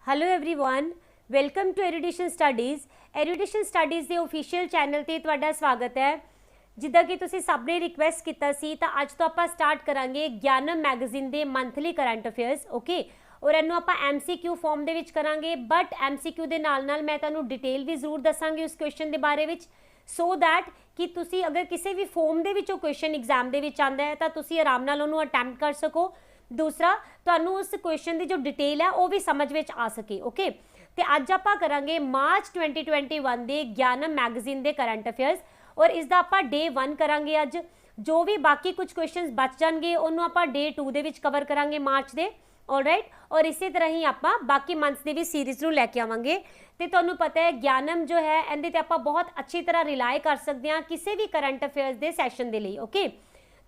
Hello everyone, welcome to erudition studies. Erudition studies के official channel पर तुहाडा स्वागत है। जिद्दां कि तुसीं सब ने रिक्वेस्ट किया सी तो अज तो आपां स्टार्ट करांगे ज्ञानम मैगजीन के मंथली करंट अफेयर्स। ओके, और इनू आपां MCQ फॉर्म दे विच करांगे, बट MCQ दे नाल नाल मैं तुहानूं डिटेल भी जरूर दसांगी उस क्वेश्चन के बारे विच, सो दैट कि तुसीं अगर किसी भी form they which question exam दे विच आंदा है तो तुसीं आराम नाल उहनूं अटैम्प्ट कर सको। दूसरा, तुहानूं उस क्वेश्चन की जो डिटेल है वह भी समझ में आ सके। ओके, तो अज आपां करांगे मार्च 2021 के ज्ञानम मैगजीन के करंट अफेयर्स, और इसका आपां डे 1 करांगे। अज जो भी बाकी कुछ क्वेश्चन बच जाएंगे उन्होंने आपां डे 2 दे विच कवर करांगे मार्च के। ऑलराइट, और इसी तरह ही आपां बाकी मंथ्स की भी सीरीज़ नूं लैके आवांगे। तो तुहानूं पता है ज्ञानम जो है इहदे ते आपां बहुत अच्छी तरह रिलाय कर सकते हैं किसी भी करंट अफेयर्स के सैशन के लिए। ओके,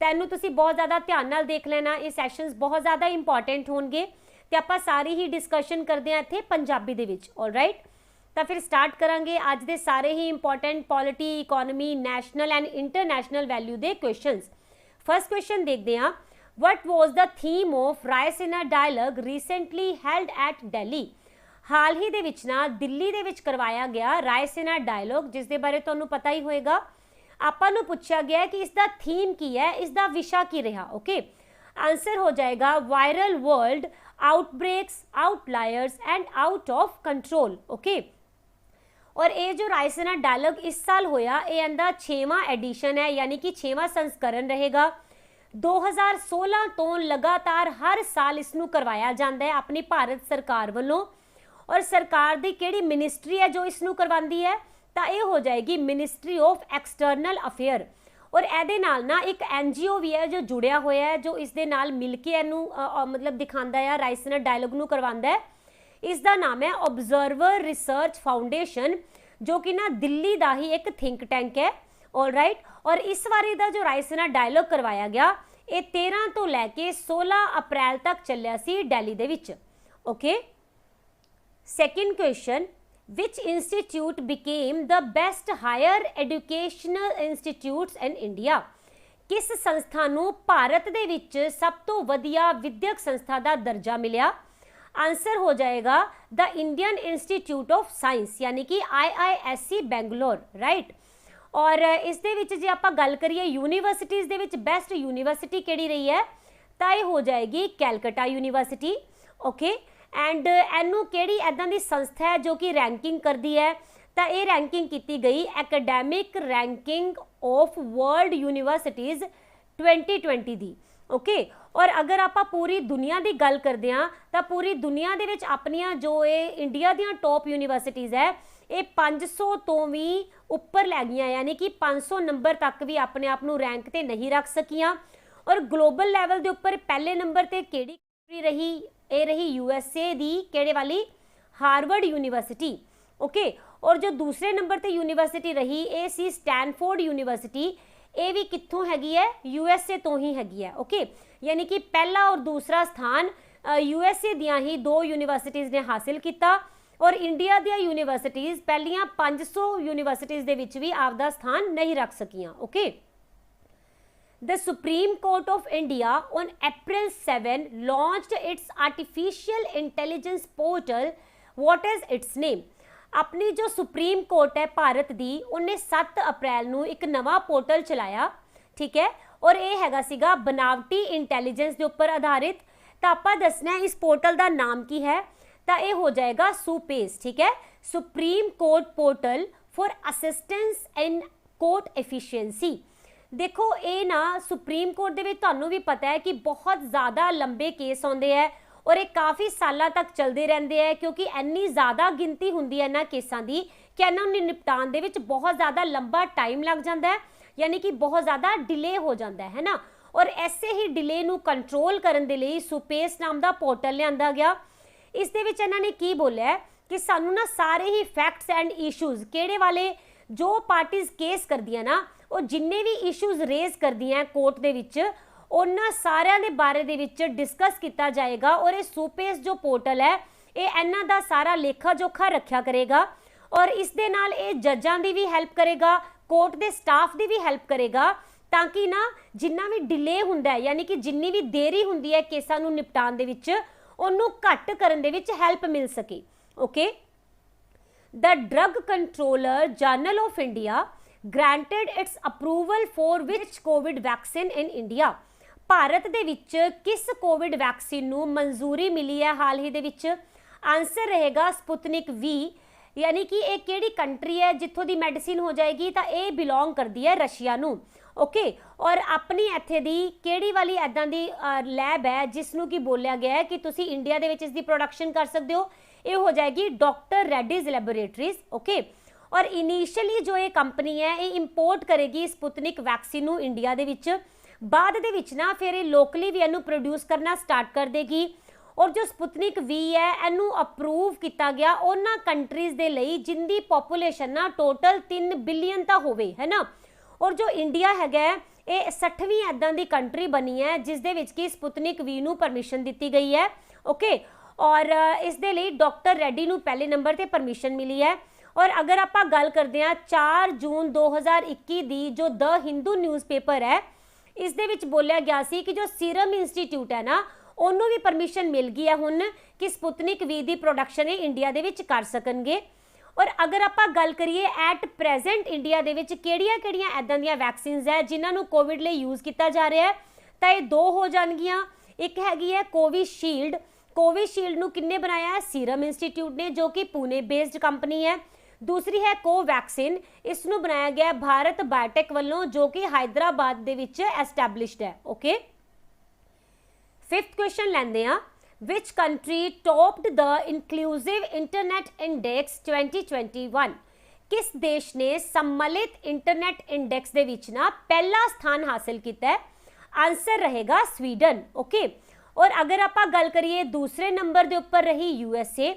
तैनूं तुसीं बहुत ज़्यादा ध्यान नाल देख लेना, ये सैशनस बहुत ज़्यादा इंपॉर्टेंट होणगे ते आपां सारी ही डिस्कशन करते हैं इत्थे पंजाबी दे विच। ऑलराइट, तो फिर स्टार्ट करांगे अज दे सारे ही important polity, economy, national and international value के क्वेश्चनस। फर्स्ट क्वेश्चन देखते हैं, what was the theme of Raisina dialogue recently held at Delhi. हाल ही दे विच ना दिल्ली दे विच करवाया गया रायसीना डायलॉग, जिस दे बारे तुहानूं पता ही होएगा। आपां नूं पुछया गया कि इसका थीम की है, इसका विषय की रहा। ओके, आंसर हो जाएगा viral world, outbreaks, outliers and out of control. Okay, और ये जो रायसीना डायलॉग इस साल होया, ये इहदा 6वां एडिशन है, यानी कि 6वां संस्करण रहेगा। 2016 तो लगातार हर साल इसनूं करवाया जाता है अपनी भारत सरकार वालों, और सरकार की किहड़ी मिनिस्ट्री है जो इसनूं करवाती है, तो यह हो जाएगी मिनिस्ट्री ऑफ एक्सटर्नल अफेयर। और ये नाल ना एक NGO भी है जो जुड़िया होया है, जो इस दे नाल मिल के इनू मतलब दिखाता है, रायसीना डायलॉग नूं करवांदा है। इसका नाम है ऑब्जर्वर रिसर्च फाउंडेशन, जो कि ना दिल्ली का ही एक थिंक टैंक है। ऑलराइट, और इस बारी का जो रायसीना डायलॉग करवाया गया ये 13 तो लैके 16 अप्रैल तक चलिया सी दिल्ली दे विच। Okay, second question, Which institute became the best higher educational institutes in India? किस संस्था नूं भारत दे विच सब तो वधिया विद्यक संस्था का दर्जा मिलिया? आंसर हो जाएगा the Indian institute of science, यानी कि IISc बेंगलोर। राइट, और इस दे विच जे आपां गल करिए यूनीवर्सिटीज़ दे विच बेस्ट यूनीवर्सिटी किहड़ी रही है, तो ये हो जाएगी कैलकटा यूनीवर्सिटी। ओके, एंड एनू किहड़ी इदां दी संस्था है जो कि रैंकिंग करती है, तो ये रैंकिंग की गई academic ranking of world universities 2020 दी। ओके, और अगर आप पूरी दुनिया की गल करते हैं तो पूरी दुनिया दे विच अपनियां जो ये इंडिया दी टॉप यूनीवर्सिटीज़ है ये 500 तो भी उपर लै गई, यानी कि 500 नंबर तक भी अपने आप नूं रैंक ते नहीं रख सकियां। और ग्लोबल लैवल के उपर पहले नंबर ते किहड़ी कंट्री रही, ये रही USA दी किहड़े वाली, हार्वर्ड यूनीवर्सिटी। ओके, और जो दूसरे नंबर ते यूनीवर्सिटी रही ये सी स्टैनफोर्ड यूनीवर्सिटी, ये भी कित्थों हैगी है, USA तो ही हैगी है। ओके, यानी कि पहला और दूसरा स्थान USA दियां ही 2 यूनीवर्सिटीज़ ने हासिल किया, और इंडिया दियां यूनीवर्सिटीज़ पहलियां 500 यूनीवर्सिटीज़ दे विच भी आपदा स्थान नहीं रख सकियां। Okay, The Supreme Court of India on April 7 launched its artificial intelligence portal. What is its name? अपनी जो सुप्रीम कोर्ट है भारत दी, उन्हें 7 अप्रैल नूं एक नवा पोर्टल चलाया। ठीक है, और ये हैगा सीगा बनावटी इंटैलीजेंस के उपर आधारित। तो आपां दसना इस पोर्टल का नाम की है, तो ये हो जाएगा सुपेस। ठीक है, supreme court portal for assistance in court efficiency. देखो ये ना सुप्रीम कोर्ट दे विच तुहानूं भी पता है कि बहुत ज़्यादा लंबे केस आउंदे है, और ये काफ़ी सालों तक चलते रहते हैं, क्योंकि इन्नी ज़्यादा गिनती हुंदी है इन्हां केसां दी कि इन्हां नूं निपटान दे विच बहुत ज़्यादा लंबा टाइम लग जाता है, यानी कि बहुत ज़्यादा डिले हो जाता है ना। और ऐसे ही डिले नूं कंट्रोल करन दे लई सुपेस नाम का पोर्टल लिआंदा गया। इस दे विच इन्हां ने की बोलिया कि सानूं ना सारे ही फैक्ट्स एंड इशूज़ किहड़े वाले जो पार्टीज़ केस करदियां ना, और जिन्ने भी इशूज़ रेज करदियां कोर्ट दे विच, उन्हां सारियां दे बारे दे विच डिस्कस किया जाएगा। और ये सुपेस जो पोर्टल है ये इन्हां दा सारा लेखा जोखा रखा करेगा, और इस दे नाल ये जजां दी भी हैल्प करेगा, कोर्ट दे स्टाफ दी भी हैल्प करेगा, ताकि ना जिन्ना भी डिले हुंदा है, यानी कि जिन्नी भी देरी हुंदी है केसां नूं निपटान दे विच, ਉਹਨੂੰ ਘੱਟ ਕਰਨ ਦੇ ਵਿੱਚ ਹੈਲਪ ਮਿਲ ਸਕੇ। Okay, the drug controller general of India granted its approval for which covid vaccine in India। Bharat ਦੇ ਵਿੱਚ ਕਿਸ ਕੋਵਿਡ ਵੈਕਸੀਨ ਨੂੰ ਮਨਜ਼ੂਰੀ ਮਿਲੀ ਹੈ ਹਾਲ ਹੀ ਦੇ ਵਿੱਚ? ਆਨਸਰ ਰਹੇਗਾ ਸਪੁਤਨਿਕ V, यानी कि ये केड़ी कंट्री है जिथों दी मेडिसिन हो जाएगी, तो ये बिलोंग करती है रशिया नू। ओके, और अपनी इत्थे दी केड़ी वाली ऐदां दी लैब है जिसनों की बोलिया गया है कि तुसी इंडिया दे विच इसदी प्रोडक्शन कर सकते हो, ये हो जाएगी डॉक्टर रेड्डीज लैबोरेटरीज। ओके, और इनिशियली जो ये कंपनी है ये इंपोर्ट करेगी स्पुतनिक वैक्सीन नू इंडिया दे विच, बाद दे विच ना फिर ये लोकली भी इनू प्रोड्यूस करना स्टार्ट कर देगी। और जो स्पुतनिक V है इनू अप्रूव किया गया उन्हां कंट्रीज़ दे लई जिंदी पॉपूलेशन ना टोटल 3 बिलियन तो होवे, है ना। और जो इंडिया हैगा ये 60वीं ऐदां दी कंट्री बनी है जिस दे विच कि स्पुतनिक V नू परमिशन दी गई है। ओके, और इस दे लई डॉक्टर रेड्डी नू पहले नंबर ते परमिशन मिली है। और अगर आपां गल करदे हां 4 जून 2021 दी जो द हिंदू न्यूज़पेपर है इस दे विच बोलिया गया सी कि जो सीरम इंस्टीट्यूट है ना ਉਹਨੂੰ भी परमिशन मिल गई है हुण कि स्पुतनिक V ਦੀ प्रोडक्शन ये इंडिया दे विच कर सकणगे। और अगर आपां गल करिए एट प्रेजेंट इंडिया दे विच किहड़ियां-किहड़ियां ऐदां दीयां वैक्सीन्स है जिन्हां नूं कोविड लई यूज़ किया जा रहा है, तो ये 2 हो जाणगियां। एक हैगी है कोविशील्ड। कोविशील्ड नूं किन्ने बनाया है? सीरम इंस्टीट्यूट ने, जो कि पुणे बेस्ड कंपनी है। दूसरी है कोवैक्सीन, इसनूं बनाया गया भारत बायोटेक वालों, जो कि हैदराबाद दे विच एस्टैबलिश्ड है। ओके, 5th क्वेश्चन लेंदे आ, which country topped the inclusive internet index 2021? किस देश ने सम्मिलित इंटरनेट इंडेक्स दे विच ना पहला स्थान हासिल किया है? आंसर रहेगा स्वीडन। ओके, और अगर आप गल करिए दूसरे नंबर के उपर रही USA,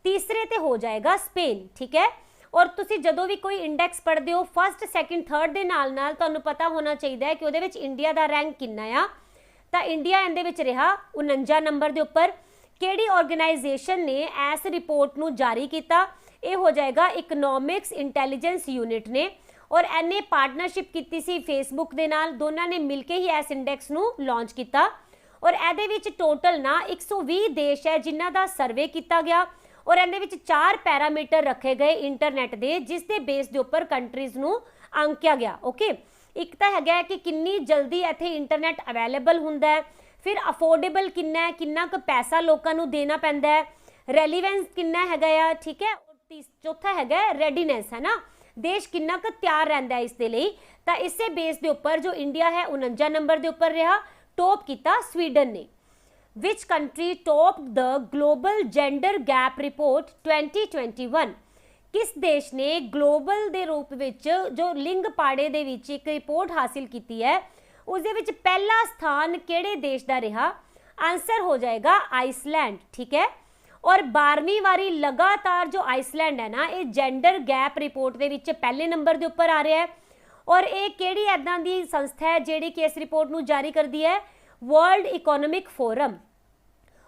तीसरे ते हो जाएगा स्पेन। ठीक है, और तुसी जदों भी कोई इंडेक्स पढ़ते हो फर्स्ट सैकेंड थर्ड के नाल नाल तुहानूं पता होना चाहिए कि उहदे विच इंडिया का रैंक कितना आ। तो इंडिया इहदे विच रहा 49 नंबर के उपर। किहड़ी ऑर्गेनाइजेशन ने इस रिपोर्ट नूं जारी किया? ये हो जाएगा इकनॉमिक्स इंटैलीजेंस यूनिट ने, और इन्हें पार्टनरशिप की सी फेसबुक के नाल, दोनों ने मिलके ही इस इंडेक्स नूं लॉन्च किया। और इहदे विच टोटल ना 120 देश है जिन्हां दा सर्वे किया गया, और इहदे विच 4 पैरामीटर रखे गए इंटरनेट के जिस दे बेस के उपर कंट्रीज़ नूं आंकिया गया। ओके, एक तो है कि कितनी जल्दी इत्थे इंटरनेट अवेलेबल हुंदा है, फिर अफोर्डेबल कितना है, कितना क पैसा लोगों को देना पैंदा है, रेलीवेंस कितना है। ठीक है, और चौथा है रेडीनेस, है ना, देश कितना क तैयार रहिंदा है इस दे लई। तो इसे बेस के उपर जो इंडिया है 49 नंबर के उपर रहा, टॉप किया स्वीडन ने। Which country top the global gender gap report 2021? किस देश ने ग्लोबल दे रूप विच जो लिंग पाड़े दे विच एक रिपोर्ट हासिल की है, उस दे विच पहला स्थान किहड़े देश का रहा? आंसर हो जाएगा आइसलैंड। ठीक है, और 12वीं वारी लगातार जो आइसलैंड है ना ये जेंडर गैप रिपोर्ट दे विच पहले नंबर के उपर आ रहा है। और ये किहड़ी ऐदां दी संस्था है जिहड़ी कि इस रिपोर्ट नूं जारी करदी है? World Economic forum.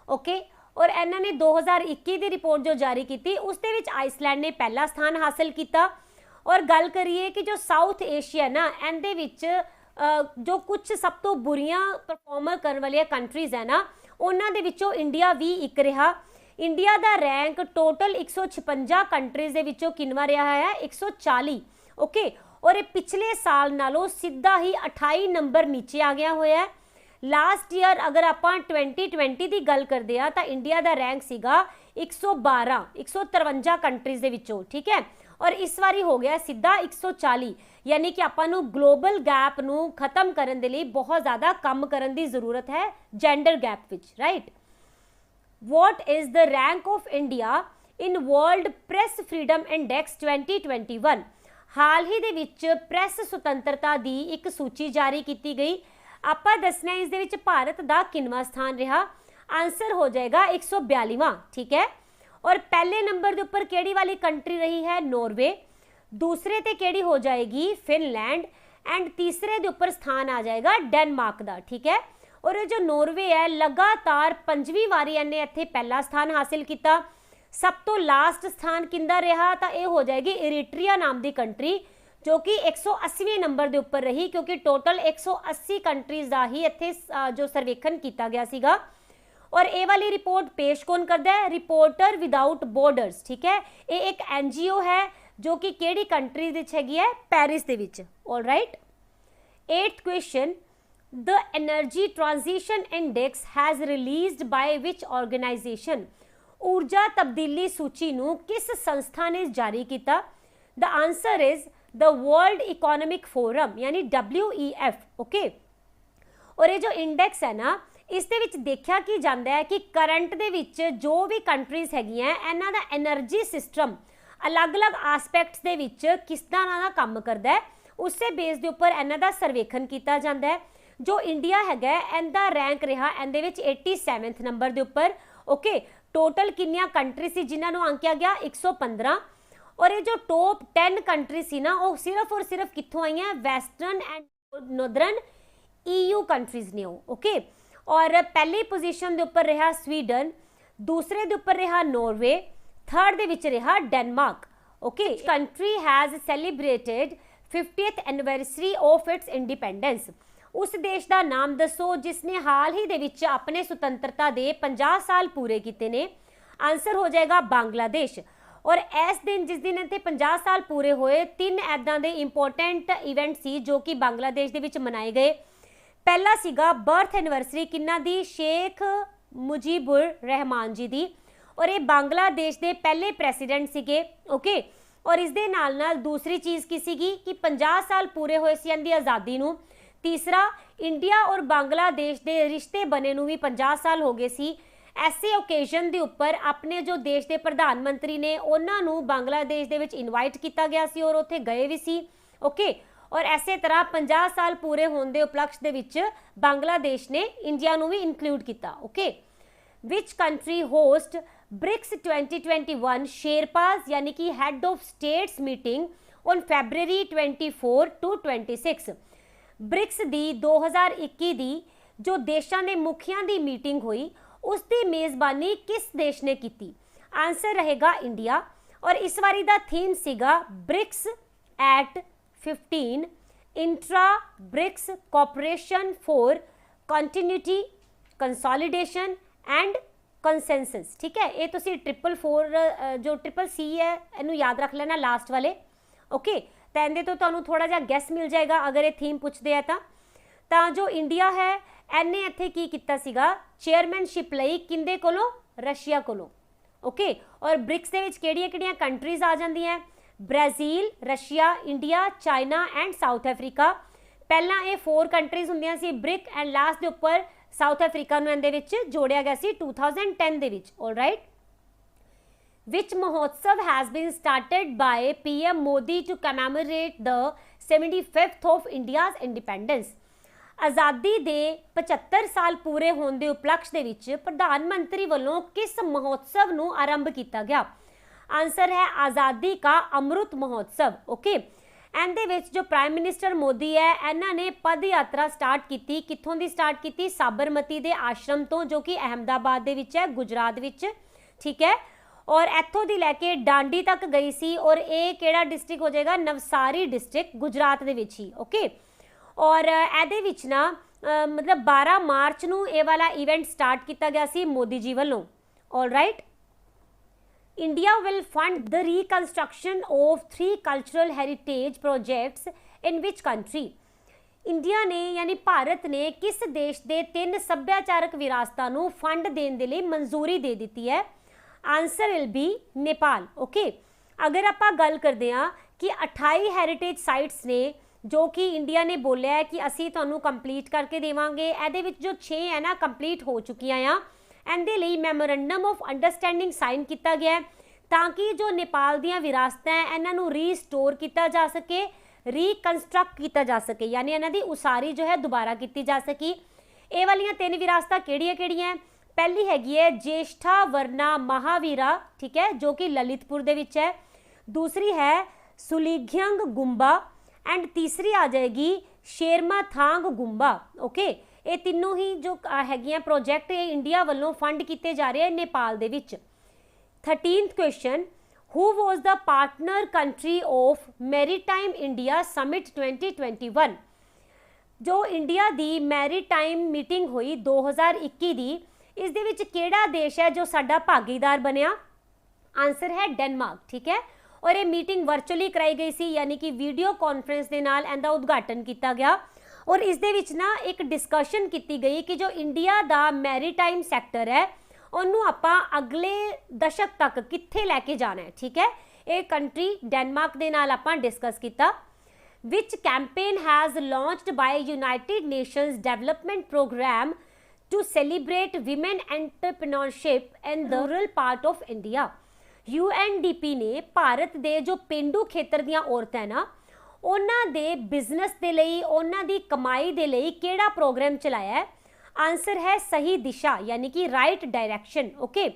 ओके, और इन्होंने 2021 की रिपोर्ट जो जारी की उस दे विच आइसलैंड ने पहला स्थान हासिल किया। और गल करिए कि जो साउथ एशिया ना इहदे विच जो कुछ सब तो बुरियां परफॉर्मर करने वाली कंट्रीज़ है ना उन्हां दे विचों इंडिया भी एक रहा। इंडिया का रैंक टोटल 156 कंट्रीज़ दे विचों किनवा रहा है? 140। ओके, और ये पिछले साल नालों सीधा ही 28 नंबर नीचे आ गया होया है। लास्ट ईयर अगर आप 2020 की गल करते हैं तो इंडिया का रैंक सीगा 153 कंट्रीज़ दे विचों। ठीक है, और इस बारी हो गया सीधा 140, यानी कि आपां ग्लोबल गैप नूं खत्म करने के लिए बहुत ज़्यादा काम करने की जरूरत है जेंडर गैप विच। Right, what is the rank of India in world press freedom index 2021? हाल ही दे विच प्रेस सुतंत्रता की एक सूची जारी की गई। आपां दसना इस दे विच भारत का किनवा स्थान रहा? आंसर हो जाएगा 142वां। ठीक है, और पहले नंबर के उपर केड़ी वाली कंट्री रही है? नॉर्वे। दूसरे ते केड़ी हो जाएगी? फिनलैंड। एंड तीसरे के उपर स्थान आ जाएगा डेनमार्क का। ठीक है, और ये जो नॉर्वे है लगातार 5वीं वारी इन्हें इत्थे पहला स्थान हासिल किया। सब तो लास्ट स्थान किंदा रहा? तो यह हो जाएगी इरिट्रिया नाम की कंट्री, जो कि 180वें नंबर के उपर रही, क्योंकि टोटल 180 कंट्रीज़ का ही इत्थे जो सर्वेखण किया गया सीगा। और ये वाली रिपोर्ट पेश कौन करता है? रिपोर्टर विदाउट बॉर्डर्स, ठीक है। ये एक एनजीओ है जो कि केड़ी कंट्री विच हैगी है? पेरिस दे विच। All right. 8th question, the energy transition index has released by which organisation? ऊर्जा तब्दीली सूची नू किस संस्था ने जारी किया? The answer is the World Economic Forum यानी WEF। ओके। और ये जो इंडेक्स है ना, इस दे विच देखा कि जाता है कि करंट दे विच जो भी कंट्रीज हैगियां इन्हां दा एनर्जी सिस्टम अलग अलग आसपैक्ट्स दे विच किस तरह का काम करता है, उससे बेस के उपर इन्हां दा सर्वेखण किया जाता है। जो इंडिया हैगा इनका रैंक रहा इहदे विच 87वें नंबर के उपर। ओके। टोटल कितनियां कंट्री सी जिन्होंने आंकिया गया? 115। और ये जो टॉप 10 कंट्री सी ना, वो सिर्फ और सिर्फ कित्थों आई हैं? Western and northern EU countries ने। ओके। और पहली पोजीशन के उपर रहा स्वीडन, दूसरे के उपर रहा नॉर्वे, थर्ड दे विच रहा Denmark. Okay. Country has celebrated 50th anniversary of its independence. उस देश का नाम दसो जिसने हाल ही दे विच अपने सुतंत्रता के 50 साल पूरे किए ने। आंसर हो जाएगा बांग्लादेश। और इस दिन जिस दिन इत्थे 50 साल पूरे होए, 3 ऐदा दे इंपोर्टेंट इवेंट सी जो कि बांग्लादेश दे विच मनाए गए। पहला सीगा बर्थ एनिवर्सरी किन्ना दी? शेख मुजीबुर रहमान जी दी। और ये बांग्लादेश के पहले प्रेसिडेंट सीगे। ओके। और इस दे नाल नाल दूसरी चीज़ की सीगी कि 50 साल पूरे होए सी इहदी आज़ादी नूं। तीसरा, इंडिया और बांग्लादेश के रिश्ते बने नूं भी 50 साल हो गए सी। ऐसे ओकेजन के उपर अपने जो देश के प्रधानमंत्री ने उन्हां नूं बांग्लादेश दे विच इनवाइट किया गया सी और उत्थे गए भी सी। ओके। और इसे तरह 50 साल पूरे होने के उपलक्ष्य दे विच बांग्लादेश ने इंडिया नूं भी इंक्लूड किया। Okay. Which country host BRICS 2021 sherpas यानी कि head of states meeting on February 24 to 26? BRICS दी 2021 दी जो देशों के मुखिया की मीटिंग हुई उसकी मेज़बानी किस देश ने की? आंसर रहेगा इंडिया। और इस बारी का थीम सीगा BRICS at 15 intra BRICS cooperation for continuity consolidation and consensus. ठीक है। ये तुसी 444 जो CCC है इनू याद रख लेना लास्ट वाले। ओके। तो इहदे तो तुहानू थोड़ा जा गैस मिल जाएगा अगर ये थीम पूछते हैं तो जो इंडिया है इन्हें इत्थे की कीता सीगा? चेयरमैनशिप लई किंदे कोलों? रशिया कोलों। ओके। और ब्रिक्स दे विच किहड़ियां-किहड़ियां कंट्रीज आ जांदियां? Brazil, Russia, India, China and South Africa. पहला ये 4 कंट्रीज हुंदियां सी ब्रिक एंड लास्ट दे उपर साउथ अफ्रीका नूं इहदे विच जोड़िया गया सी 2010 दे विच। All right. Which महोत्सव has been started by PM Modi to commemorate the 75th of India's independence? आज़ादी दे 75 साल पूरे होने के उपलक्ष्य दे विच प्रधानमंत्री वालों किस महोत्सव नूं आरंभ किया गया? आंसर है आज़ादी का अमृत महोत्सव। ओके। इहदे विच जो प्राइम मिनिस्टर मोदी है इन्हां ने पद यात्रा स्टार्ट की। कित्थों दी स्टार्ट की? साबरमती दे आश्रम तो जो कि अहमदाबाद दे विच है, गुजरात विच। ठीक है। और इत्थों दी लैके डांडी तक गई सी। और ये केड़ा डिस्ट्रिक्ट हो जाएगा? नवसारी डिस्ट्रिक्ट गुजरात दे विच ही। ओके। और इहदे विच ना मतलब 12 मार्च नूं ये वाला इवेंट स्टार्ट किया गया सी मोदी जी वालों। All right. India will fund the reconstruction of 3 cultural heritage projects in which country? India ने यानी भारत ने किस देश के 3 सभ्याचारक विरासतां नूं फंड देने के लिए मंजूरी दे दी है? Answer will B Nepal. Okay. अगर आप गल करते हैं कि 28 हैरिटेज साइट्स ने जो कि इंडिया ने बोलिया है कि असी तुहानू कंप्लीट करके देवांगे, इहदे विच जो 6 है ना कंप्लीट हो चुकियां आ, इहदे लई मैमोरेंडम ऑफ अंडरस्टैंडिंग साइन किया गया है ताकि जो नेपाल दीयां विरासतां है इन्हां नू रीस्टोर किया जा सके, रिकनस्ट्रक्ट किया जा सके, यानी इन्हां दी उसारी जो है दोबारा की जा सकी। ये वालियां 3 विरासतां किहड़ियां-किहड़ियां? पहली हैगी है ज्येष्ठा वर्ना महावीरा, ठीक है, जो कि ललितपुर दे विच है। दूसरी है सुलिघ्यंग गुंबा एंड तीसरी आ जाएगी शेरमाथांग गुंबा। ओके। ये तीनों ही जो हैगियां प्रोजेक्ट ये इंडिया वालों फंड किए जा रहे हैं नेपाल दे विच। 13th question, who was the partner country of maritime India summit 2021? जो इंडिया दी मैरीटाइम मीटिंग हुई 2021 दी, इस दे विच किहड़ा देश है जो साडा भागीदार बनिया? आंसर है डेनमार्क। ठीक है, और ये मीटिंग वर्चुअली कराई गई सी, यानी कि वीडियो कॉन्फ्रेंस के नाल इहदा उद्घाटन किया गया। और इस दे विच ना एक डिस्कशन की गई कि जो इंडिया का मैरीटाइम सैक्टर है उन्होंने आपां अगले दशक तक कित्थे लैके जाना है। ठीक है, ये कंट्री डेनमार्क के नाल आपां डिस्कस किया। Which campaign has launched by United Nations Development Programme to celebrate women entrepreneurship in the rural part of India. UNDP ने भारत के जो पेंडू खेतर दीयां औरतां ना उन्हां दे बिजनेस दे लई, उन्हां दी कमाई दे लई किहड़ा प्रोग्राम चलाया है? आंसर है सही दिशा, यानी कि राइट डायरैक्शन। ओके,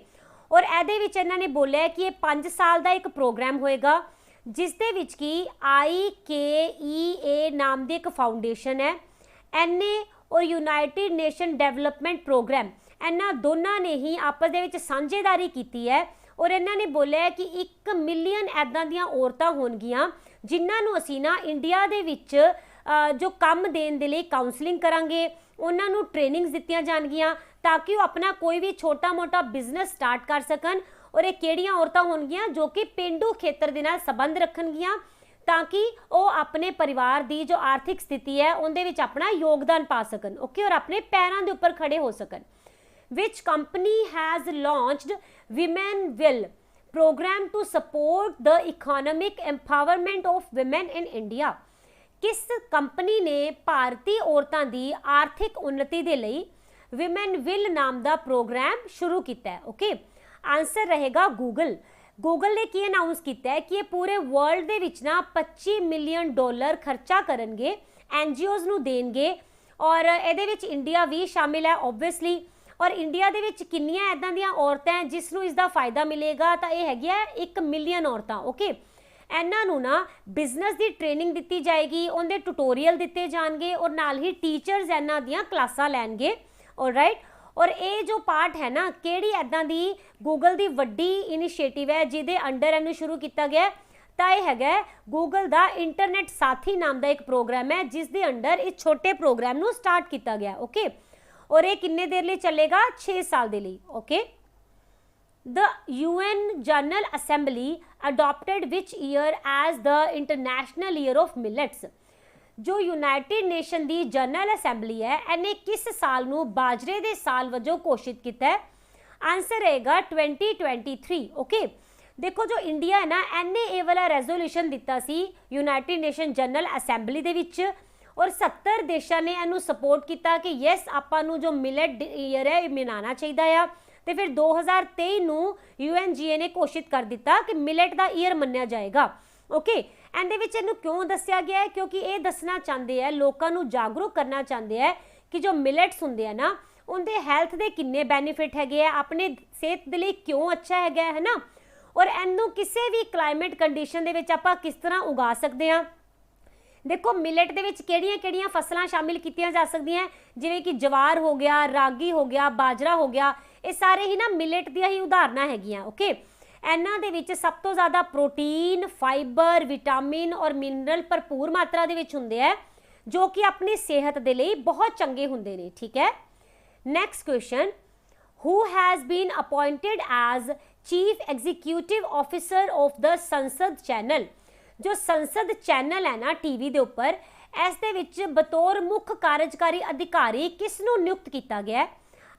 और एहदे विच इन्हां ने बोलिया कि ये 5 साल का एक प्रोग्राम होएगा जिस दे विच कि IKEA नाम की एक फाउंडेशन है, NA और यूनाइटेड नेशन डेवलपमेंट प्रोग्राम, इन्हां दोनों ने ही आपस दे विच साझेदारी की है। और इन्हां ने बोलिया कि 1 मिलियन ऐदां दीयां औरतां होणगियां जिन्हां नूं असीं ना इंडिया दे विच जो काम देण दे लई काउंसलिंग करांगे, उन्हां नूं ट्रेनिंग्स दित्तियां जाणगियां ताकि वो अपना कोई भी छोटा मोटा बिजनेस स्टार्ट कर सकन। और ये किहड़ियां औरतां होणगियां जो कि पेंडू खेतर दे नाल संबंध रखणगियां ताकि वो अपने परिवार की जो आर्थिक स्थिति है उहदे विच अपना योगदान पा सकन। ओके, और अपने पैरां दे उपर खड़े हो सकन। Which company has launched Women Will program to support the economic empowerment of women in India? किस कंपनी ने भारतीय औरतां दी आर्थिक उन्नति दे लई Women Will नाम दा प्रोग्राम शुरू किया है? ओके, आंसर रहेगा गूगल। गूगल ने की अनाउंस किया है कि ये पूरे वर्ल्ड दे विच ना $25 मिलियन खर्चा करनगे, NGOs नूं देणगे, और इहदे विच इंडिया भी शामिल है ओबवियसली। और इंडिया दे विच किन्नियां ऐदां दीयां औरतां हैं जिस नूं इसदा फायदा मिलेगा? तो यह हैगी 1 मिलियन औरतां। ओके, इन्हां नूं ना बिजनेस की ट्रेनिंग दी जाएगी, उनके ट्यूटोरियल दिते जाएंगे और नाल ही टीचर्स इन्हां दीयां क्लासां लैणगे। ऑलराइट, और ये जो पार्ट है ना किहड़ी ऐदां दी गूगल की वड्डी इनिशिएटिव है जिहदे अंडर इहनूं शुरू किया गया? तो यह हैगा गूगल का इंटरनेट साथी नाम का एक प्रोग्राम है जिस दे अंडर इस छोटे प्रोग्राम नूं स्टार्ट किया गया। ओके, और ये किन्ने देर लिए चलेगा? 6 साल के लिए। Okay, the UN General Assembly adopted which year as the International Year of Millets. जो यूनाइटेड नेशन की जनरल असैम्बली है इन्हें किस साल नूं बाजरे के साल वजों घोषित किया है? आंसर रहेगा 2023। ओके, देखो जो इंडिया है ना इन्हें ये वाला रेजोल्यूशन दिता C United nation general assembly दे विच, और 70 देशों ने इनू सपोर्ट किया कि यस आपां जो मिलेट ईयर है मनाना चाहिए। तो फिर 2023 नूं UNGA ने घोषित कर दिता कि मिलेट का ईयर मन्निया जाएगा। ओके, एंड विच इनू क्यों दस्सिया गया है? क्योंकि ये दसना चाहते हैं, लोगों को जागरूक करना चाहते हैं कि जो मिलेट्स होंगे है ना उनके हैल्थ के किन्ने बेनीफिट है, अपने सेहत के लिए क्यों अच्छा है ना, और इनू किसी भी क्लाइमेट कंडीशन के आपां किस तरह उगा सकते हैं। देखो मिलेट दे विच किहड़ियां फसलां शामिल कीतियां जा सकदियां, जिवें कि जवार हो गया, रागी हो गया, बाजरा हो गया, ये सारे ही ना मिलेट दी ही उदाहरणां हैगियां। ओके, इन्हां दे विच सब तो ज़्यादा प्रोटीन, फाइबर, विटामिन और मिनरल भरपूर मात्रा दे विच हुंदे है जो कि अपनी सेहत दे लई बहुत चंगे हुंदे ने। ठीक है, next question, who has been appointed as chief executive officer of the Sansad channel. जो संसद चैनल है ना टीवी के उपर, इस दे विच बतौर मुख्य कार्यकारी अधिकारी किसनूं नियुक्त किया गया है?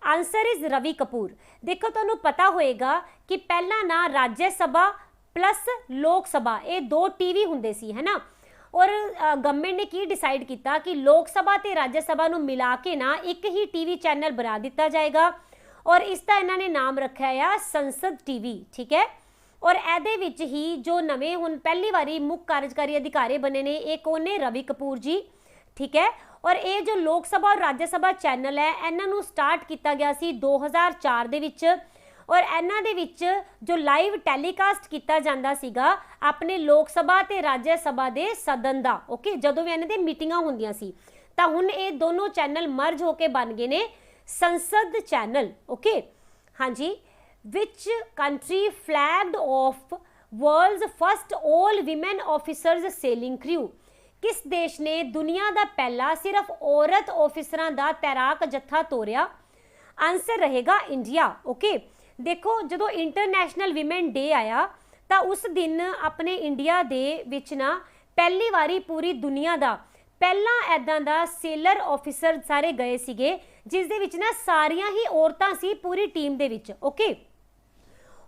Answer is Ravi Kapoor. देखो तुहानूं पता होएगा कि पहला ना राज्य सभा प्लस लोक सभा ये 2 टीवी हुंदे सी, है ना, और गवर्नमेंट ने की डिसाइड किया कि लोक सभा ते राज्य सभा नूं मिला के ना एक ही टीवी चैनल बना दिता जाएगा, और इसका इन्होंने नाम रखा है संसद टीवी। ठीक है, और एहदे विच ही जो नवे हुण पहली बारी मुख्य कार्यकारी अधिकारी बने ने एक कौन ने? रवि कपूर जी। ठीक है, और ये जो लोक सभा और राज्य सभा चैनल है इन्हों स्टार्ट किया गया सी 2004 दे विच, और इन्हां दे विच जो लाइव टैलीकास्ट किया जाता सीगा अपने लोक सभा ते राज्य सभा दे सदन दा। ओके, जदों भी इन्हां दे मीटिंगां हुंदियां सी तां हुण ये दोनों चैनल मर्ज होके बन गए ने संसद चैनल। ओके, हाँ जी, which country flagged off world's first all women officers sailing crew. किस देश ने दुनिया का पहला सिर्फ औरत ऑफिसरां दा तैराक जत्था तोरिया? आंसर रहेगा इंडिया। ओके, देखो जो इंटरनेशनल विमेन डे आया तो उस दिन अपने इंडिया दे विच ना पहली वारी पूरी दुनिया का पहला ऐदां दा सेलर ऑफिसर सारे गए सीगे, जिस दे विच ना सारियां ही औरतां सी पूरी टीम दे विच। ओके,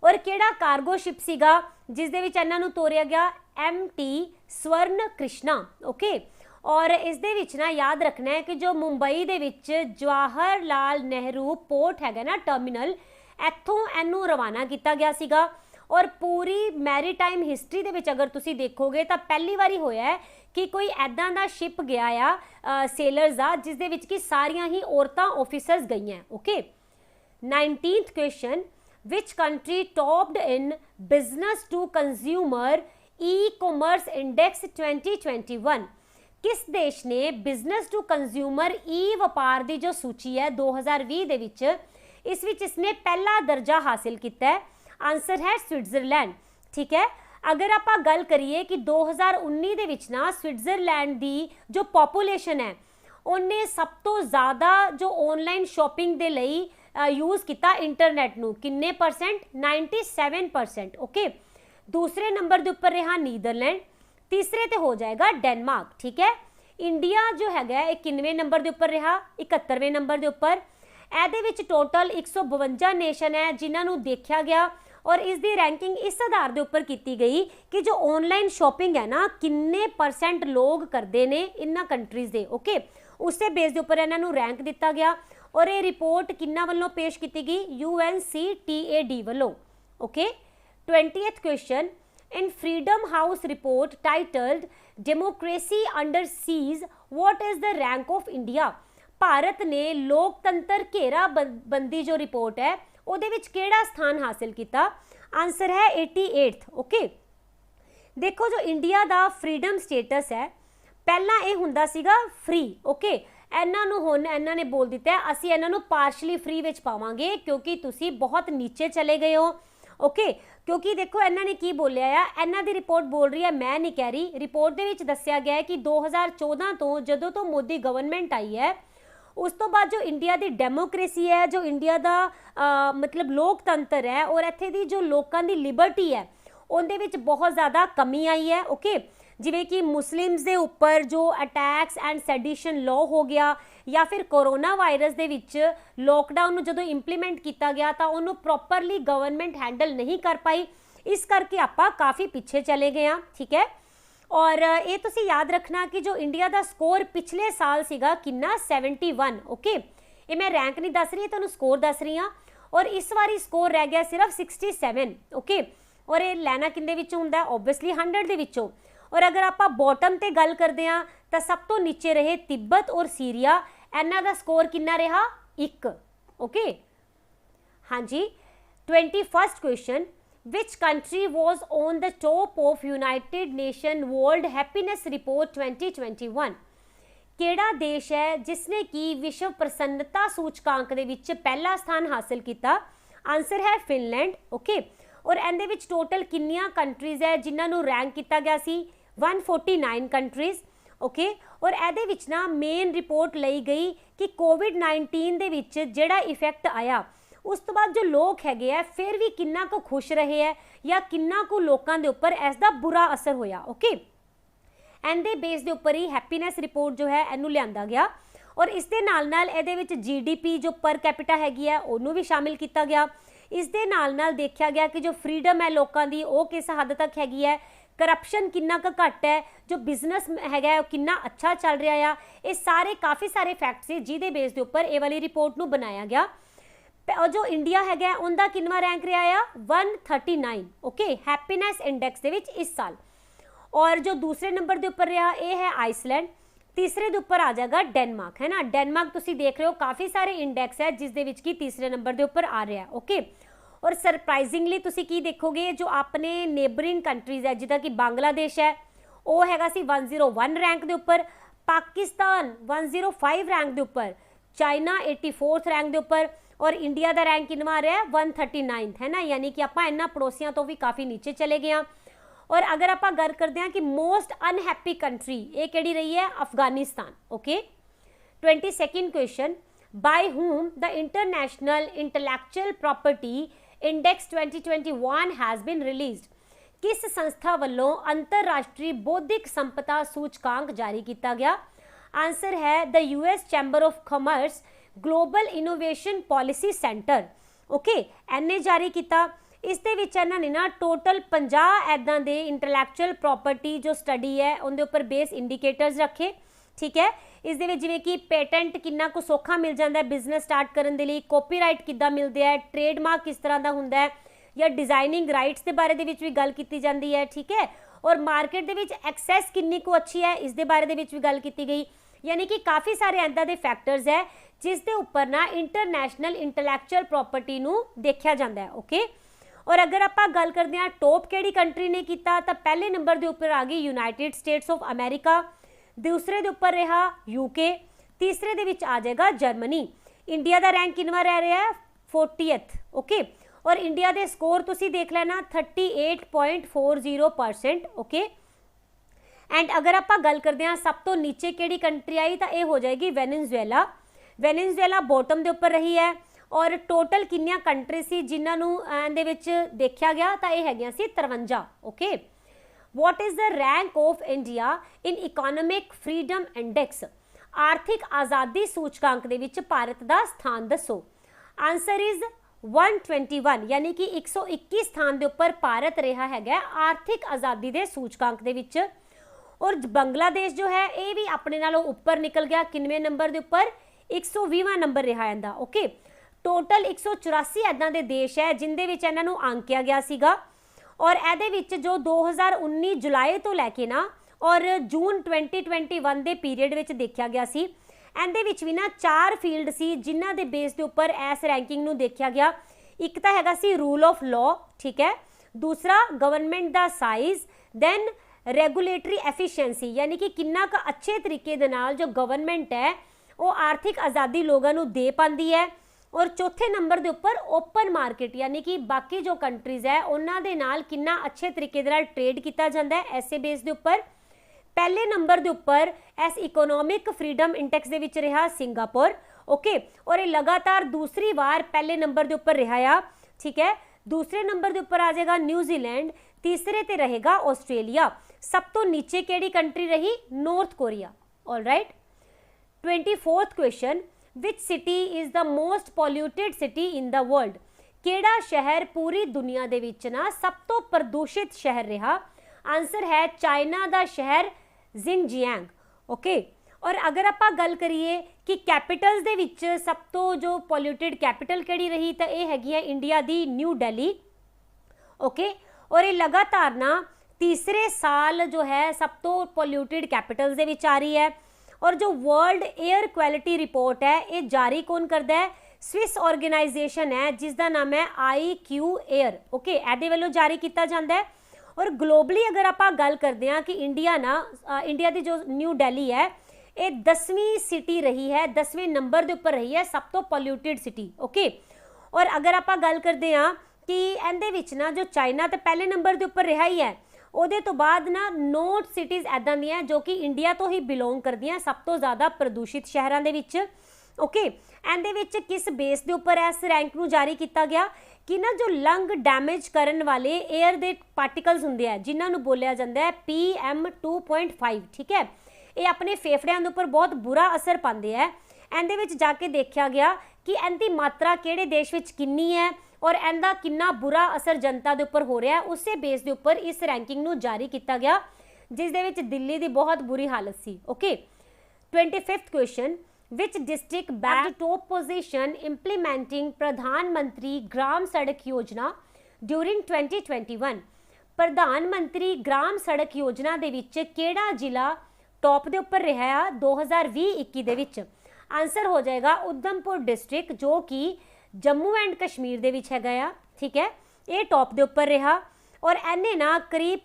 और केड़ा कार्गो शिप सीगा जिस दे विच इन्हां नूं तोरिया गया, MT स्वर्ण कृष्णा। ओके, और इस दे विच ना याद रखना है कि जो मुंबई दे विच जवाहर लाल नेहरू पोर्ट हैगा ना टर्मिनल, इत्थों इनू रवाना किया गया सीगा। और पूरी मैरीटाइम हिस्टरी दे विच अगर तुसी देखोगे तो पहली बारी होया है कि कोई ऐदां दा शिप गया आ सेलर्स दा जिस दे विच कि सारियां ही औरतां ऑफिसर्स गई हैं। Okay, 19th question, which country topped in business to consumer e-commerce index 2021? किस देश ने बिजनेस टू कंज्यूमर ई व्यापार की जो सूची है 2020 दे विच इस विच इसने पहला दर्जा हासिल किया है? आंसर है स्विट्जरलैंड। ठीक है, अगर आप गल करिए कि 2019 दे विच ना स्विट्जरलैंड की जो पॉपूलेशन है उन्हें सब तो ज़्यादा जो ऑनलाइन शॉपिंग दे लई यूज़ किया इंटरनेट नू, किन्ने परसेंट? 97%। ओके, दूसरे नंबर के उपर रहा नीदरलैंड, तीसरे ते हो जाएगा डेनमार्क। ठीक है, इंडिया जो है 91वें नंबर के उपर रहा, 71वें नंबर के उपर। ਇਹਦੇ ਵਿੱਚ टोटल 152 नेशन है जिन्होंने देखा गया और इसकी रैंकिंग इस आधार के उपर की गई कि जो ऑनलाइन शॉपिंग है ना किन्ने परसेंट लोग करते हैं इन्होंने कंट्रीज़ के। ओके, उस बेस के उपर इन्हों रैंक दिता गया और ये रिपोर्ट किन्ना वालों पेश की गई? UNCTAD वालों। Okay, 20th question, in freedom house report titled democracy under seize what is the rank of India? Bharat ने लोकतंत्र घेराबंदी जो रिपोर्ट है उहदे विच केड़ा स्थान हासिल किया? आंसर है 88th। ओके, देखो जो इंडिया का फ्रीडम स्टेटस है पहला ये हुंदा सीगा फ्री। ओके, इन्हों हुण इन्हों ने बोल दिता है असी इन्हों पार्शली फ्री विच पावांगे क्योंकि तुसी बहुत नीचे चले गए हो। ओके, क्योंकि देखो इन्होंने की बोलिया है, इन्हों की रिपोर्ट बोल रही है, मैं नहीं कह रही। रिपोर्ट दे विच दस्सिया गया है कि 2014 तो जदों तो मोदी गवर्नमेंट आई है उस तो बाद जो इंडिया की डेमोक्रेसी है, जो इंडिया का मतलब लोकतंत्र है और इत्थे दी जो लोगों की लिबर्टी है उनदे विच बहुत ज़्यादा कमी आई है। ओके, जिवें कि मुस्लिम्स दे उपर जो अटैक्स एंड सैडिशन लॉ हो गया या फिर कोरोना वायरस दे विच लॉकडाउन जो इंप्लीमेंट किया गया तो उन्होंने प्रॉपरली गवर्नमेंट हैंडल नहीं कर पाई, इस करके आपां काफ़ी पीछे चले गए हैं। ठीक है, और ये तुसी याद रखना कि जो इंडिया का स्कोर पिछले साल सीगा किन्ना 71। ओके, ये मैं रैंक नहीं दस रही, तुहानूं स्कोर दस रही हाँ, और इस बारी स्कोर रह गया सिर्फ 67। ओके, और ये लैना किंदे विचों हुंदा? ओबवियसली 100 दे विचों। और अगर आप बॉटम ते गल करते हैं तो सब तो नीचे रहे तिब्बत और सीरिया, इन्हां दा स्कोर किन्ना रहा? 1। ओके, हाँ जी, 21st question, Which country was on the top of United Nations World Happiness Report 2021? केड़ा देश है जिसने कि विश्व प्रसन्नता सूचकांक दे विच पहला स्थान हासिल किया? आंसर है फिनलैंड। ओके, और इहदे विच टोटल किन्नियां कंट्रीज़ है जिन्हां नूं रैंक किया गया सी? 149 कंट्रीज़। ओके, और इहदे विच ना मेन रिपोर्ट लई गई कि कोविड-19 दे विच जिहड़ा इफेक्ट आया उस तो बाद जो लोग है फिर भी किन्ना को खुश रहे है या किन्ना को लोगों के उपर इसका बुरा असर होया। ओके, एंड बेस के उपर ही हैप्पीनैस रिपोर्ट जो है इनू लिया गया और इस दे नाल नाल इहदे विच GDP जो पर कैपिटा हैगी है उन्होंने भी शामिल किया गया। इस दे नाल नाल देखा गया कि जो फ्रीडम है लोगों की वो किस हद तक हैगी है, करप्शन किन्ना का घट है, जो बिजनेस है किन्ना अच्छा चल रहा है, ये सारे काफ़ी सारे फैक्ट से जिहदे बेस के उपर ये वाली रिपोर्ट नू बनाया गया। और जो इंडिया है उनका किन्वा रैंक रहा है? 139। ओके, हैप्पीनैस इंडेक्स दे विच इस साल। और जो दूसरे नंबर के उपर रहा ये है आइसलैंड, तीसरे के उपर आ जाएगा डेनमार्क, है ना। डेनमार्क तुसी देख रहे हो काफ़ी सारे इंडेक्स है जिस दे विच की तीसरे नंबर के उपर आ रहा है। ओके, और सरप्राइजिंगली तुसी की देखोगे जो अपने नेबरिंग कंट्रीज़ है जिदा कि बांग्लादेश है वो हैगा सी 101 रैंक के उपर, पाकिस्तान 105 रैंक के उपर, चाइना 84th रैंक के उपर और इंडिया का रैंक कितना आ रहा है? 139th, है ना। यानी कि आप इन्होंने पड़ोसियों तो भी काफ़ी नीचे चले गए हैं। और अगर आप गल करते हैं कि मोस्ट अनहैप्पी कंट्री ये केड़ी रही है? Afghanistan. Okay, 22nd question, by whom the International Intellectual Property Index 2021 has been released. किस संस्था वालों अंतरराष्ट्रीय बौद्धिक संपदा सूचकांक जारी किया गया? आंसर है the US chamber of commerce global innovation policy centre. Okay, एने जारी किया। इस दे विच इन्हां ने ना टोटल 50 ऐदां दे इंटलैक्चुअल प्रॉपर्टी जो स्टडी है उनके उपर बेस इंडीकेटर्स रखे। ठीक है, इस दे विच जिवें कि पेटेंट कितना को सौखा मिल जाता है बिजनेस स्टार्ट करने के लिए, कॉपीराइट किद्दां मिलदे है, ट्रेडमार्क किस तरह का हुंदा है, या डिजाइनिंग राइट्स के बारे दे विच भी गल की जाती है। ठीक है, और मार्केट दे विच एक्सैस कितनी को अच्छी है इस दे बारे दे विच भी गल की गई। यानी कि काफ़ी सारे ऐदा दे फैक्टर्स है जिस दे उपर ना इंटरनैशनल इंटलैक्चुअल प्रॉपर्टी नूं देखा जाता है। ओके, और अगर आप गल करते हैं टॉप केड़ी कंट्री ने किया, तो पहले नंबर के उपर आ गई यूनाइटेड स्टेट्स ऑफ अमेरिका, दूसरे के उपर रहा यूके, तीसरे दे विच आ जाएगा जर्मनी। इंडिया का रैंक किनवा रह रहा है? 40th। ओके, और इंडिया के स्कोर तुसी देख लेना 38.40%। ओके, एंड अगर आप गल करते हैं सब तो नीचे केड़ी कंट्री आई, तो यह हो जाएगी वेनेजुएला। वेनेजुएला बॉटम के उपर रही है। और टोटल किन्नियां कंट्री सी जिन्होंने दे विच देखा गया, तो यह है 53। Okay, what is the rank of India in economic freedom index? आर्थिक आज़ादी सूचकांक दे विच भारत का स्थान दसो। आंसर इज़ 121, यानी कि 121 स्थान के उपर भारत रहा है आर्थिक आज़ादी के सूचकांक दे विच। और बांग्लादेश जो है ये भी अपने नालों उपर निकल गया, किनवें नंबर के उपर? 120वां नंबर रहा इनका। ओके, टोटल 184 ऐदां दे देश है जिंदे विच इन्हां नूं आंकिया गया सीगा। और एहदे विच जो 2019 जुलाई तो लैके ना और जून 2021 के पीरीयड विच देखा गया सी, एंदे विच भी ना 4 फील्ड सी जिन्हां दे बेस के उपर इस रैंकिंग नूं देखा गया। एक तो हैगा सी रूल ऑफ लॉ, ठीक है, दूसरा गवर्नमेंट दा साइज, दैन रेगुलेटरी एफिशिएंसी, यानी कि किन्ना का अच्छे तरीके दे नाल जो गवर्नमेंट है वो आर्थिक आज़ादी लोगों नूं दे पाती है, और चौथे नंबर के उपर ओपन मार्केट, यानी कि बाकी जो कंट्रीज है उन्हां दे नाल किन्ना अच्छे तरीके दे नाल ट्रेड किया जाता है ऐसे बेस के उपर। पहले नंबर के उपर इस इकोनॉमिक फ्रीडम इंडेक्स दे विच रहा सिंगापुर। ओके, और ये लगातार दूसरी बार पहले नंबर के उपर रहा। ठीक है, दूसरे नंबर के उपर आ जाएगा न्यूजीलैंड, तीसरे ते रहेगा ऑस्ट्रेलिया। सब तो नीचे केड़ी कंट्री रही? North Korea. Alright, 24th question, which city is the most polluted city in the world? केड़ा शहर पूरी दुनिया दे विच ना सब तो प्रदूषित शहर रहा? आंसर है चाइना का शहर जिंगजियांग। ओके, और अगर आप गल करिए कि कैपिटल्स दे विच सब तो जो पॉल्यूटेड कैपिटल केड़ी रही, तो यह हैगी है इंडिया दी न्यू दिल्ली। ओके, और ये लगातार ना तीसरे साल जो है सब तो पॉल्यूटेड कैपिटल्स दे विच आ रही है। और जो वर्ल्ड एयर क्वालिटी रिपोर्ट है ये जारी कौन करता है? स्विस ऑर्गेनाइजेशन है जिसका नाम है IQ एयर। ओके, एदे वालों जारी किया जाता है। और ग्लोबली अगर आप गल करते हैं कि इंडिया की जो न्यू दिल्ली है ये 10वीं सिटी रही है, 10वें नंबर के उपर रही है सब तो पॉल्यूटेड सिटी। ओके, और अगर आप गल करते हैं कि इहदे विच ना जो चाइना तो पहले नंबर के उपर रहा ही है, ਉਹਦੇ तो बाद ना 9 सिटीज़ ऐदां दियां जो कि इंडिया तो ही बिलोंग करदियां सब तो ज़्यादा प्रदूषित शहरों के विच। ओके, इहदे विच किस बेस के उपर इस रैंक नूं जारी किया गया कि ना जो लंग डैमेज करन वाले एयर दे पार्टिकल्स हुंदे हैं जिन्हां नूं बोलिया जांदा है PM2.5। ठीक है, ये अपने फेफड़ियां दे उपर बहुत बुरा असर पाते हैं। इहदे विच जाके देखा गया कि इहदी मात्रा किहड़े देश विच कितनी है और इहदा कितना बुरा असर जनता के उपर हो रहा है, उस बेस के उपर इस रैंकिंग नूं जारी किया गया जिस दे विच दिल्ली की बहुत बुरी हालत सी। Okay, 25th question, which district bag top position implementing Pradhan Mantri Gram सड़क योजना ड्यूरिंग 2021? प्रधानमंत्री ग्राम सड़क योजना दे विच केड़ा जिला टॉप के उपर रहा 2020-21 दे विच? आंसर हो जाएगा उधमपुर डिस्ट्रिक्ट जो कि जम्मू एंड कश्मीर दे विच हैगा आ। ठीक है, ये टॉप के उपर रहा। और इन्हें ना करीब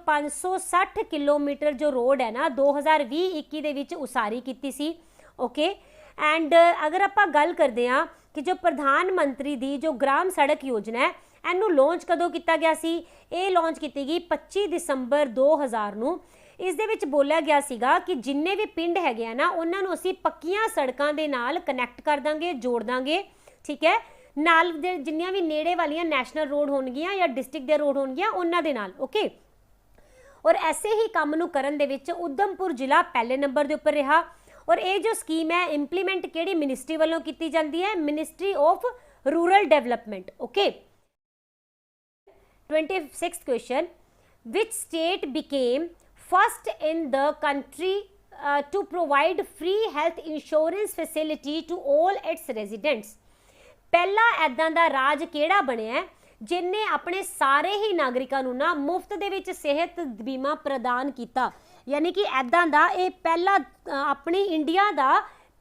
560 किलोमीटर जो रोड है ना 2020-21 दे विच उसारी की सी। ओके, एंड अगर आप गल करते हैं कि जो प्रधानमंत्री दी जो ग्राम सड़क योजना है इनू लॉन्च कदों किया गया सी? ये लॉन्च की गई 25 दिसंबर 2000 नूं। इस दे विच बोलिया गया सीगा कि जिन्ने भी पिंड हैगे आ ना उन्हां नूं असीं पक्कीआं सड़कां दे नाल कनैक्ट कर दांगे, जोड़ दांगे, ठीक है, नाल दे जिन्नियां भी नेड़े वालियां नैशनल रोड होणगियां या डिस्ट्रिक्ट दे रोड होणगियां उन्हां दे नाल, ओके। और ऐसे ही काम नूं करन दे विच उधमपुर जिला पहले नंबर दे उपर रहा। और ये जो स्कीम है इंप्लीमेंट किहड़ी मिनिस्ट्री वालों की जाती है? Ministry of rural development, okay. 26th question, which state became first in the country to provide free health insurance facility to all its residents? पहला ऐदां दा राज किहड़ा बनिया है जिन्हें अपने सारे ही नागरिकों नूं ना मुफ्त दे विच सेहत बीमा प्रदान किया? यानी कि ऐदां दा ये पहला अपनी इंडिया दा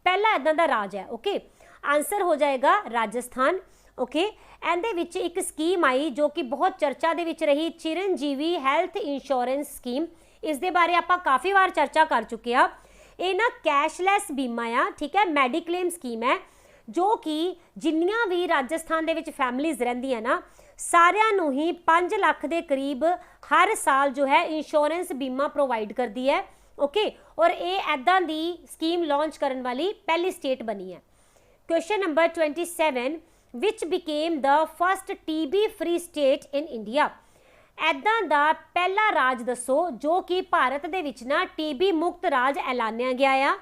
पहला ऐदां दा राज है, ओके। आंसर हो जाएगा राजस्थान, ओके। इहदे विच एक स्कीम आई जो कि बहुत चर्चा दे विच रही, चिरंजीवी हेल्थ इंश्योरेंस स्कीम। इस दे बारे आपां काफ़ी बार चर्चा कर चुके हैं। ये ना कैशलैस बीमा आ, ठीक है, मैडिक्लेम स्कीम है जो कि जिन्नियां भी राजस्थान दे विच फैमिलीज़ रहिंदियां ना सारियां नूं ही 5 लाख के करीब हर साल जो है इंश्योरेंस बीमा प्रोवाइड करती है, ओके। और ये ऐदां दी स्कीम लॉन्च करने वाली पहली स्टेट बनी है। Question number 27, which became the first TB free state in India? ऐदां दा पहला राज दसो जो कि भारत दे विच ना टीबी मुक्त राज ऐलानिया गया है।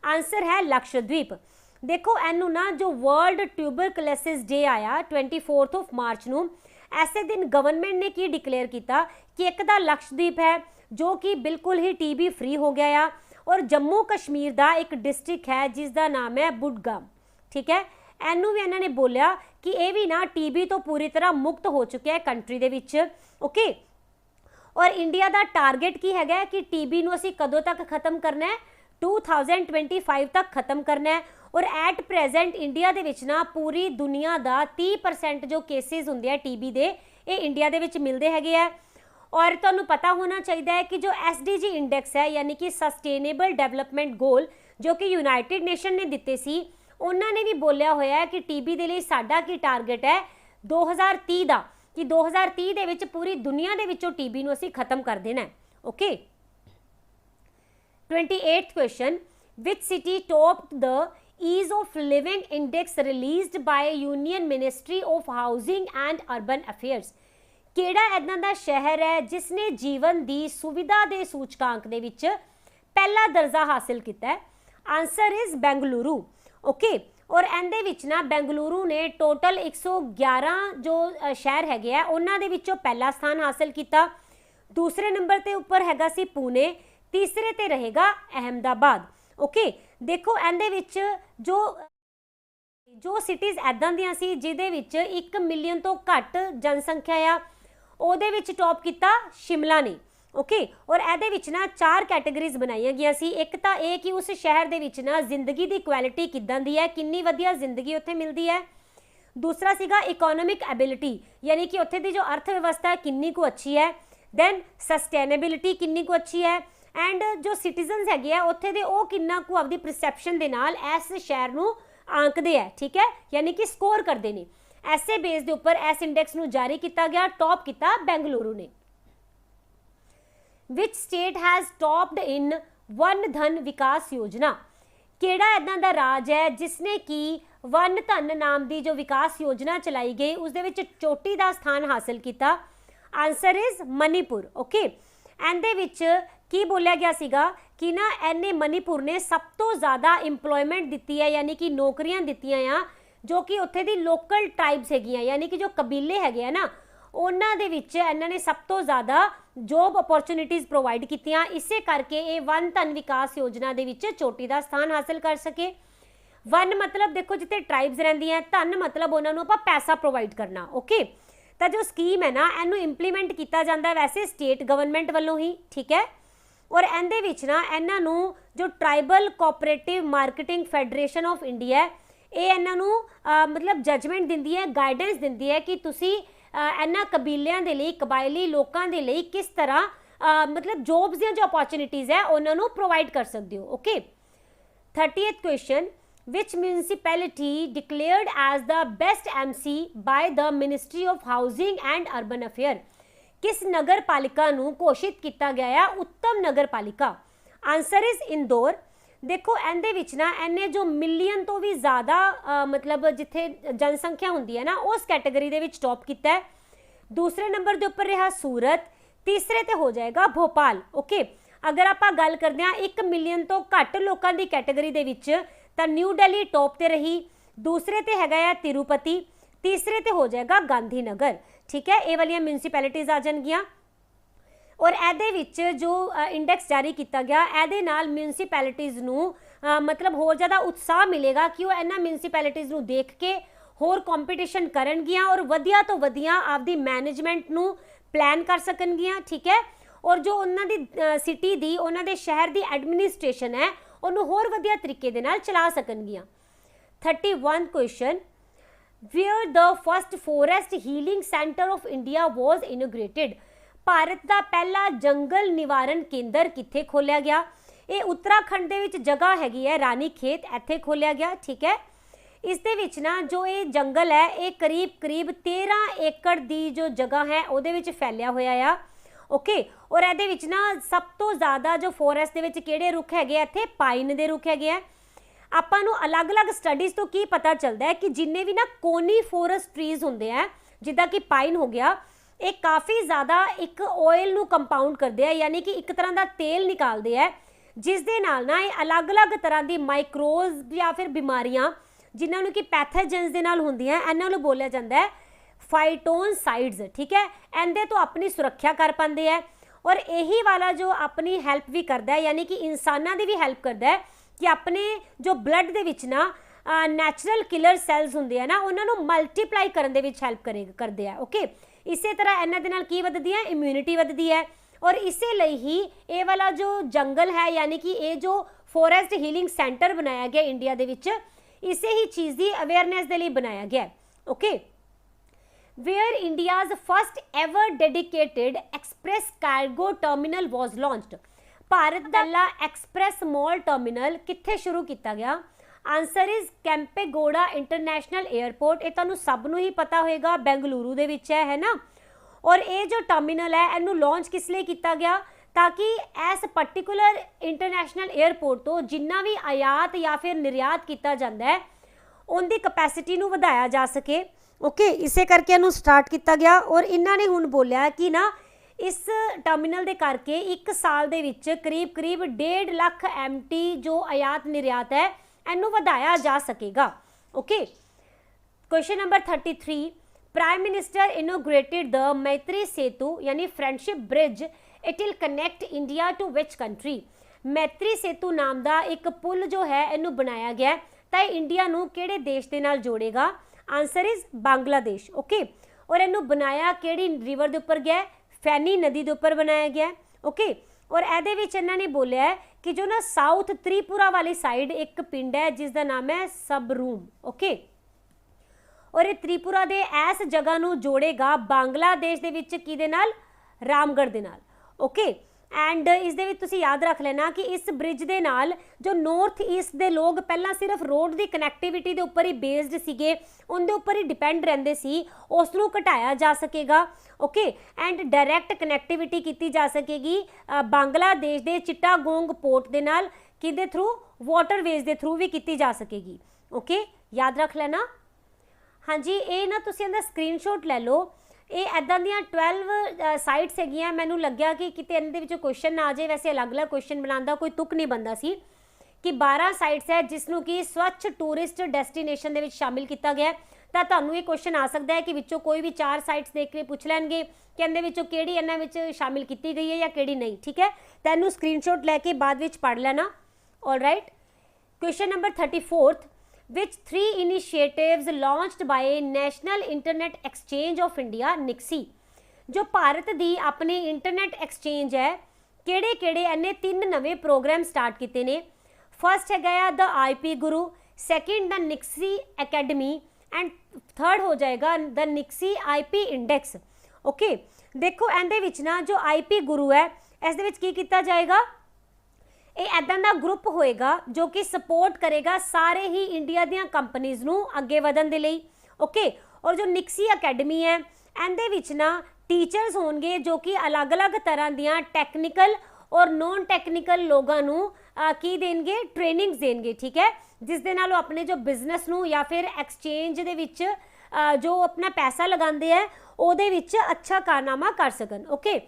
आंसर है लक्षद्वीप। देखो इनू ना जो वर्ल्ड ट्यूबरकुलोसिस डे आया 24 मार्च नूं, ऐसे दिन गवर्नमेंट ने की डिक्लेयर किया कि एक दा लक्षद्वीप है जो कि बिल्कुल ही टीबी फ्री हो गया है। और जम्मू कश्मीर का एक डिस्ट्रिक्ट है जिसका नाम है बुडगाम, ठीक है। इनू भी इन्होंने बोलिया कि ये भी ना टीबी तो पूरी तरह मुक्त हो चुके हैं कंट्री दे विच, ओके। और इंडिया का टारगेट की है कि टीबी नूं असीं कदों तक खत्म करना है? 2025 तक खत्म करना है। और एट प्रेजेंट इंडिया दे विच ना पूरी दुनिया का 30% जो केसिस होंदे हैं टीबी दे ये इंडिया दे विच मिलते हैं। और तुहानूं पता होना चाहिए है कि जो SDG इंडेक्स है यानी कि सस्टेनेबल डेवलपमेंट गोल जो कि यूनाइटेड नेशन ने दिते सी, उन्होंने भी बोलिया होया है कि टीबी दे लई साडा की टारगेट है 2030 का, कि 2030 दे विच पूरी दुनिया दे विचों टीबी नूं असीं खत्म कर देना है, okay. 28th question, which city topped the ease of living index released by union ministry of housing and urban affairs? केड़ा इदां दा शहर है जिसने जीवन की सुविधा के सूचकांक दे विच पहला दर्जा हासिल किया है? Answer is Bengaluru, okay. और इहदे विच ना बेंगलुरु ने टोटल 111 जो शहर हैगे आ उन्हां दे विचों पहला स्थान हासिल किया। दूसरे नंबर ते उपर हैगा सी पुणे, तीसरे ते रहेगा अहमदाबाद, ओके। देखो इहदे विच जो सिटीज़ ऐदां दियां सी जिहदे विच 1 मिलियन तो घट जनसंख्या आ उहदे विच टॉप किया शिमला ने, ओके। और इहदे विच ना 4 कैटेगरीज बनाई गई सी। एक तो यह कि उस शहर दे विच ना जिंदगी की क्वालिटी किदां दी है, किन्नी वधिया जिंदगी उत्थे मिलती है। दूसरा सीगा इकोनॉमिक एबिलिटी यानी कि उत्थे दी जो अर्थव्यवस्था है किन्नी को अच्छी है। दैन सस्टेनेबिलिटी किन्नी को अच्छी है। एंड जो सिटीजनस हैगे आ उत्थे दे वो किन्ना को अपनी परसैप्शन दे नाल इस शहर नूं आंकदे है, ठीक है, यानी कि स्कोर करते हैं। ऐसे बेस के उपर इस इंडेक्स नूं जारी किया गया, टॉप किया बेंगलुरु ने। Which state has topped in one धन विकास योजना? केड़ा इदां दा राज है जिसने कि वन धन नाम की जो विकास योजना चलाई गई उस दे विच चोटी का स्थान हासिल किया? Answer is Manipur, okay. इहदे विच की बोलिया गया सीगा कि ना इन्हें मणिपुर ने सब तो ज़्यादा इंप्लॉयमेंट दी है यानी कि नौकरियां दित्तियां आ जो कि उत्थे दी लोकल ट्राइब्स हैगियां यानी कि जो कबीले हैगे ना उन्हां दे विच इन्होंने सब तो ज़्यादा जॉब अपॉर्चुनिटीज़ प्रोवाइड कीतियां। इसे करके ये वन धन विकास योजना दे विच चोटी का स्थान हासिल कर सके। वन मतलब देखो जिथे ट्राइब्स रहिंदियां, धन मतलब उन्होंने आपां पैसा प्रोवाइड करना, ओके। तो जो स्कीम है ना इनू इंप्लीमेंट किया जाता है वैसे स्टेट गवर्नमेंट वालों ही, ठीक है। और इहदे विच ना इन्हां नूं जो tribal cooperative marketing federation of India ये इन्हां नूं मतलब जजमेंट दिंदी है, गाइडेंस दिंदी है कि तुसी इन्हां कबीलियां दे लई कबायली लोकां दे लई किस तरह मतलब जॉब्स दी जो अपॉर्चुनिटीज़ है उन्हां नूं प्रोवाइड कर सकते हो, okay. 30th question, which municipality declared as the best MC by the Ministry of Housing and Urban Affairs? किस नगर पालिका नूं घोषित किया गया है उत्तम नगर पालिका? Answer is Indore. देखो इहदे विच ना इन्ने जो मिलियन तो भी ज़्यादा मतलब जिथे जनसंख्या होंदी है ना उस कैटेगरी दे विच टॉप किया है। दूसरे नंबर के उपर रहा सूरत, तीसरे ते हो जाएगा भोपाल। ओके, अगर आप गल करते हैं 1 मिलियन तो घट लोगों की कैटेगरी दे विच तां न्यू दिल्ली टॉप ते रही, दूसरे ते हैगा है तिरुपति, तीसरे ते हो जाएगा गांधीनगर। ठीक है, ये वाली म्यूनसिपैलिटीज़ आ जाएगियां। और ਇਹਦੇ ਵਿੱਚ जो इंडेक्स जारी किया गया ਇਹਦੇ ਨਾਲ म्यूनसिपैलिटीज़ ਨੂੰ मतलब होर ज़्यादा उत्साह मिलेगा कि वो इन्हां म्यूनसिपैलिटीज़ ਨੂੰ देख के होर कंपीटिशन करनगियां और वधिया तो वधिया आपदी मैनेजमेंट ਨੂੰ प्लान कर सकनगियां। ठीक है, और जो उन्हां दी सिटी दी उन्हां दे शहर दी एडमिनिस्ट्रेशन है उन्होंने होर वधिया तरीके दे नाल चला सकनगियां। 31 question, where the first forest healing centre of India was inaugurated? भारत का पहला जंगल निवारण केंद्र कित्थे खोलिया गया? ये उत्तराखंड दे विच जगह हैगी है रानी खेत, इत्थे खोलिया गया। ठीक है, इस दे विच ना जो ये जंगल है ये करीब करीब 13 एकड़ दी जो जगह है उहदे विच फैलिया होया आ। ओके, और इहदे विच ना सब तो ज़्यादा जो फॉरेस्ट दे विच किहड़े रुख हैगे इत्थे पाइन दे रुख हैगे आ। आपां नूं अलग अलग स्टडीज़ तो की पता चलता है कि जिन्ने भी ना कोनी फॉरेस्ट ट्रीज़ होंदे हैं जिद्दां कि पाइन हो गया, ये काफ़ी ज़्यादा एक ऑयल नूं कंपाउंड करते हैं, यानी कि एक तरह का तेल निकालते हैं जिस दे नाल ना ये अलग अलग तरह की माइक्रोज या फिर बीमारियां जिन्होंने कि पैथोजेंस दे नाल होंदियां इन्हां नूं बोलिया जाता है फाइटोनसाइड्स। ठीक है, इहदे तो अपनी सुरक्षा कर पाते हैं और यही वाला जो अपनी हेल्प भी करता है, यानी कि इंसानां दी भी हेल्प करता है कि अपने जो ब्लड दे विच ना नैचुरल किलर सैल्स होंदे हैं ना उन्होंने मल्टीप्लाई करने दे विच हेल्प करते हैं। ओके, इसे तरह इन्हां दे नाल की वधदी है, इम्यूनिटी वधदी है। और इसे लई ही ये वाला जो जंगल है यानी कि ये जो फॉरेस्ट हीलिंग सेंटर बनाया गया इंडिया दे विच इसे ही चीज़ की अवेयरनेस के लिए बनाया गया। Okay, where India's first ever dedicated express cargo terminal was launched? भारत का पहला एक्सप्रेस मॉल टर्मिनल कित्थे शुरू किया गया? Answer is Kempegowda International Airport. ये तुहानूं सब नूं ही पता होएगा बेंगलुरु दे विच है ना। और ये जो टर्मिनल है इनू लॉन्च किस लिए किया गया ताकि इस पर्टिकुलर इंटरनेशनल एयरपोर्ट तो जिन्ना भी आयात या फिर निर्यात किया जाता है उनकी कैपेसिटी नूं वधाया जा सके। ओके, इसे करके इनू स्टार्ट किया गया और इन्होंने हुण बोलिया कि ना इस टर्मिनल के करके एक साल दे विच करीब करीब 1.5 लाख MT जो आयात निर्यात है इनू वधाया जा सकेगा। Okay, question number 33, prime minister inaugurated the Maitri Setu यानी friendship bridge, it will connect India to which country? Maitri Setu नाम का एक पुल जो है इनू बनाया गया तो इंडिया नू किहड़े देश के नाल जोड़ेगा? Answer is Bangladesh. ओके, और इनू बनाया किहड़ी रिवर के उपर गया? फैनी नदी के उपर बनाया गया। ओके, और ਇਹਦੇ ਵਿੱਚ ਇਹਨਾਂ ने बोलिया है कि जो ना साउथ त्रिपुरा वाली साइड एक पिंड है जिसका नाम है सबरूम। ओके, और ये त्रिपुरा दे इस जगह नूं जोड़ेगा बांग्लादेश दे विच किहदे नाल? रामगढ़ दे नाल। ओके, एंड इस दे विच तुसीं याद रख लेना कि इस ब्रिज दे नाल जो नॉर्थ ईस्ट दे लोग पहला सिर्फ रोड की कनैक्टिविटी के उपर ही बेस्ड सीगे, उनके उपर ही डिपेंड रहंदे सी, उसनूं घटाया जा सकेगा। ओके, एंड डायरैक्ट कनैक्टिविटी की जा सकेगी बांग्लादेश के चिट्टागोंग पोर्ट के नाल किहदे थ्रू? वाटरवेज के थ्रू भी की जा सकेगी। ओके, याद रख लेना। हाँ जी, ये ना तुसीं इहदा स्क्रीनशॉट ले लो। ये इदां दियां 12 साइट्स हैगियां। मैनूं लग्या कि किते इहदे विचों क्वेश्चन ना आ जाए, वैसे अलग अलग क्वेश्चन बनाउण दा कोई तुक नहीं बनदा सी कि 12 साइट्स है जिसनूं कि स्वच्छ टूरिस्ट डेस्टिनेशन दे विच शामिल किया गया। तो तुहानूं ये क्वेश्चन आ सकता है कि विचों कोई भी 4 साइट्स देख के पूछ लैणगे कि इहदे विचों किहड़ी इन्हां विच शामिल की गई है या किहड़ी नहीं। ठीक है, तो इहनूं स्क्रीनशॉट लैके बाद विच पढ़ लेना। Alright, question number 34, which 3 initiatives launched by National Internet Exchange of India NIXI? जो भारत दी अपनी इंटरनेट एक्सचेंज है किहड़े किहड़े इन्हें 3 नवे प्रोग्राम स्टार्ट किए ने? फर्स्ट है the IP guru, second the NIXI academy and third हो जाएगा the NIXI IP index. Okay, देखो इहदे विच ना जो IP गुरु है इस दे विच की किया जाएगा? ये इदां दा ग्रुप होएगा जो कि सपोर्ट करेगा सारे ही इंडिया दियां कंपनीज़ नूं अगे वधन दे लई। ओके, और जो निक्सी अकैडमी है इहदे विच ना टीचर्स होंगे जो कि अलग अलग तरह दियां टैक्नीकल और नॉन टैक्नीकल लोगों नू की देंगे, ट्रेनिंग्स देंगे, ठीक है, जिस दे नाल अपने जो बिजनेस नू या फिर एक्सचेंज दे विच जो अपना पैसा लगाते हैं ਉਹਦੇ ਵਿੱਚ अच्छा कारनामा कर सकन। ओके,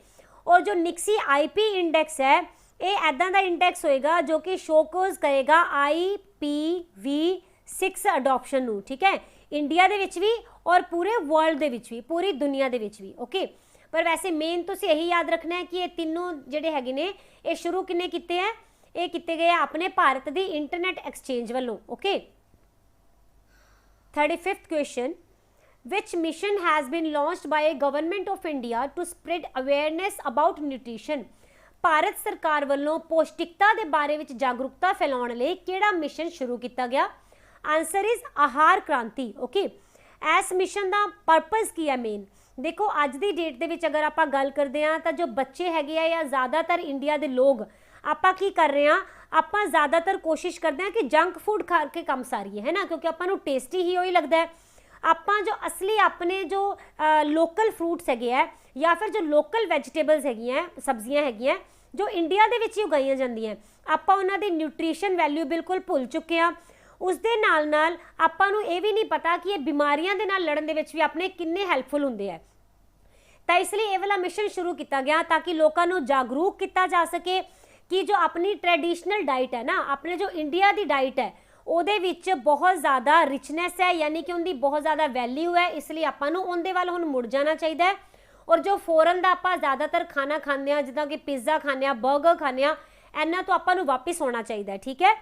और जो निक्सी IP इंडेक्स है ये ऐदा का इंडेक्स होएगा जो कि शोकोज करेगा IPv6 अडॉप्शन नू, ठीक है, इंडिया दे विच भी और पूरे वर्ल्ड दे विच भी, पूरी दुनिया दे विच भी। ओके, पर वैसे मेन तुसी यही याद रखना है कि ये तीनों जिहड़े हैगे ने ये शुरू किने कीते हैं, ये कीते गए अपने भारत दी इंटरनेट एक्सचेंज वालों। Okay, 35th question, which mission has been launched by government of India to spread awareness about nutrition? Bharat सरकार वालों पौष्टिकता के बारे में जागरूकता फैलाने लिए केड़ा मिशन शुरू किया गया? आंसर इज आहार क्रांति। ओके, इस मिशन का परपज़ की है मेन? देखो अज की डेट के अगर आप गल करते हैं तो जो बच्चे है या ज़्यादातर इंडिया के लोग आप की कर रहे हैं, आप ज़्यादातर कोशिश करते हैं कि जंक फूड खा के कम सारीए, है ना, क्योंकि आपको टेस्टी ही वही लगता है। आप जो असली अपने जो लोकल फ्रूट्स है या फिर जो लोकल वैजिटेबल्स है, सब्जियां है जो इंडिया के विच ही उगाई जांदियां, आप उन्हां दी न्यूट्रीशन वैल्यू बिल्कुल भुल चुके हैं। उस दे नाल नाल आपां नूं ये भी नहीं पता कि ये बीमारियां दे नाल लड़न दे विच भी अपने किन्ने हैल्पफुल हुंदे हैं। तो इसलिए ये वाला मिशन शुरू किया गया ताकि लोगों को जागरूक किया जा सके कि जो अपनी ट्रेडिशनल डाइट है ना, अपने जो इंडिया की डाइट है ਉਹਦੇ ਵਿੱਚ बहुत ज़्यादा रिचनेस है, यानी कि उनकी बहुत ज़्यादा वैल्यू है, इसलिए ਆਪਾਂ ਨੂੰ ਉਹਦੇ ਵੱਲ ਹੁਣ ਮੁੜ ਜਾਣਾ ਚਾਹੀਦਾ ਹੈ। और जो फॉरन का ਆਪਾਂ ज़्यादातर खाना खाने जिदा कि पिज़्ज़ा खाने, बर्गर खाने, इन्हों तो ਆਪਾਂ ਨੂੰ वापस होना चाहिए, ठीक है।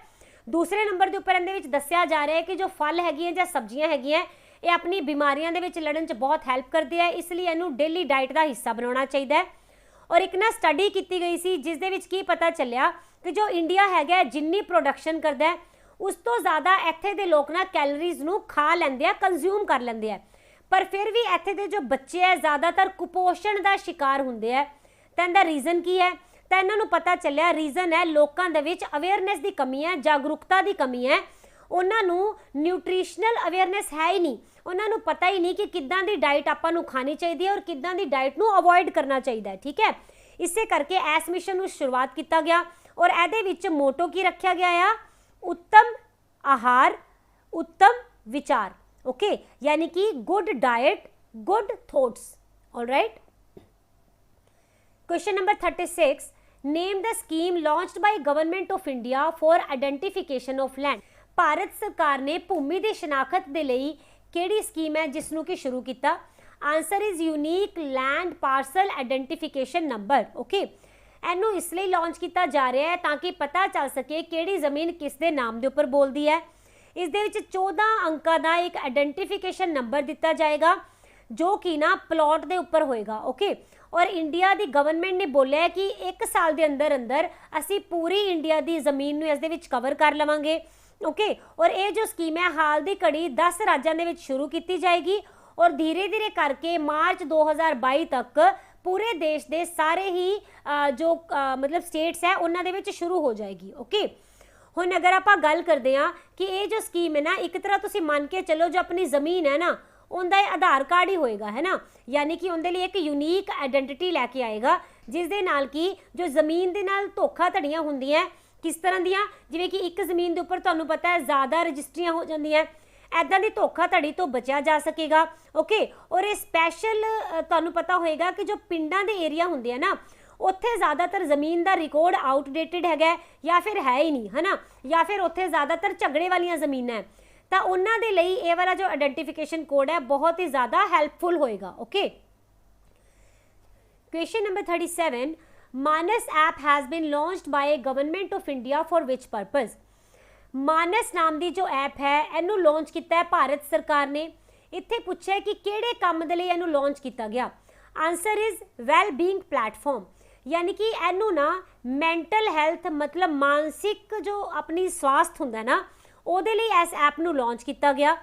दूसरे नंबर के उपर इहदे विच दस्सिया जा रहा है कि जो फल है या सब्जियां है ये अपनी बीमारियों के विच लड़न च बहुत हैल्प करते हैं, इसलिए इनू डेली डाइट का हिस्सा बनाना चाहिए। और एक ना स्टडी की गई सी जिस दे विच की पता चलिया कि जो इंडिया है जिन्नी प्रोडक्शन करता है उस तो ज़्यादा इत्थे दे लोग ना कैलोरीज़ नू खा लेंदे आ, कंज्यूम कर लेंदे आ, पर फिर भी इत्थे दे जो बच्चे है ज़्यादातर कुपोषण का शिकार हुंदे आ। तो इहदा रीज़न की है? तो इन्हां नू पता चलिया रीज़न है लोकां दे विच अवेयरनेस की कमी है, जागरूकता की कमी है, उन्हां नू न्यूट्रीशनल अवेयरनेस है ही नहीं, उन्हां नू पता ही नहीं कि किद्दां दी डाइट आपां नू खानी चाहिए और किद्दां दी डाइट नू अवॉइड करना चाहिए, ठीक है। इसे करके इस मिशन नू शुरुआत किया गया और इहदे विच मोटो की रखा गया है, उत्तम आहार उत्तम विचार। ओके, यानी कि good diet good thoughts. Alright, question number 36, name the scheme launched by government of India for identification of land. Bharat सरकार ने भूमि की शनाखत के लिए केड़ी स्कीम है जिसनों की शुरू किया? Answer is unique land parcel identification number. Okay, इनू इसलिए लॉन्च किया जा रहा है ताकि पता चल सके किहड़ी जमीन किस दे नाम के उपर बोलती है। इस दे विच 14 अंकों का एक आइडेंटिफिकेशन नंबर दिता जाएगा जो कि ना प्लॉट के उपर होएगा। ओके, और इंडिया की गवर्नमेंट ने बोलिया है कि 1 साल के अंदर अंदर असी पूरी इंडिया की जमीन नूं इस दे विच कवर कर लवांगे। ओके, और ये जो स्कीम है हाल की घड़ी 10 राज्यों के शुरू की जाएगी और धीरे धीरे करके मार्च 2022 तक पूरे देश के सारे ही जो मतलब स्टेट्स है उन्होंने विच शुरू हो जाएगी। ओके, हुण अगर आप गल करते हैं कि ये जो स्कीम है ना, एक तरह तुसीं मान के चलो जो अपनी ज़मीन है ना उनका आधार कार्ड ही होएगा, है ना, यानी कि उनके लिए एक यूनीक आइडेंटिटी लैके आएगा जिस दे नाल कि जो ज़मीन के नाल धोखाधड़ियां हुंदियां किस तरह दियां, जिवें कि एक ज़मीन के उपर तुहानूं पता है ज़्यादा रजिस्ट्रियां हो जांदियां, ऐदा दी धोखाधड़ी तो बचा जा सकेगा। ओके, और ये स्पैशल तुहानूं पता होएगा कि जो पिंडां दे एरिया हुंदे आ ना उत्थे ज़्यादातर ज़मीन का रिकॉर्ड आउटडेटेड है या फिर है ही नहीं, है ना, या फिर उत्थे ज़्यादातर झगड़े वालियां ज़मीनां है, तो उन्हां दे लई ये वाला जो आइडेंटिफिकेशन कोड है बहुत ही ज़्यादा हैल्पफुल होएगा। Okay, question number 37, Manas app has been launched by government of India for which purpose. Manas नाम की जो ऐप है इनू लॉन्च किया है भारत सरकार ने। इत्थे पूछा कि किहड़े काम दे लई इनू लॉन्च किया गया? Answer is well being platform, यानी कि इनू ना मैंटल हैल्थ मतलब मानसिक जो अपनी स्वास्थ्य हुंदा ना उहदे लई इस ऐप नू लॉन्च किया गया।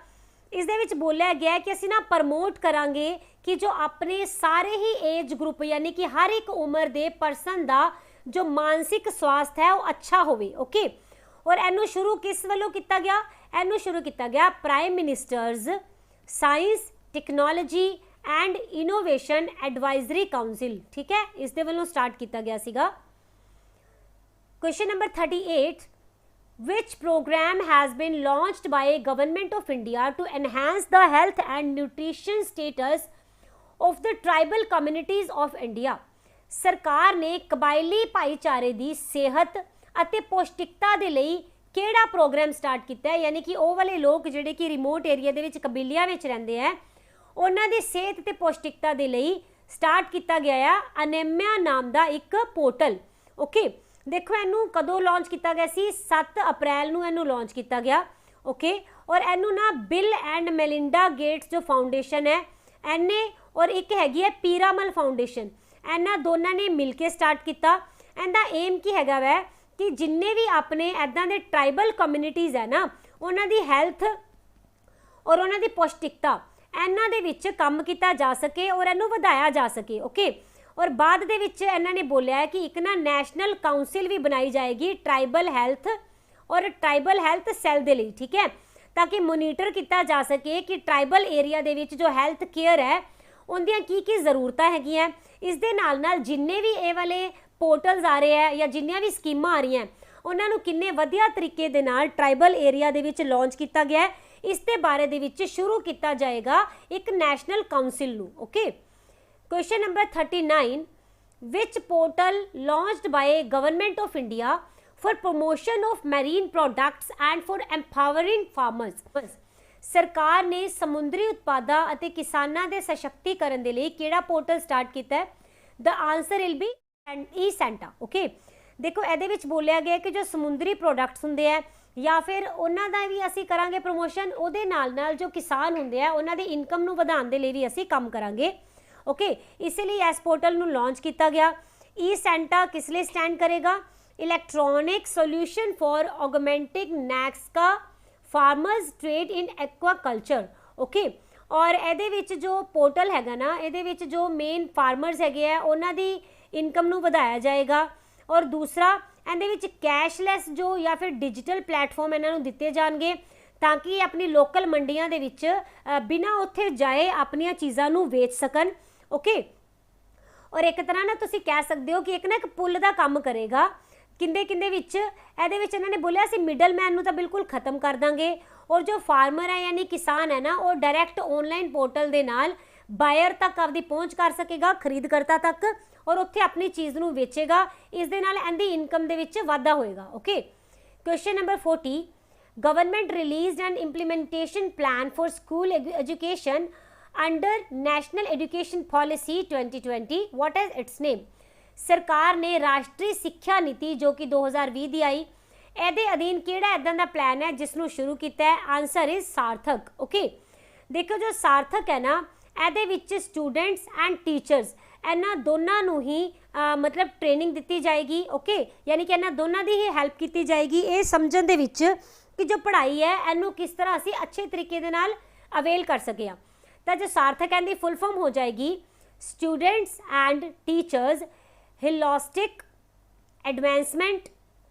इस दे विच बोलिया गया कि असीं ना प्रमोट करांगे कि जो अपने सारे ही एज ग्रुप यानी कि हर एक उम्र के परसन का जो मानसिक स्वास्थ्य है वह अच्छा होवे। ओके, और इनू शुरू किस वालों किया गया? इनू शुरू किया गया prime ministers science technology and innovation advisory council, ठीक है, इस दे वालों स्टार्ट किया गया सीगा। Question number 38, which program has been launched by Government of India to enhance the health and nutrition status of the tribal communities of India? सरकार ने कबायली भाईचारे की सेहत ਅਤੇ ਪੌਸ਼ਟਿਕਤਾ ਦੇ ਲਈ ਕਿਹੜਾ ਪ੍ਰੋਗਰਾਮ ਸਟਾਰਟ ਕੀਤਾ ਹੈ, ਯਾਨੀ ਕਿ ਉਹ ਵਾਲੇ ਲੋਕ ਜਿਹੜੇ ਕਿ ਰਿਮੋਟ ਏਰੀਆ ਦੇ ਵਿੱਚ ਕਬੀਲਿਆਂ ਵਿੱਚ ਰਹਿੰਦੇ ਆ, ਉਹਨਾਂ ਦੀ ਸਿਹਤ ਤੇ ਪੌਸ਼ਟਿਕਤਾ ਦੇ ਲਈ ਸਟਾਰਟ ਕੀਤਾ ਗਿਆ ਆ ਅਨੇਮਿਆ ਨਾਮ ਦਾ ਇੱਕ ਪੋਰਟਲ। ਓਕੇ, ਦੇਖੋ ਇਹਨੂੰ ਕਦੋਂ ਲਾਂਚ ਕੀਤਾ ਗਿਆ ਸੀ? 7 ਅਪ੍ਰੈਲ ਨੂੰ ਇਹਨੂੰ ਲਾਂਚ ਕੀਤਾ ਗਿਆ। ਓਕੇ, ਔਰ ਇਹਨੂੰ ਨਾ ਬਿਲ ਐਂਡ ਮੈਲਿੰਡਾ ਗੇਟਸ ਜੋ ਫਾਊਂਡੇਸ਼ਨ ਹੈ ਇਹਨੇ ਔਰ ਇੱਕ ਹੈਗੀ ਹੈ ਪੀਰਾਮਲ ਫਾਊਂਡੇਸ਼ਨ, ਇਹਨਾਂ ਦੋਨਾਂ ਨੇ ਮਿਲ ਕੇ ਸਟਾਰਟ ਕੀਤਾ। ਇਹਦਾ ਏਮ ਕੀ ਹੈਗਾ ਵੈ ਕਿ ਜਿੰਨੇ ਵੀ ਆਪਣੇ ਇੱਦਾਂ ਦੇ ਟ੍ਰਾਈਬਲ ਕਮਿਊਨਿਟੀਜ਼ ਹੈ ਨਾ, ਉਹਨਾਂ ਦੀ ਹੈਲਥ ਔਰ ਉਹਨਾਂ ਦੀ ਪੌਸ਼ਟਿਕਤਾ ਇਹਨਾਂ ਦੇ ਵਿੱਚ ਕੰਮ ਕੀਤਾ ਜਾ ਸਕੇ ਔਰ ਇਹਨੂੰ ਵਧਾਇਆ ਜਾ ਸਕੇ। ਓਕੇ, ਔਰ ਬਾਅਦ ਦੇ ਵਿੱਚ ਇਹਨਾਂ ਨੇ ਬੋਲਿਆ ਹੈ ਕਿ ਇੱਕ ਨਾ ਨੈਸ਼ਨਲ ਕਾਉਂਸਿਲ ਵੀ ਬਣਾਈ ਜਾਏਗੀ ਟ੍ਰਾਈਬਲ ਹੈਲਥ ਔਰ ਟ੍ਰਾਈਬਲ ਹੈਲਥ ਸੈੱਲ ਦੇ ਲਈ, ਠੀਕ ਹੈ, ਤਾਂ ਕਿ ਮੋਨੀਟਰ ਕੀਤਾ ਜਾ ਸਕੇ ਕਿ ਟ੍ਰਾਈਬਲ ਏਰੀਆ ਦੇ ਵਿੱਚ ਜੋ ਹੈਲਥ ਕੇਅਰ ਹੈ ਉਹਦੀਆਂ ਕੀ ਜ਼ਰੂਰਤਾਂ ਹੈਗੀਆਂ। ਇਸ ਦੇ ਨਾਲ ਜਿੰਨੇ ਵੀ ਇਹ ਵਾਲੇ पोर्टल्स आ रहे हैं या जिन्नियां भी स्कीमां आ रही हैं उन्होंने किन्ने वधिया तरीके दे नाल ट्राइबल एरिया दे विच लॉन्च किया गया है। इस दे बारे दे विच शुरू किया जाएगा एक नैशनल काउंसिल नूं। Okay, question number 39, which portal launched by government of India for promotion of marine products and for empowering farmers? सरकार ने समुद्री उत्पादां अते किसानां दे सशक्तिकरण दे लई किहड़ा पोर्टल स्टार्ट किया है? The answer will be e Santa. Okay, देखो ਇਹਦੇ ਵਿੱਚ ਬੋਲਿਆ ਗਿਆ ਕਿ ਜੋ ਸਮੁੰਦਰੀ ਪ੍ਰੋਡਕਟਸ ਹੁੰਦੇ ਆ ਜਾਂ ਫਿਰ ਉਹਨਾਂ ਦਾ ਵੀ ਅਸੀਂ ਕਰਾਂਗੇ ਪ੍ਰੋਮੋਸ਼ਨ, ਉਹਦੇ ਨਾਲ ਜੋ ਕਿਸਾਨ ਹੁੰਦੇ ਆ ਉਹਨਾਂ ਦੀ ਇਨਕਮ ਨੂੰ ਵਧਾਉਣ ਦੇ ਲਈ ਵੀ ਅਸੀਂ ਕੰਮ ਕਰਾਂਗੇ। ਓਕੇ, ਇਸ ਲਈ ਇਸ ਪੋਰਟਲ ਨੂੰ ਲਾਂਚ ਕੀਤਾ ਗਿਆ। ई सेंटा किस लिए स्टैंड करेगा? Electronic solution for augmenting NaCSA farmers trade in aquaculture. Okay, और ਇਹਦੇ ਵਿੱਚ ਜੋ ਪੋਰਟਲ ਹੈਗਾ ਨਾ, ਇਹਦੇ ਵਿੱਚ ਜੋ ਮੇਨ ਫਾਰਮਰਸ ਹੈਗੇ ਆ ਉਹਨਾਂ ਦੀ ਇਨਕਮ ਨੂੰ ਵਧਾਇਆ ਜਾਏਗਾ। ਔਰ ਦੂਸਰਾ ਇਹਦੇ ਵਿੱਚ ਕੈਸ਼ਲੈਸ ਜੋ ਜਾਂ ਫਿਰ ਡਿਜੀਟਲ ਪਲੇਟਫਾਰਮ ਇਹਨਾਂ ਨੂੰ ਦਿੱਤੇ ਜਾਣਗੇ ਤਾਂ ਕਿ ਆਪਣੀ ਲੋਕਲ ਮੰਡੀਆਂ ਦੇ ਵਿੱਚ ਬਿਨਾਂ ਉੱਥੇ ਜਾਏ ਆਪਣੀਆਂ ਚੀਜ਼ਾਂ ਨੂੰ ਵੇਚ ਸਕਣ। ਓਕੇ, ਔਰ ਇੱਕ ਤਰ੍ਹਾਂ ਨਾਲ ਤੁਸੀਂ ਕਹਿ ਸਕਦੇ ਹੋ ਕਿ ਇੱਕ ਨਾ ਇੱਕ ਪੁੱਲ ਦਾ ਕੰਮ ਕਰੇਗਾ। ਕਿੰਦੇ ਵਿੱਚ ਇਹਦੇ ਵਿੱਚ ਇਹਨਾਂ ਨੇ ਬੋਲਿਆ ਸੀ ਮਿਡਲਮੈਨ ਨੂੰ ਤਾਂ ਬਿਲਕੁਲ ਖਤਮ ਕਰ ਦਾਂਗੇ ਔਰ ਜੋ ਫਾਰਮਰ ਹੈ ਯਾਨੀ ਕਿਸਾਨ ਹੈ ਨਾ, ਉਹ ਡਾਇਰੈਕਟ ਆਨਲਾਈਨ ਪੋਰਟਲ ਦੇ ਨਾਲ ਬਾਇਰ ਤੱਕ ਆਪਦੀ ਪਹੁੰਚ ਕਰ ਸਕੇਗਾ, ਖਰੀਦਕਰਤਾ ਤੱਕ, ਔਰ ਉੱਥੇ ਆਪਣੀ ਚੀਜ਼ ਨੂੰ ਵੇਚੇਗਾ। ਇਸ ਦੇ ਨਾਲ ਇਹਦੀ ਇਨਕਮ ਦੇ ਵਿੱਚ ਵਾਧਾ ਹੋਏਗਾ। Okay, question number 40, government released and implementation plan for school education under National Education Policy 2020, what is its name? सरकार ने राष्ट्रीय सिक्ख्या नीति जो कि 2020 ਦੀ ਆਈ, ਇਹਦੇ ਅਧੀਨ ਕਿਹੜਾ ਇਦਾਂ ਦਾ ਪਲਾਨ ਹੈ ਜਿਸ ਨੂੰ ਸ਼ੁਰੂ ਕੀਤਾ ਹੈ? ਆਨਸਰ ਇਜ਼ ਸਾਰਥਕ। ਓਕੇ, ਦੇਖੋ ਜੋ ਸਾਰਥਕ ਹੈ ਨਾ, ਇਹਦੇ ਵਿੱਚ ਸਟੂਡੈਂਟਸ ਐਂਡ ਟੀਚਰਸ ਇਹਨਾਂ ਦੋਨਾਂ ਨੂੰ ਹੀ ਮਤਲਬ ਟ੍ਰੇਨਿੰਗ ਦਿੱਤੀ ਜਾਏਗੀ। ਓਕੇ, ਯਾਨੀ ਕਿ ਇਹਨਾਂ ਦੋਨਾਂ ਦੀ ਹੀ ਹੈਲਪ ਕੀਤੀ ਜਾਏਗੀ ਇਹ ਸਮਝਣ ਦੇ ਵਿੱਚ ਕਿ ਜੋ ਪੜ੍ਹਾਈ ਹੈ ਇਹਨੂੰ ਕਿਸ ਤਰ੍ਹਾਂ ਅਸੀਂ ਅੱਛੇ ਤਰੀਕੇ ਦੇ ਨਾਲ ਅਵੇਲ ਕਰ ਸਕੇ। ਤਾਂ ਜੋ ਸਾਰਥਕ ਇਹਦੀ ਫੁੱਲ ਫਾਰਮ ਹੋ ਜਾਏਗੀ students and teachers holistic advancement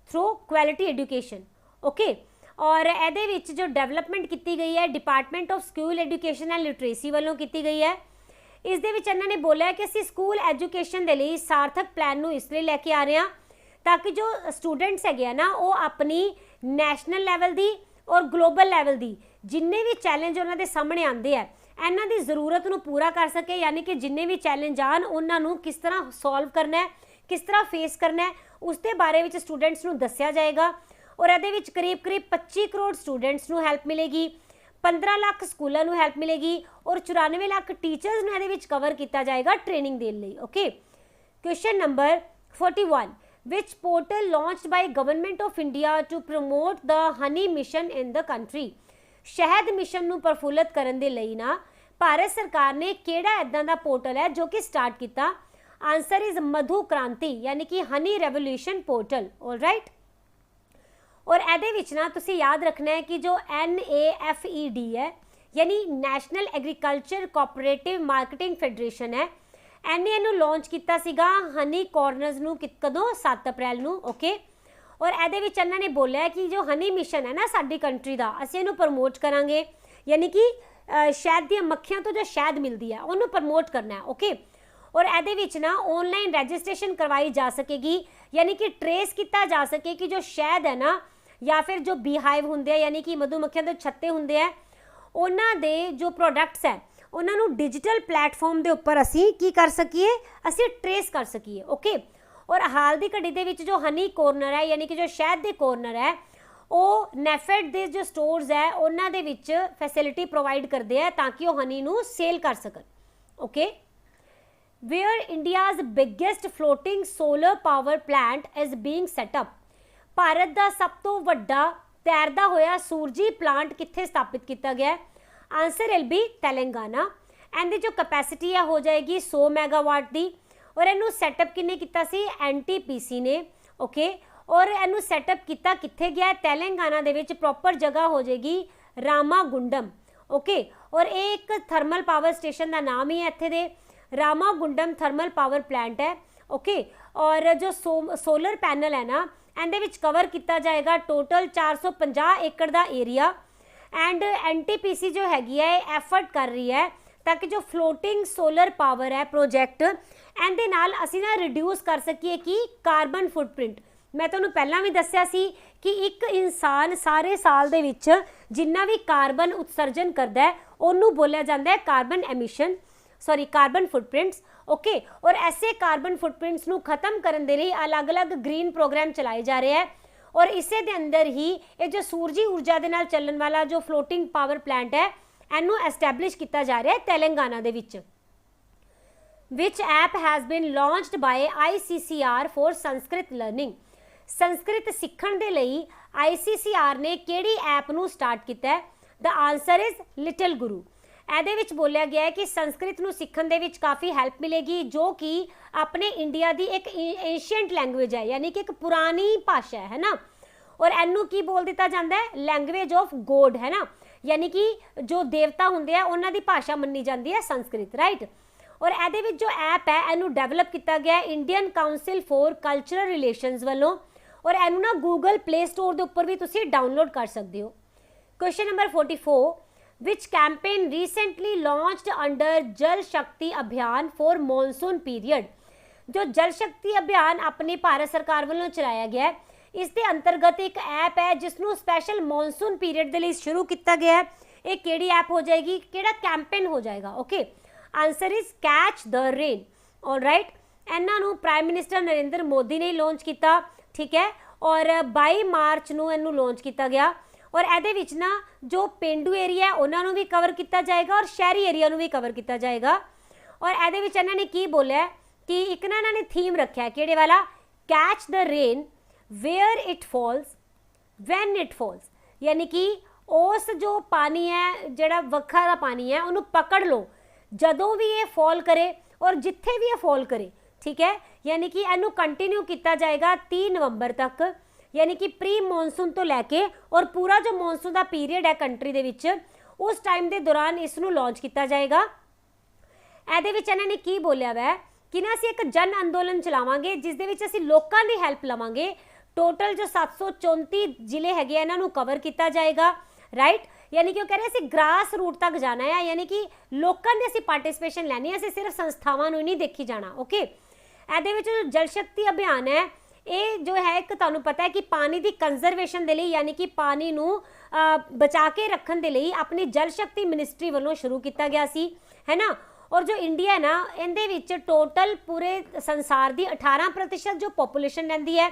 through quality education. Okay, और ਇਹਦੇ ਵਿੱਚ ਜੋ ਡਿਵੈਲਪਮੈਂਟ ਕੀਤੀ ਗਈ ਹੈ department of school education and literacy ਵੱਲੋਂ ਕੀਤੀ ਗਈ ਹੈ। ਇਸ ਦੇ ਵਿੱਚ ਇਹਨਾਂ ਨੇ ਬੋਲਿਆ ਕਿ ਅਸੀਂ ਸਕੂਲ ਐਜੂਕੇਸ਼ਨ ਦੇ ਲਈ ਸਾਰਥਕ ਪਲਾਨ ਨੂੰ ਇਸ ਲਈ ਲੈ ਕੇ ਆ ਰਹੇ ਹਾਂ ਤਾਂ ਕਿ ਜੋ ਸਟੂਡੈਂਟਸ ਹੈਗੇ ਆ ਨਾ, ਉਹ ਆਪਣੀ ਨੈਸ਼ਨਲ ਲੈਵਲ ਦੀ ਔਰ ਗਲੋਬਲ ਲੈਵਲ ਦੀ ਜਿੰਨੇ ਵੀ ਚੈਲੰਜ ਉਹਨਾਂ ਦੇ ਸਾਹਮਣੇ ਆਉਂਦੇ ਆ ਇਹਨਾਂ ਦੀ ਜ਼ਰੂਰਤ ਨੂੰ ਪੂਰਾ ਕਰ ਸਕੇ। ਯਾਨੀ ਕਿ ਜਿੰਨੇ ਵੀ ਚੈਲੰਜ ਆਉਣ ਉਹਨਾਂ ਨੂੰ ਕਿਸ ਤਰ੍ਹਾਂ ਸੋਲਵ ਕਰਨਾ ਹੈ, ਕਿਸ ਤਰ੍ਹਾਂ ਫੇਸ ਕਰਨਾ ਹੈ, ਉਸ ਦੇ ਬਾਰੇ ਵਿੱਚ ਸਟੂਡੈਂਟਸ ਨੂੰ ਦੱਸਿਆ ਜਾਏਗਾ। और ये करीब 25 करोड़ स्टूडेंट्स को हैल्प मिलेगी, 15 लाख स्कूलों को हैल्प मिलेगी और 94 लाख टीचर्स को ये कवर किया जाएगा ट्रेनिंग देने लिए। Okay, question number 41, which portal launched by government of India to promote the honey mission in the country? शहद मिशन को प्रफुल्लित करने के लिए ना भारत सरकार ने किहड़ा इदां दा पोर्टल है जो कि स्टार्ट किया? आंसर इज मधु क्रांति यानी कि Honey revolution portal. All right, और ਇਹਦੇ ਵਿੱਚ ਨਾ ਤੁਸੀਂ याद रखना है कि जो NAFED है यानी national agriculture cooperative marketing federation है, ਇਹਨੇ ਇਹਨੂੰ ਲਾਂਚ ਕੀਤਾ ਸੀਗਾ ਹਨੀ ਕਾਰਨਰਸ ਨੂੰ ਕਦੋਂ? 7 ਅਪ੍ਰੈਲ ਨੂੰ। ਓਕੇ, ਔਰ ਇਹਦੇ ਵਿੱਚ ਇਹਨਾਂ ਨੇ ਬੋਲਿਆ ਕਿ ਜੋ ਹਨੀ ਮਿਸ਼ਨ ਹੈ ਨਾ ਸਾਡੀ ਕੰਟਰੀ ਦਾ, ਅਸੀਂ ਇਹਨੂੰ ਪ੍ਰਮੋਟ ਕਰਾਂਗੇ। ਯਾਨੀ ਕਿ शहद दी मक्खियां तो जो शहद मिलती है उन्होंने प्रमोट करना है। ओके, और ਇਹਦੇ ਵਿੱਚ ना ऑनलाइन रजिस्ट्रेशन करवाई जा सकेगी, यानी कि ट्रेस किया जा सके कि जो शहद है ना या फिर जो बीहाइव होंगे यानी कि मधुमक्खियों के छत्ते होंगे है उन्हों दे जो प्रोडक्ट्स है उन्होंने डिजिटल प्लेटफॉर्म के उपर असी की कर सकीए, असी ट्रेस कर सकीए। ओके, और हाल की घड़ी के विच जो हनी कॉर्नर है यानी कि जो शहद के कॉर्नर है वो नैफेड के जो स्टोर्स है उन्होंने विच फैसिलिटी प्रोवाइड करते हैं ताकि वो हनी नू सेल कर सकन। Okay, where India's biggest floating solar power plant is being set up, भारत का सब तो वड्डा तैरदा होया सूरजी प्लांट कित्थे स्थापित किया गया है? Answer will B Telangana. And जो कैपेसिटी है हो जाएगी 100 मैगावाट की, और इनू सैटअप किने किया सी? NTPC ने। ओके, और इनू सैटअप किया कित्थे गया? तेलंगाना दे विच प्रॉपर जगह हो जाएगी रामागुंडम। ओके, और एक थर्मल पावर स्टेशन का नाम ही है इत्थे दे रामागुंडम थर्मल पावर प्लांट है। ओके, और जो सोलर पैनल है ना इहदे विच कवर किया जाएगा टोटल 450 एकड़ का एरिया। एंड NTPC जो हैगी है एफर्ट कर रही है ताकि जो फ्लोटिंग सोलर पावर है प्रोजैक्ट इहदे नाल असीं ना रिड्यूस कर सकीए कि कार्बन फुटप्रिंट। मैं तुहानूं पहलां भी दस्सिया सी कि एक इंसान सारे साल दे विच जिन्ना भी कार्बन उत्सर्जन करदा है उहनूं बोलिया जांदा है carbon emission, sorry carbon footprints. Okay, और ऐसे कार्बन फुटप्रिंट्स नूं खत्म करन दे लई अलग अलग ग्रीन प्रोग्राम चलाए जा रहे हैं, और इसे दे अंदर ही ये जो सूरजी ऊर्जा के नाल चलन वाला जो फ्लोटिंग पावर प्लांट है इनू एस्टैबलिश किया जा रहा है तेलंगाना दे विच। Which app has been launched by ICCR for Sanskrit learning, Sanskrit सीखण दे लई ICCR ने किहड़ी ऐप नू स्टार्ट किया है? द आंसर इज लिटिल गुरु। ਇਹਦੇ ਵਿੱਚ बोलिया गया है कि संस्कृत ਨੂੰ ਸਿੱਖਣ ਦੇ ਵਿੱਚ काफ़ी हेल्प मिलेगी, जो कि अपने इंडिया की एक एंशियंट लैंगुएज है, यानी कि एक पुरानी भाषा है ना, और इनू की बोल दिता जाता है लैंगुएज ऑफ गॉड है ना, यानी कि जो देवता होंगे हैं उन्हों की भाषा मन्नी जाती है संस्कृत, राइट। और ਇਹਦੇ ਵਿੱਚ जो ऐप है इनू डेवलप किया गया Indian council for cultural relations वालों, और इनू ना गूगल प्ले स्टोर के उपर भी तुसीं डाउनलोड कर सकते हो। Question number 44, which campaign recently launched under जल शक्ति अभियान for monsoon period, जो जल शक्ति अभियान अपनी भारत सरकार वालों चलाया गया है, इस दे अंतर्गत एक ऐप है जिसनों स्पैशल मॉनसून पीरियड के लिए शुरू किया गया है। ये केड़ी ऐप हो जाएगी, केड़ा कैंपेन हो जाएगा? Okay, answer is catch the rain. Alright, इन्हों प्राइम मिनिस्टर नरेंद्र मोदी ने लॉन्च किया, ठीक है, और 22 मार्च नूं इनू लॉन्च किया गया। और ਇਹਦੇ ਵਿੱਚ ना जो पेंडू एरिया है उन्होंने भी कवर किया जाएगा और शहरी एरिया भी कवर किया जाएगा। और ਇਹਦੇ ਵਿੱਚ इन्होंने की बोलिया कि एक ना इन्होंने थीम रखा है किहड़े वाला? Catch the rain where it falls when it falls, यानी कि उस जो पानी है जिहड़ा वखा का पानी है उन्होंने पकड़ लो जदों भी ये फॉल करे और जिथे भी ये फॉल करे, ठीक है। यानी कि इनू कंटिन्यू किया जाएगा 3 नवंबर तक, यानी कि प्री मॉनसून तो लैके और पूरा जो मॉनसून का पीरियड है कंट्री दे विच उस टाइम के दौरान इसनू लॉन्च किया जाएगा। ਇਹਦੇ ਵਿੱਚ इन्होंने की बोलिया वै कि ना असीं एक जन अंदोलन चलावांगे जिस दे विच असीं लोकां दी हैल्प लवांगे। टोटल जो 734 जिले हैगे इन्हां नूं कवर किया जाएगा, राइट। यानी कि वो कह रहे असीं ग्रास रूट तक जाना है, यानी कि लोकां दी असीं पार्टिसिपेशन लैनी है, असीं सिर्फ संस्थावां नूं नहीं देखी जाना। ओके, ਇਹਦੇ ਵਿੱਚ जो जल शक्ति अभियान है ये जो है एक तुहानूं पता है कि पानी की कंजरवेशन के लिए, यानी कि पानी नूं बचा के रखने के लिए अपनी जल शक्ति मिनिस्ट्री वालों शुरू किया गया सी, है ना। और जो इंडिया है ना इहदे विच टोटल पूरे संसार की 18% जो पॉपूलेशन रहिंदी है,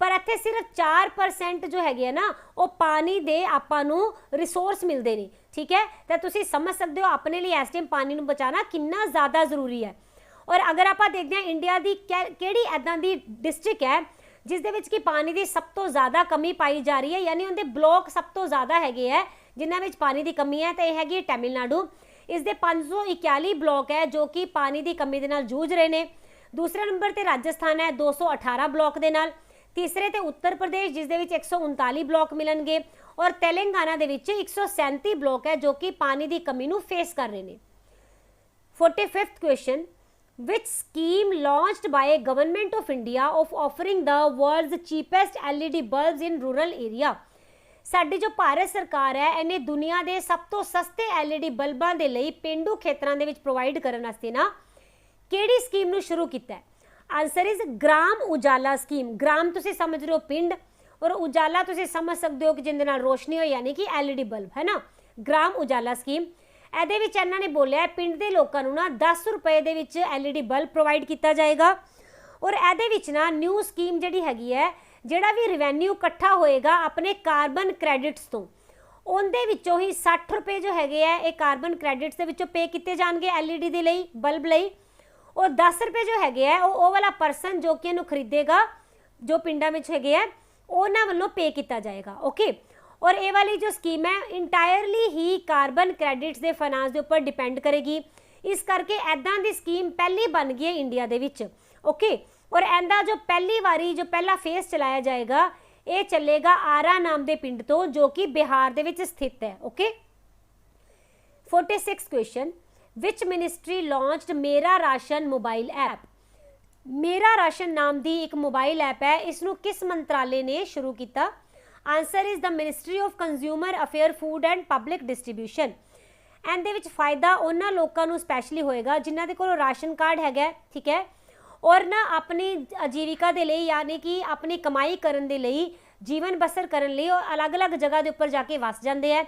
पर इत्थे सिर्फ 4% जो हैगे ना वो पानी दे आपां नूं रिसोर्स मिलते नहीं, ठीक है। तो तुसीं समझ सकते हो अपने लिए इस टाइम पानी नूं बचाना कितना ज़्यादा जरूरी है। और अगर आप देखते हैं इंडिया की किहड़ी इदां दी डिस्ट्रिक्ट है जिस दे विच कि पानी की सब तो ज़्यादा कमी पाई जा रही है, यानी उनके ब्लॉक सब तो ज़्यादा हैगे है जिन्हां विच पानी की कमी है, तो यह हैगी तमिलनाडु। इस दे 541 ब्लॉक है जो कि पानी की कमी के नाल जूझ रहे हैं। दूसरे नंबर पर राजस्थान है 218 ब्लॉक के नाल, तीसरे ते उत्तर प्रदेश जिस दे विच 139 ब्लॉक मिलणगे, और तेलंगाना दे विच 137 ब्लॉक है जो कि पानी की कमी नूं फेस कर रहे हैं। 45th question, which scheme launched by Government of India of offering the world's cheapest LED bulbs in rural area? ਸਾਡੀ ਜੋ ਭਾਰਤ ਸਰਕਾਰ ਹੈ ਇਹਨੇ ਦੁਨੀਆ ਦੇ ਸਭ ਤੋਂ ਸਸਤੇ LED ਬਲਬਾਂ ਦੇ ਲਈ ਪਿੰਡੂ ਖੇਤਰਾਂ ਦੇ ਵਿੱਚ ਪ੍ਰੋਵਾਈਡ ਕਰਨ ਵਾਸਤੇ ਨਾ ਕਿਹੜੀ ਸਕੀਮ ਨੂੰ ਸ਼ੁਰੂ ਕੀਤਾ ਹੈ? Answer is gram Ujala scheme. Gram ਤੁਸੀਂ ਸਮਝ ਰਹੇ ਹੋ ਪਿੰਡ, ਔਰ ਉਜਾਲਾ ਤੁਸੀਂ ਸਮਝ ਸਕਦੇ ਹੋ ਕਿ ਜਿੰਦੇ ਨਾਲ ਰੋਸ਼ਨੀ ਹੋ, ਯਾਨੀ ਕਿ LED ਬਲਬ, ਹੈ ਨਾ, ਗ੍ਰਾਮ ਉਜਾਲਾ ਸਕੀਮ। ਇਹਦੇ ਵਿੱਚ ਇਹਨਾਂ ਨੇ ਬੋਲਿਆ ਪਿੰਡ ਦੇ ਲੋਕਾਂ ਨੂੰ ਨਾ 10 ਰੁਪਏ ਦੇ ਵਿੱਚ LED ਬਲਬ ਪ੍ਰੋਵਾਈਡ ਕੀਤਾ ਜਾਏਗਾ। ਔਰ ਇਹਦੇ ਵਿੱਚ ਨਾ ਨਿਊ ਸਕੀਮ ਜਿਹੜੀ ਹੈਗੀ ਹੈ, ਜਿਹੜਾ ਵੀ ਰਿਵੈਨਿਊ ਇਕੱਠਾ ਹੋਏਗਾ ਆਪਣੇ ਕਾਰਬਨ ਕ੍ਰੈਡਿਟਸ ਤੋਂ, ਉਹਦੇ ਵਿੱਚੋਂ ਹੀ 60 ਰੁਪਏ ਜੋ ਹੈਗੇ ਆ ਇਹ ਕਾਰਬਨ ਕ੍ਰੈਡਿਟਸ ਦੇ ਵਿੱਚੋਂ ਪੇ ਕੀਤੇ ਜਾਣਗੇ LED ਦੇ ਲਈ, ਬਲਬ ਲਈ। ਔਰ 10 ਰੁਪਏ ਜੋ ਹੈਗੇ ਆ ਉਹ ਵਾਲਾ ਪਰਸਨ ਜੋ ਕਿ ਇਹਨੂੰ ਖਰੀਦੇਗਾ, ਜੋ ਪਿੰਡਾਂ ਵਿੱਚ ਹੈਗੇ ਆ, ਉਹਨਾਂ ਵੱਲੋਂ ਪੇ ਕੀਤਾ ਜਾਏਗਾ। ਓਕੇ, ਔਰ ਇਹ ਵਾਲੀ ਜੋ ਸਕੀਮ ਹੈ ਇੰਟਾਇਰਲੀ ਹੀ ਕਾਰਬਨ ਕ੍ਰੈਡਿਟਸ ਦੇ ਫਾਈਨਾਂਸ ਦੇ ਉੱਪਰ ਡਿਪੈਂਡ ਕਰੇਗੀ। ਇਸ ਕਰਕੇ ਐਦਾਂ ਦੀ ਸਕੀਮ ਪਹਿਲੀ ਬਣ ਗਈ ਹੈ ਇੰਡੀਆ ਦੇ ਵਿੱਚ। ਓਕੇ, ਔਰ ਇਹਦਾ ਜੋ ਪਹਿਲੀ ਵਾਰੀ ਜੋ ਪਹਿਲਾ ਫੇਸ ਚਲਾਇਆ ਜਾਏਗਾ ਇਹ ਚੱਲੇਗਾ ਆਰਾ ਨਾਮ ਦੇ ਪਿੰਡ ਤੋਂ, ਜੋ ਕਿ ਬਿਹਾਰ ਦੇ ਵਿੱਚ ਸਥਿਤ ਹੈ। ਓਕੇ, 46 ਕੁਐਸਚਨ, ਵਿਚ ਮਿਨਿਸਟਰੀ ਲਾਂਚਡ ਮੇਰਾ ਰਾਸ਼ਨ ਮੋਬਾਈਲ ਐਪ। ਮੇਰਾ ਰਾਸ਼ਨ ਨਾਮ ਦੀ ਇੱਕ ਮੋਬਾਈਲ ਐਪ ਹੈ, ਇਸ ਨੂੰ ਕਿਸ ਮੰਤਰਾਲੇ ਨੇ ਸ਼ੁਰੂ ਕੀਤਾ? Answer is the ministry of consumer affair, food and public distribution. ਇਹਦੇ ਵਿੱਚ ਫਾਇਦਾ ਉਹਨਾਂ ਲੋਕਾਂ ਨੂੰ ਸਪੈਸ਼ਲੀ ਹੋਏਗਾ ਜਿਨ੍ਹਾਂ ਦੇ ਕੋਲ ਰਾਸ਼ਨ ਕਾਰਡ ਹੈਗਾ, ਠੀਕ ਹੈ, ਔਰ ਨਾ ਆਪਣੀ ਆਜੀਵਿਕਾ ਦੇ ਲਈ, ਯਾਨੀ ਕਿ ਆਪਣੀ ਕਮਾਈ ਕਰਨ ਦੇ ਲਈ, ਜੀਵਨ ਬਸਰ ਕਰਨ ਲਈ ਉਹ ਅਲੱਗ-ਅਲੱਗ ਜਗ੍ਹਾ ਦੇ ਉੱਪਰ ਜਾ ਕੇ ਵਸ ਜਾਂਦੇ ਹੈ,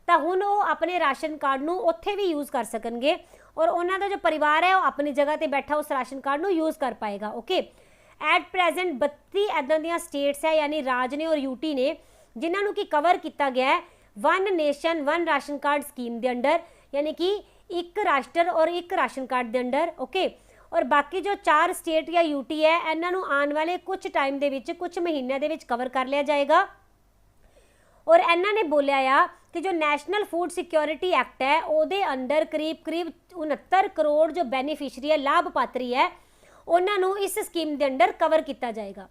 ਤਾਂ ਹੁਣ ਉਹ ਆਪਣੇ ਰਾਸ਼ਨ ਕਾਰਡ ਨੂੰ ਉੱਥੇ ਵੀ ਯੂਜ਼ ਕਰ ਸਕਣਗੇ, ਔਰ ਉਹਨਾਂ ਦਾ ਜੋ ਪਰਿਵਾਰ ਹੈ ਉਹ ਆਪਣੀ ਜਗ੍ਹਾ ਤੇ ਬੈਠਾ ਉਸ ਰਾਸ਼ਨ ਕਾਰਡ ਨੂੰ ਯੂਜ਼ ਕਰ ਪਾਏਗਾ। ਓਕੇ, ਐਟ ਪ੍ਰੈਜ਼ੈਂਟ 32 ਇੱਦਾਂ ਦੀਆਂ ਸਟੇਟਸ ਹੈ, ਯਾਨੀ ਰਾਜ ਨੇ ਔਰ UT ਨੇ, ਜਿਨ੍ਹਾਂ ਨੂੰ ਕਿ ਕਵਰ ਕੀਤਾ ਗਿਆ ਹੈ one nation one ration card scheme ਦੇ ਅੰਡਰ, ਯਾਨੀ ਕਿ ਇੱਕ ਰਾਸ਼ਟਰ ਔਰ ਇੱਕ ਰਾਸ਼ਨ ਕਾਰਡ ਦੇ ਅੰਡਰ। ਓਕੇ, ਔਰ ਬਾਕੀ ਜੋ 4 ਸਟੇਟ ਜਾਂ UT ਹੈ ਇਹਨਾਂ ਨੂੰ ਆਉਣ ਵਾਲੇ ਕੁਝ ਟਾਈਮ ਦੇ ਵਿੱਚ, ਕੁਝ ਮਹੀਨਿਆਂ ਦੇ ਵਿੱਚ ਕਵਰ ਕਰ ਲਿਆ ਜਾਏਗਾ। ਔਰ ਇਹਨਾਂ ਨੇ ਬੋਲਿਆ ਆ ਕਿ ਜੋ ਨੈਸ਼ਨਲ ਫੂਡ ਸਿਕਿਉਰਿਟੀ ਐਕਟ ਹੈ ਉਹਦੇ ਅੰਡਰ ਕਰੀਬ 69 ਕਰੋੜ ਜੋ ਬੈਨੀਫਿਸ਼ਰੀ ਹੈ, ਲਾਭਪਾਤਰੀ ਹੈ, ਉਹਨਾਂ ਨੂੰ ਇਸ ਸਕੀਮ ਦੇ ਅੰਡਰ ਕਵਰ ਕੀਤਾ ਜਾਏਗਾ।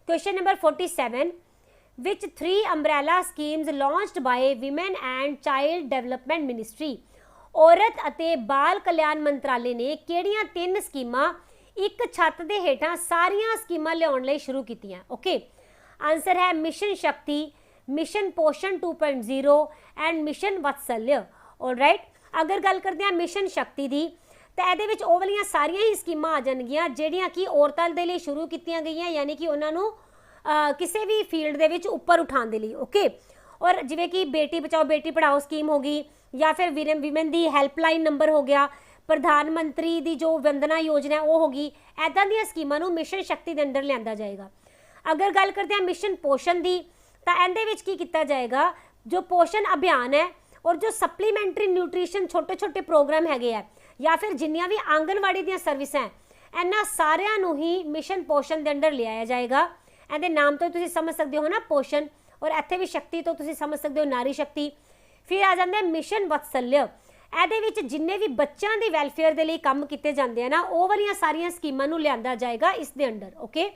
Question number 47, which 3 umbrella schemes launched by women and child development ministry. ਔਰਤ ਅਤੇ ਬਾਲ ਕਲਿਆਣ ਮੰਤਰਾਲੇ ਨੇ ਕਿਹੜੀਆਂ 3 ਸਕੀਮਾਂ ਇੱਕ ਛੱਤ ਦੇ ਹੇਠਾਂ ਸਾਰੀਆਂ ਸਕੀਮਾਂ ਲਿਆਉਣ ਲਈ ਸ਼ੁਰੂ ਕੀਤੀਆਂ? ਓਕੇ, ਆਨਸਰ ਹੈ ਮਿਸ਼ਨ ਸ਼ਕਤੀ, ਮਿਸ਼ਨ ਪੋਸ਼ਣ 2.0 ਐਂਡ ਮਿਸ਼ਨ ਵਤਸल्य। ਆਲਰਾਈਟ, ਅਗਰ ਗੱਲ ਕਰਦੇ ਹਾਂ ਮਿਸ਼ਨ ਸ਼ਕਤੀ ਦੀ, ਤਾਂ ਇਹਦੇ ਵਿੱਚ ਉਹ ਵਾਲੀਆਂ ਸਾਰੀਆਂ ਹੀ ਸਕੀਮਾਂ ਆ ਜਾਣਗੀਆਂ ਜਿਹੜੀਆਂ ਕਿ ਔਰਤਾਂ ਦੇ ਲਈ ਸ਼ੁਰੂ ਕੀਤੀਆਂ ਗਈਆਂ, ਯਾਨੀ ਕਿ ਉਹਨਾਂ ਨੂੰ ਕਿਸੇ ਵੀ ਫੀਲਡ ਦੇ ਵਿੱਚ ਉੱਪਰ ਉਠਾਉਣ ਦੇ ਲਈ। ਓਕੇ, ਔਰ ਜਿਵੇਂ ਕਿ ਬੇਟੀ ਬਚਾਓ ਬੇਟੀ ਪੜਾਓ ਸਕੀਮ ਹੋ ਗਈ, ਜਾਂ ਫਿਰ ਵਿਮਨ ਦੀ ਹੈਲਪਲਾਈਨ ਨੰਬਰ ਹੋ ਗਿਆ, ਪ੍ਰਧਾਨ ਮੰਤਰੀ ਦੀ ਜੋ ਵੰਦਨਾ ਯੋਜਨਾ ਉਹ ਹੋ ਗਈ, ਐਦਾਂ ਦੀਆਂ ਸਕੀਮਾਂ ਨੂੰ ਮਿਸ਼ਨ ਸ਼ਕਤੀ ਦੇ ਅੰਡਰ ਲਿਆਂਦਾ ਜਾਏਗਾ। ਅਗਰ ਗੱਲ ਕਰਦੇ ਹਾਂ ਮਿਸ਼ਨ ਪੋਸ਼ਣ ਦੀ, ਤਾਂ ਇਹਦੇ ਵਿੱਚ ਕੀ ਕੀਤਾ ਜਾਏਗਾ, ਜੋ ਪੋਸ਼ਣ ਅਭਿਆਨ ਹੈ ਔਰ ਜੋ ਸਪਲੀਮੈਂਟਰੀ ਨਿਊਟ੍ਰੀਸ਼ਨ ਛੋਟੇ ਪ੍ਰੋਗਰਾਮ ਹੈਗੇ ਆ, ਜਾਂ ਫਿਰ ਜਿੰਨੀਆਂ ਵੀ ਆਂਗਨਵਾੜੀ ਦੀਆਂ ਸਰਵਿਸਾਂ ਹੈ, ਇਹਨਾਂ ਸਾਰਿਆਂ ਨੂੰ ਹੀ ਮਿਸ਼ਨ ਪੋਸ਼ਣ ਦੇ ਅੰਡਰ ਲਿਆਇਆ ਜਾਏਗਾ। ਇਹਦੇ ਨਾਮ ਤੋਂ ਤੁਸੀਂ ਸਮਝ ਸਕਦੇ ਹੋ ਨਾ ਪੋਸ਼ਣ, ਔਰ ਇੱਥੇ ਵੀ ਸ਼ਕਤੀ ਤੋਂ ਤੁਸੀਂ ਸਮਝ ਸਕਦੇ ਹੋ ਨਾਰੀ ਸ਼ਕਤੀ। ਫਿਰ ਆ ਜਾਂਦਾ ਮਿਸ਼ਨ ਵਤਸल्य, ਇਹਦੇ ਵਿੱਚ ਜਿੰਨੇ ਵੀ ਬੱਚਿਆਂ ਦੀ ਵੈਲਫੇਅਰ ਦੇ ਲਈ ਕੰਮ ਕੀਤੇ ਜਾਂਦੇ ਆ ਨਾ, ਉਹ ਵਾਲੀਆਂ ਸਾਰੀਆਂ ਸਕੀਮਾਂ ਨੂੰ ਲਿਆਂਦਾ ਜਾਏਗਾ ਇਸ ਦੇ under. Okay,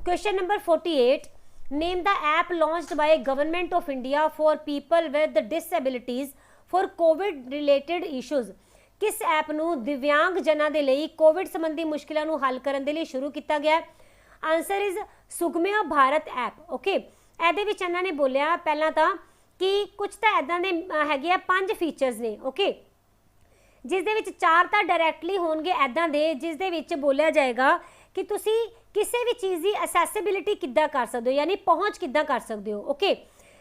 question number 48, name the app launched by government of India for people with disabilities for COVID related issues. ਕਿਸ ਐਪ ਨੂੰ ਦਿਵਿਆਂਗ ਜਨਾਂ ਦੇ ਲਈ ਕੋਵਿਡ ਸੰਬੰਧੀ ਮੁਸ਼ਕਿਲਾਂ ਨੂੰ ਹੱਲ ਕਰਨ ਦੇ ਲਈ ਸ਼ੁਰੂ ਕੀਤਾ ਗਿਆ? Answer is Sugamya Bharat app. Okay, ਇਹਦੇ ਵਿੱਚ ਇਹਨਾਂ ਨੇ ਬੋਲਿਆ ਪਹਿਲਾਂ ਤਾਂ ਕਿ ਕੁਝ ਤਾਂ ਇੱਦਾਂ ਦੇ ਹੈਗੇ ਆ 5 ਫੀਚਰਸ ਨੇ। ਓਕੇ, ਜਿਸ ਦੇ ਵਿੱਚ 4 ਤਾਂ ਡਾਇਰੈਕਟਲੀ ਹੋਣਗੇ ਇੱਦਾਂ ਦੇ, ਜਿਸ ਦੇ ਵਿੱਚ ਬੋਲਿਆ ਜਾਏਗਾ ਕਿ ਤੁਸੀਂ ਕਿਸੇ ਵੀ ਚੀਜ਼ ਦੀ ਅਸੈਸਿਬਿਲਿਟੀ ਕਿੱਦਾਂ ਕਰ ਸਕਦੇ ਹੋ, ਯਾਨੀ ਪਹੁੰਚ ਕਿੱਦਾਂ ਕਰ ਸਕਦੇ ਹੋ। ਓਕੇ,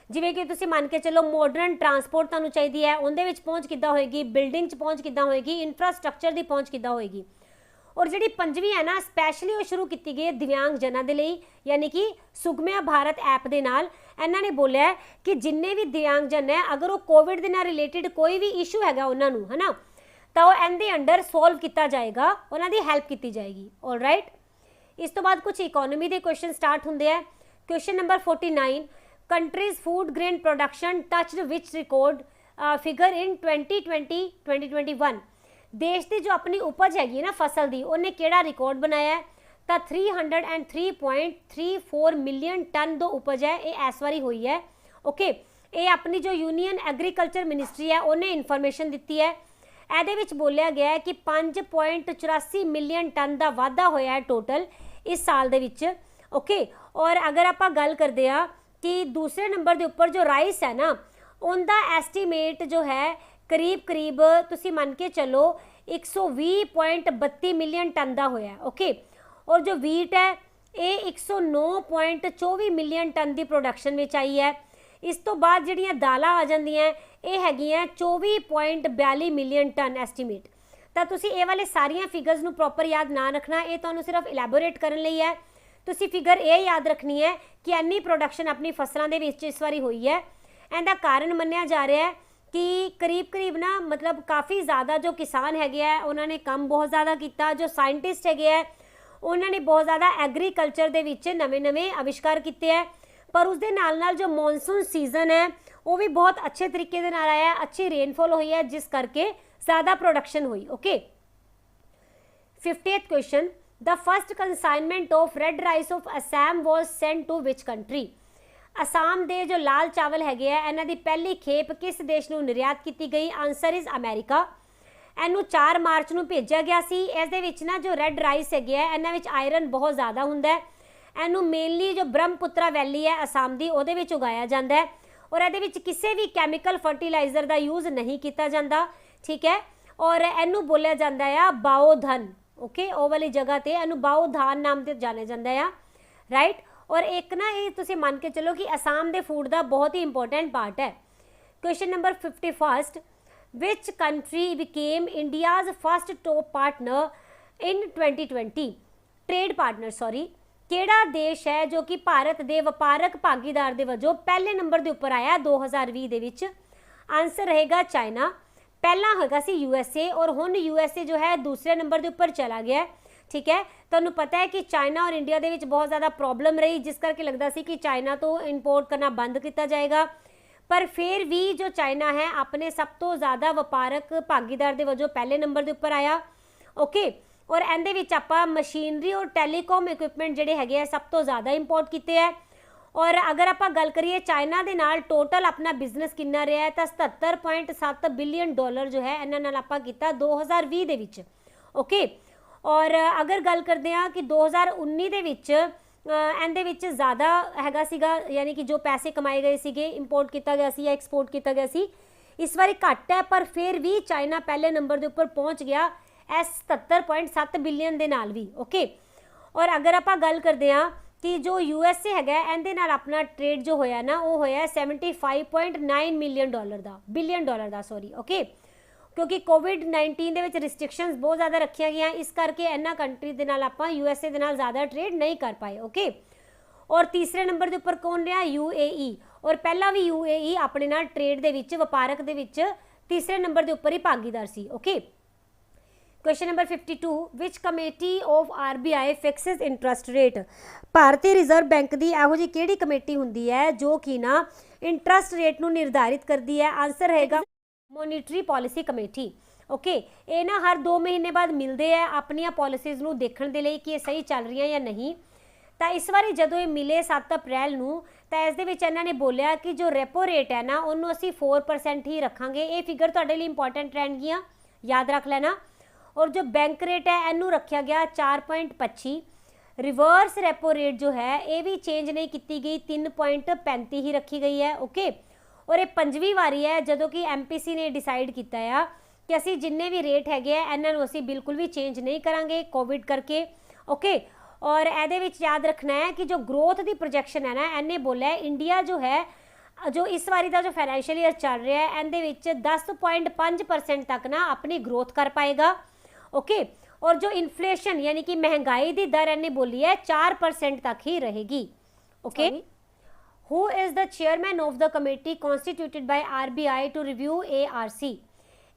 ਜਿਵੇਂ ਕਿ ਤੁਸੀਂ ਮੰਨ ਕੇ ਚੱਲੋ ਮਾਡਰਨ ਟਰਾਂਸਪੋਰਟ ਤੁਹਾਨੂੰ ਚਾਹੀਦੀ ਹੈ, ਉਹਦੇ ਵਿੱਚ ਪਹੁੰਚ ਕਿੱਦਾਂ ਹੋਏਗੀ, ਬਿਲਡਿੰਗ 'ਚ ਪਹੁੰਚ ਕਿੱਦਾਂ ਹੋਏਗੀ, ਇਨਫਰਾਸਟ੍ਰਕਚਰ ਦੀ ਪਹੁੰਚ ਕਿੱਦਾਂ ਹੋਏਗੀ। ਔਰ ਜਿਹੜੀ 5ਵੀਂ ਹੈ ਨਾ, ਸਪੈਸ਼ਲੀ ਉਹ ਸ਼ੁਰੂ ਕੀਤੀ ਗਈ ਹੈ ਦਿਵਿਆਂਗ ਜਨਾਂ ਦੇ ਲਈ, ਯਾਨੀ ਕਿ ਸੁਗਮਿਆ ਭਾਰਤ ਐਪ ਦੇ ਨਾਲ। ਇਹਨਾਂ ਨੇ ਬੋਲਿਆ ਕਿ ਜਿੰਨੇ ਵੀ ਦਿਵਿਆਂਗ ਜਨ ਹੈ, ਅਗਰ ਉਹ ਕੋਵਿਡ ਦੇ ਨਾਲ ਰਿਲੇਟਡ ਕੋਈ ਵੀ ਇਸ਼ੂ ਹੈਗਾ ਉਹਨਾਂ ਨੂੰ, ਹੈ ਨਾ, ਤਾਂ ਉਹ ਇਹਦੇ ਅੰਡਰ ਸੋਲਵ ਕੀਤਾ ਜਾਏਗਾ, ਉਹਨਾਂ ਦੀ ਹੈਲਪ ਕੀਤੀ ਜਾਏਗੀ। ਆਲਰਾਈਟ, ਇਸ ਤੋਂ ਬਾਅਦ ਕੁਝ ਇਕੋਨੋਮੀ ਦੇ ਕੁਐਸਚਨ ਸਟਾਰਟ ਹੁੰਦੇ ਆ। Question number 49, countries food grain production touched which record figure in 2020-2021। ਦੇਸ਼ ਦੀ ਜੋ ਆਪਣੀ ਉਪਜ ਹੈਗੀ ਹੈ ਨਾ ਫਸਲ ਦੀ, ਉਹਨੇ ਕਿਹੜਾ ਰਿਕਾਰਡ ਬਣਾਇਆ ਹੈ? ਤਾਂ 303.34 ਮਿਲੀਅਨ ਟਨ ਜੋ ਉਪਜ ਹੈ ਇਹ ਇਸ ਵਾਰੀ ਹੋਈ ਹੈ। ਓਕੇ, ਇਹ ਆਪਣੀ ਜੋ ਯੂਨੀਅਨ ਐਗਰੀਕਲਚਰ ਮਿਨਿਸਟਰੀ ਹੈ ਉਹਨੇ ਇਨਫੋਰਮੇਸ਼ਨ ਦਿੱਤੀ ਹੈ। ਇਹਦੇ ਵਿੱਚ ਬੋਲਿਆ ਗਿਆ ਹੈ ਕਿ 5.84 ਮਿਲੀਅਨ ਟਨ ਦਾ ਵਾਧਾ ਹੋਇਆ ਹੈ ਟੋਟਲ ਇਸ ਸਾਲ ਦੇ ਵਿੱਚ। ਓਕੇ, ਔਰ ਅਗਰ ਆਪਾਂ ਗੱਲ ਕਰਦੇ ਹਾਂ कि दूसरे नंबर के उपर जो राइस है ना उनका एस्टीमेट जो है करीब करीब तुसी मन के चलो 120.32 मिलियन टन का होया। ओके, और जो वीट है ये 109.24 मिलियन टन की प्रोडक्शन में आई है। इस तो बाद जिहड़ियां दालां आ जांदियां ये हैगियां 24.42 मिलियन टन एस्टीमेट। तो तुसी ये वाले सारियां फिगर्स नूं प्रॉपर याद ना रखना, ये तुहानूं सिर्फ इलैबोरेट करन लई है। तुसी फिगर ये याद रखनी है कि इन्नी प्रोडक्शन अपनी फसलों के विच इस बारी हुई है। इहदा कारण मन्निया जा रहा है कि करीब करीब ना मतलब काफ़ी ज़्यादा जो किसान है उन्होंने काम बहुत ज़्यादा किया, जो साइंटिस्ट है उन्होंने बहुत ज़्यादा एग्रीकल्चर दे विच नवे नवे आविष्कार किए हैं। पर उसके नाल जो मॉनसून सीजन है वो भी बहुत अच्छे तरीके दे नाल आया, अच्छी रेनफॉल हुई है जिस करके ज़्यादा प्रोडक्शन हुई। Okay, 50th question, the first consignment of red rice of Assam was sent to which country. Assam के जो लाल चावल है इन्हां दी पहली खेप किस देश नूं निर्यात की गई। Answer is America. इनू 4 मार्च नूं भेजा गया सी। इस दे विच ना जो रेड राइस है इन्हां विच आयरन बहुत ज़्यादा हुंदा है। इनू मेनली जो ब्रह्मपुत्रा वैली है असम की उहदे विच उगाया जाता है और इहदे विच किसी भी कैमिकल फर्टिलाइजर का यूज़ नहीं किया जाता। ठीक है, और इनू बोलिया जाता है बाओधन। ओके, वो वाली जगह ते इनू बाओधान नाम से जाने जाता है। राइट, और एक ना ये तुसीं मान के चलो कि असम के फूड का बहुत ही इंपॉर्टेंट पार्ट है। Question number 51, which country became India's first top partner in 2020। Trade partner sorry, केड़ा देश है जो कि भारत के वपारक भागीदार के वजों पहले नंबर के उपर आया 2020 दे विच। आंसर रहेगा चाइना। पहला होगा सी यूएसए और हुण यूएसए जो है दूसरे नंबर के उपर चला गया। ठीक है, तुहानूं पता है कि चाइना और इंडिया के बहुत ज़्यादा प्रॉब्लम रही जिस करके लगता सी कि चाइना तो इंपोर्ट करना बंद किया जाएगा, पर फिर भी जो चाइना है अपने सब तो ज़्यादा वपारक भागीदार के वजों पहले नंबर के उपर आया। ओके, और इहदे विच आपां मशीनरी और टैलीकॉम इक्विपमेंट जिहड़े हैगे सब तो ज़्यादा इंपोर्ट किए हैं। और अगर आपां गल करिए चाइना दे नाल टोटल अपना बिजनेस कितना रहा है तो 77.7 बिलियन डॉलर जो है इन्हां नाल आपां कीता 2020 दे विच। ओके, और अगर गल करते हैं कि 2019 दे विच इहदे विच ज़्यादा हैगा सीगा, यानी कि जो पैसे कमाए गए सीगे इंपोर्ट किया गया सी या एक्सपोर्ट किया गया सी, इस बारी घट है पर फिर भी चाइना पहले नंबर के उपर पहुँच गया 77.7 बिलियन के नाल भी। ओके, और अगर आप गल करते हैं कि जो यूएसए है इहदे नाल अपना ट्रेड जो होया ना वो होया 75.9 बिलियन डॉलर का सॉरी। ओके, क्योंकि कोविड-19 दे विच रिस्ट्रिक्शनस बहुत ज़्यादा रखिया गई, इस करके इन्हां कंट्री दे नाल आपां यूएसए दे नाल ज़्यादा ट्रेड नहीं कर पाए। ओके, और तीसरे नंबर के उपर कौन रहा यूएई, और पहला भी यूएई अपने नाल ट्रेड दे विच वपारक दे विच तीसरे नंबर के उपर ही भागीदार सी। Okay, question number 52, which committee of RBI fixes interest rate. भारतीय रिजर्व बैंक की यहो जी किहड़ी कमेटी हुंदी है जो कि ना इंटरस्ट रेट नूं निर्धारित करती है। आंसर रहेगा मॉनिटरी पॉलिसी कमेटी। ओके, ये ना हर 2 महीने बाद मिलते हैं अपनी पॉलिसीज़ नूं देखण दे लई कि ये सही चल रही या नहीं। तो इस बारी जदों ये मिले 7 अप्रैल नूं तो इस दे विच इन्हां ने बोलिया कि जो रेपो रेट है ना उन्होंने असीं 4% ही रखांगे। ये फिगर तुहाडे लई इंपॉर्टेंट रहणगियां, याद रख लेना। और जो बैंक रेट है इनू रखा गया 4.25। रिवर्स रेपो रेट जो है ये भी चेंज नहीं की गई, 3.35 ही रखी गई है। ओके, और ये 5वीं वारी है जदों कि MPC ने डिसाइड किया कि असी जिन्ने भी रेट हैगे इन्हों असी बिल्कुल भी चेंज नहीं करांगे कोविड करके। ओके, और ये याद रखना है कि जो ग्रोथ की प्रोजैक्शन है ना इन्हें बोलिया इंडिया जो है जो इस बारी का जो फाइनैंशियल ईयर चल रहा है इहदे 10.5% तक ना अपनी ग्रोथ कर पाएगा। ओके, और जो इन्फ्लेशन यानी कि महंगाई की दर इन्हें बोली है 4% तक ही रहेगी। Okay, who is the chairman of the committee constituted by RBI to review ARC।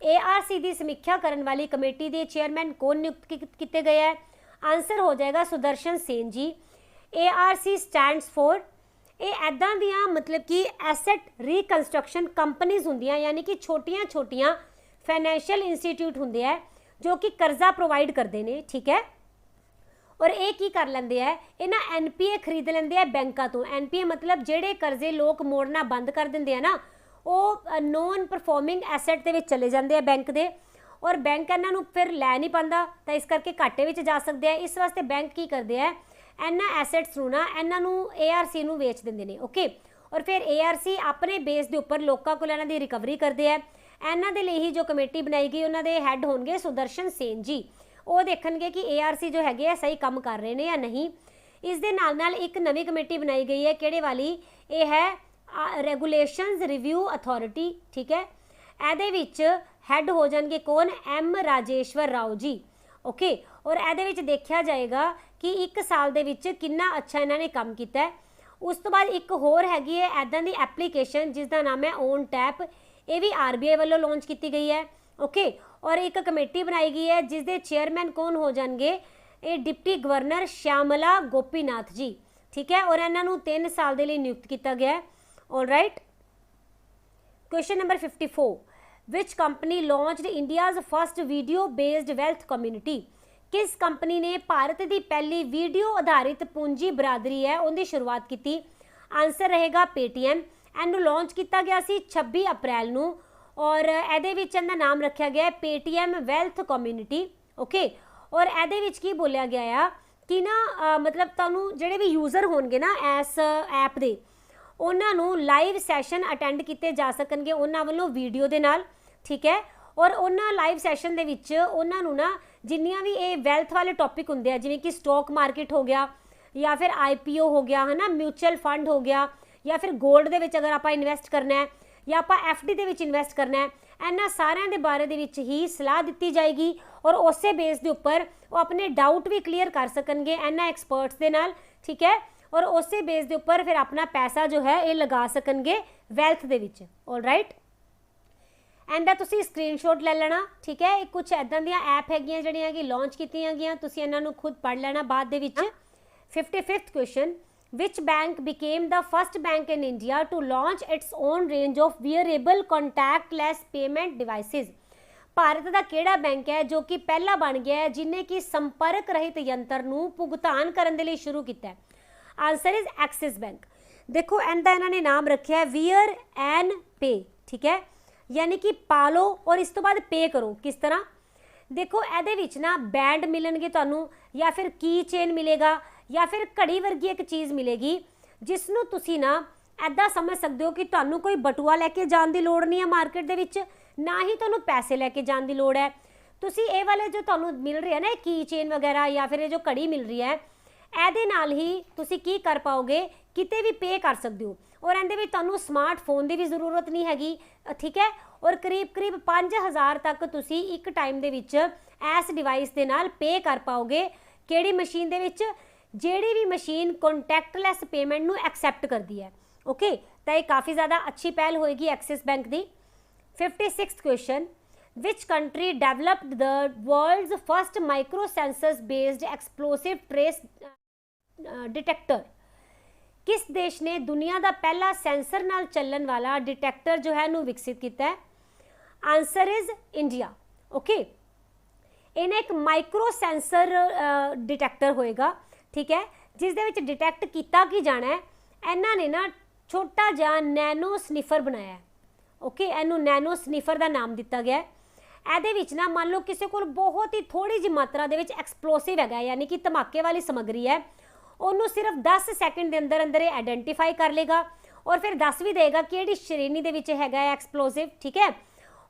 ARC की समीक्षा करने वाली कमेटी के चेयरमैन कौन नियुक्त किए गए हैं। आंसर हो जाएगा सुदर्शन सेन जी। ARC स्टैंड्स फॉर ये इदां दियां मतलब कि एसेट रिकनस्ट्रक्शन कंपनीज होंदियां, यानी कि छोटियां छोटियां फाइनैंशियल इंस्टीट्यूट होंदे है जो कि कर्जा प्रोवाइड करते हैं। ठीक है, और ये की कर लेंदे है ये ना NPA खरीद लेंदे है बैंकों तो। NPA मतलब जेड़े कर्जे लोग मोड़ना बंद कर देंगे है ना वो नॉन परफॉर्मिंग एसेट के चले जाते हैं बैंक के, और बैंक इन्हों फिर लै नहीं पाता तो इस करके घाटे में जा सकते हैं। इस वास्ते बैंक की करते हैं इन्होंने एसेट्स नूं ना इन्हों ARC नूं वेच देंदे ने। ओके, और फिर ARC अपने बेस के उपर लोगों को इन्हां दी रिकवरी करते हैं। इन्हां दे लई ही जो कमेटी बनाई गई उन्होंने हैड होणगे सुदर्शन सेन जी। वो देखणगे कि ARC जो है सही काम कर रहे हैं या नहीं। इस दे नाल नाल एक नवी कमेटी बनाई गई है, किहड़े वाली, ये है रेगूलेशनस रिव्यू अथॉरिटी। ठीक है, ਇਹਦੇ ਵਿੱਚ हैड हो जाएंगे कौन, M राजेश्वर राव जी। ओके, और ਇਹਦੇ ਵਿੱਚ देखा जाएगा कि 1 साल ਦੇ ਵਿੱਚ कितना अच्छा इन्होंने काम किया है। उस तो बाद एक होर हैगी है ऐदा दी एप्लीकेशन जिसका नाम है ओन टैप, ये भी RBI वालों लॉन्च की गई है। ओके, और एक कमेटी बनाई गई है जिसके चेयरमैन कौन हो जाएंगे, ये डिप्टी गवर्नर श्यामला गोपीनाथ जी। ठीक है, और इन्हों 3 साल के लिए नियुक्त किया गया है। All right, question number 54, which company launched India's first video based wealth community. किस कंपनी ने भारत की पहली वीडियो आधारित पूंजी बरादरी है उनकी शुरुआत की। आंसर रहेगा पेटीएम। इनू लॉन्च किया गया सी 26 अप्रैल नू, और ये नाम रखा गया है पेटीएम वैल्थ कम्यूनिटी। ओके, और ये की बोलिया गया है कि ना मतलब तुहानू जिहड़े भी यूज़र होणगे ना इस ऐप दे, उन्होंने लाइव सैशन अटेंड किए जा सकणगे उन्होंने वालों वीडियो के नाल। ठीक है, और उन्होंने लाइव सैशन दे विच उन्होंने ना जिन्नियां भी ये वैल्थ वाले टॉपिक होंगे हैं, जिवें कि स्टॉक मार्केट हो गया या फिर IPO हो गया, है ना, म्यूचुअल फंड हो गया, या फिर गोल्ड दे विच अगर आप इन्वेस्ट करना है या आप FD दे विच इन्वेस्ट करना है, इन्हां सारिਆਂ दे बारे दे विच ही सलाह दी जाएगी और उस बेस के उपर वो अपने डाउट भी क्लीयर कर सकणगे इन्हां एक्सपर्ट्स के नाल। ठीक है, और उस बेस के उपर फिर अपना पैसा जो है ये लगा सकणगे वैल्थ दे विच। ऑल राइट, एंड तुसी स्क्रीनशॉट ले लेना। ठीक है, कुछ इदां दियां ऐप हैगियां जिहड़ियां कि लॉन्च कीतियां गईयां, तुसी इन्हां नूं खुद पढ़ लेना बाद दे विच। 55th question, which bank became the first bank in India to launch its own range of wearable contactless payment devices. Bharat का किहड़ा बैंक है जो कि पहला बन गया है जिन्हें कि संपर्क रहित यंत्र नूं भुगतान करने के लिए शुरू किया है। Answer is axis bank. देखो इनका इन्होंने नाम रखा है वियर एन पे। ठीक है, यानी कि पालो और इस तो बाद पे करो। किस तरह, देखो ये ना बैंड मिलणगे तुहानू, या फिर की चेन मिलेगा, या फिर घड़ी वर्गी एक चीज़ मिलेगी जिसनों तुसी ना ऐदा समझ सकते हो कि तुहानू कोई बटुआ लैके जाण दी लोड़ नहीं है मार्केट दे विच, ना ही तुहानू पैसे लैके जाण दी लोड़ है। तुसी ये वाले जो तुहानू मिल रहे हैं ना की चेन वगैरह या फिर ये जो घड़ी मिल रही है, ਇਹਦੇ नाल ही तुसी की कर पाओगे, किते भी पे कर सकते हो, और ਇਹਦੇ ਵਿੱਚ ਤੁਹਾਨੂੰ स्मार्टफोन की भी जरूरत नहीं हैगी। ठीक है, और करीब 5000 तक तुसी एक टाइम दे विच इस डिवाइस के नाल पे कर पाओगे। किहड़ी मशीन दे विच, जिहड़ी भी मशीन कॉन्टैक्टलैस पेमेंट नूं एक्सैप्ट करती है। ओके, तो ये काफ़ी ज़्यादा अच्छी पहल होएगी एक्सिस बैंक की। 56th question, which country developed the world's first micro sensors based explosive trace detector. किस देश ने दुनिया का पहला सेंसर नाल चलन वाला डिटेक्टर जो है विकसित किया है। Answer is India. ओके, इन्हें एक माइक्रो सेंसर डिटेक्टर होएगा। ठीक है, जिस दे विच डिटेक्ट किया की जाना है, इन्हों ने ना छोटा जा नैनो स्निफर बनाया है। ओके, इनू नैनो स्निफर का नाम दिता गया है। ਇਹਦੇ ਵਿੱਚ ना मान लो किसी को बहुत ही थोड़ी जी मात्रा ਦੇ ਵਿੱਚ एक्सप्लोसिव है, यानी कि धमाके वाली समग्री है, उन्होंने सिर्फ 10 सैकेंड के अंदर अंदर आइडेंटिफाई कर लेगा और फिर दस भी देगा कि श्रेणी के विच हैगा एक्सप्लोसिव। ठीक है,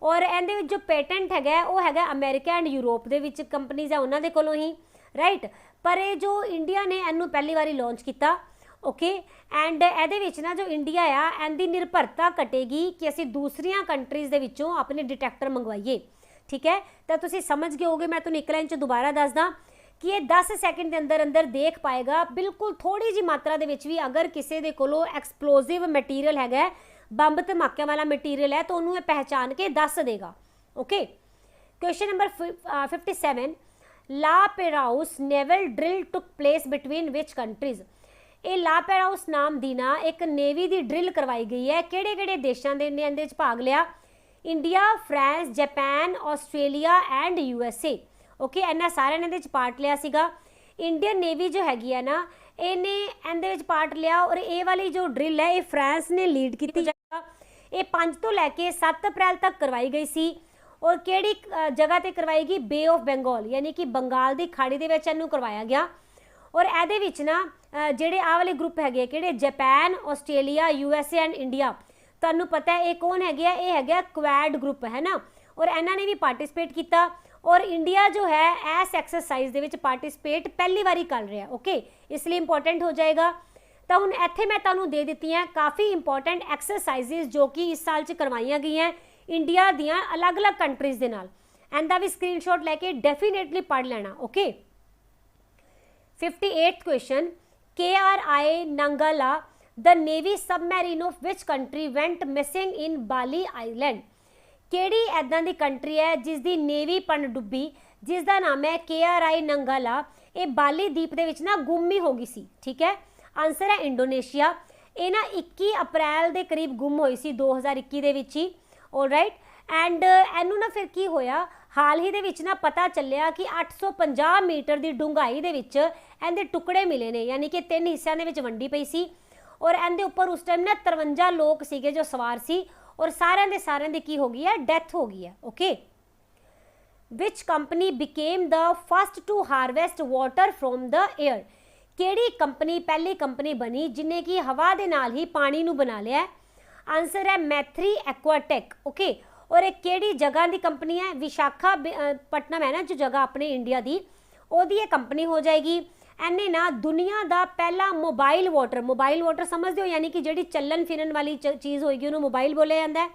और इहदे विच जो पेटेंट है वो है अमेरिका एंड यूरोप के विच कंपनीज है उन्होंने कोलों ही। राइट, पर ये जो इंडिया ने इनू पहली बारी लॉन्च किया। ओके, एंड ਇਹਦੇ ਵਿੱਚ ना जो इंडिया आ इनकी निर्भरता घटेगी कि असी दूसरिया कंट्रीज़ ਦੇ ਵਿੱਚੋਂ अपने डिटेक्टर मंगवाइए। ठीक है, तो तुम समझ गए होगे, मैं तुम्हें एक लाइन च दोबारा दसदा कि ये 10 सैकेंड के अंदर अंदर देख पाएगा बिल्कुल थोड़ी जी मात्रा दे विच भी अगर किसी के कोलों एक्सप्लोसिव मटीरियल है, बंब धमाके वाला मटीरियल है, तो उन्होंने पहचान के दस देगा। Okay, question number 57, La Perouse naval drill took place between which countries. ये ला पेराउस नाम दी ना एक नेवी की ड्रिल करवाई गई है, किहड़े किहड़े देशों ने इहदे च भाग लिया। India, France, Japan, Australia and USA। Okay, इन्होंने सारे ने पार्ट लिया सीगा। इंडियन नेवी जो हैगी है ना, इन्हें इहदे पार्ट लिया, और ये वाली जो ड्रिल है ये फ्रांस ने लीड की जाएगा। ये 5 तो लैके 7 अप्रैल तक करवाई गई सी, और किहड़ी जगह पर करवाई गई, बे ऑफ बंगाल, यानी कि बंगाल की खाड़ी के विच इहनूं करवाया गया। और ਇਹਦੇ ਵਿੱਚ ना ਜਿਹੜੇ ਆਹ ਵਾਲੇ ग्रुप है कि Japan, Australia, USA and India, तुहानूं पता है ये कौन है, ये है क्वैड ग्रुप है ना, और इन्होंने भी पार्टिसिपेट किया, और इंडिया जो है इस एक्सरसाइज दे विच पार्टिसिपेट पहली बारी कर रहा है। ओके, इसलिए इंपॉर्टेंट हो जाएगा। तो हुण इत्थे मैं तुहानूं दे दित्ती हैं काफ़ी इंपॉर्टेंट एक्सरसाइजिज जो कि इस साल च करवाइयां गई हैं इंडिया दियां अलग अलग कंट्रीज़ दे नाल। इहदा भी स्क्रीनशॉट लैके डेफिनेटली पढ़ लेना। Okay, 58th question, KRI Nangala, the navy submarine of which country went missing in Bali Island? ਕਿਹੜੀ ऐदां दी कंट्री है जिसकी नेवी पनडुब्बी जिसका नाम है KRI Nangala, ये बाली द्वीप दे विच ना गुम ही हो गई सी। ठीक है, आंसर है इंडोनेशिया। ये ना 21 अप्रैल के करीब गुम हुई सी 2021 दे विच ही। ऑलराइट, एंड इनू ना फिर की होया, हाल ही दे विच ना पता चलिया कि 850 मीटर की डूंघाई दे विच इहदे टुकड़े मिले ने, यानी कि 3 हिस्सों के वंडी पई सी, और इहदे उपर उस टाइम ना 53 लोग सीगे जो सवार सी, और सारे दी की हो गई है, डेथ हो गई है। Okay, which company became the first to harvest water from the air? केड़ी कंपनी पहली कंपनी बनी जिन्हें कि हवा दे नाल ही पानी नू बना लिया है? आंसर है मैथ्री एक्वाटेक। ओके, और एक केड़ी जगह की कंपनी है? विशाखापट्टनम है ना जो जगह अपने इंडिया की, ओदी ये कंपनी हो जाएगी। इन्हें ना दुनिया का पहला मोबाइल वाटर समझते हो, यानी कि जी चलन फिरन वाली चीज़ होगी उन्होंने मोबाइल बोलिया जाता है।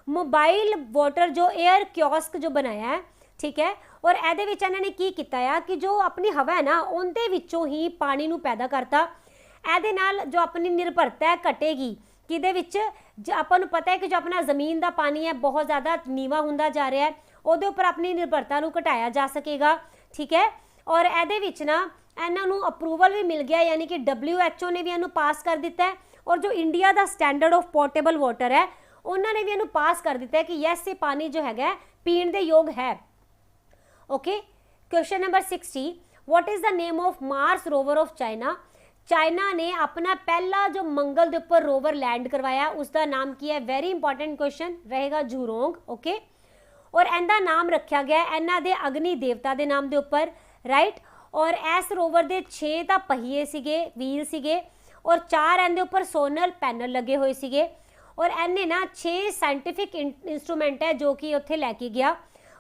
मोबाइल वाटर जो एयर कियोस्क जो बनाया है, ठीक है, और ਇਹਦੇ ਵਿੱਚ ਇਹਨਾਂ ਨੇ ਕੀ ਕੀਤਾ ਆ कि जो अपनी हवा है ना ਉਹਦੇ ਵਿੱਚੋਂ ही पानी ਨੂੰ पैदा करता। ਇਹਦੇ ਨਾਲ जो अपनी निर्भरता है घटेगी, ਕਿਹਦੇ ਵਿੱਚ ਆਪਾਂ ਨੂੰ पता है कि जो अपना ज़मीन का पानी है बहुत ज़्यादा नीवा ਹੁੰਦਾ जा रहा है, ਉਹਦੇ ਉੱਪਰ अपनी निर्भरता ਨੂੰ ਘਟਾਇਆ जा सकेगा। ठीक है, और ਇਹਦੇ ਵਿੱਚ ना ਇਹਨਾਂ ਨੂੰ अप्रूवल भी मिल गया, यानी कि WHO ने भी ਇਹਨੂੰ पास कर दिता है, और जो इंडिया का स्टैंडर्ड ऑफ पोर्टेबल वाटर है उन्होंने भी ਇਹਨੂੰ पास कर दिता है कि यस ये पानी जो है पीण के योग है। Okay, question number 60, what is the name of Mars rover of China? China ने अपना पहला जो मंगल के उपर रोवर लैंड करवाया उसका नाम की है? वेरी इंपॉर्टेंट क्वेश्चन रहेगा, जूरोंग। ओके, और इनका नाम रखा गया इन्हों के अग्नि देवता के नाम के उपर। राइट, और इस रोवर के 6 तो पहिए सीगे, व्हील सीगे, और 4 इनके उपर सोनल पैनल लगे हुए सीगे, और इन्हें ना 6 साइंटिफिक इंस्ट्रूमेंट है जो कि उत्थे लैके गया,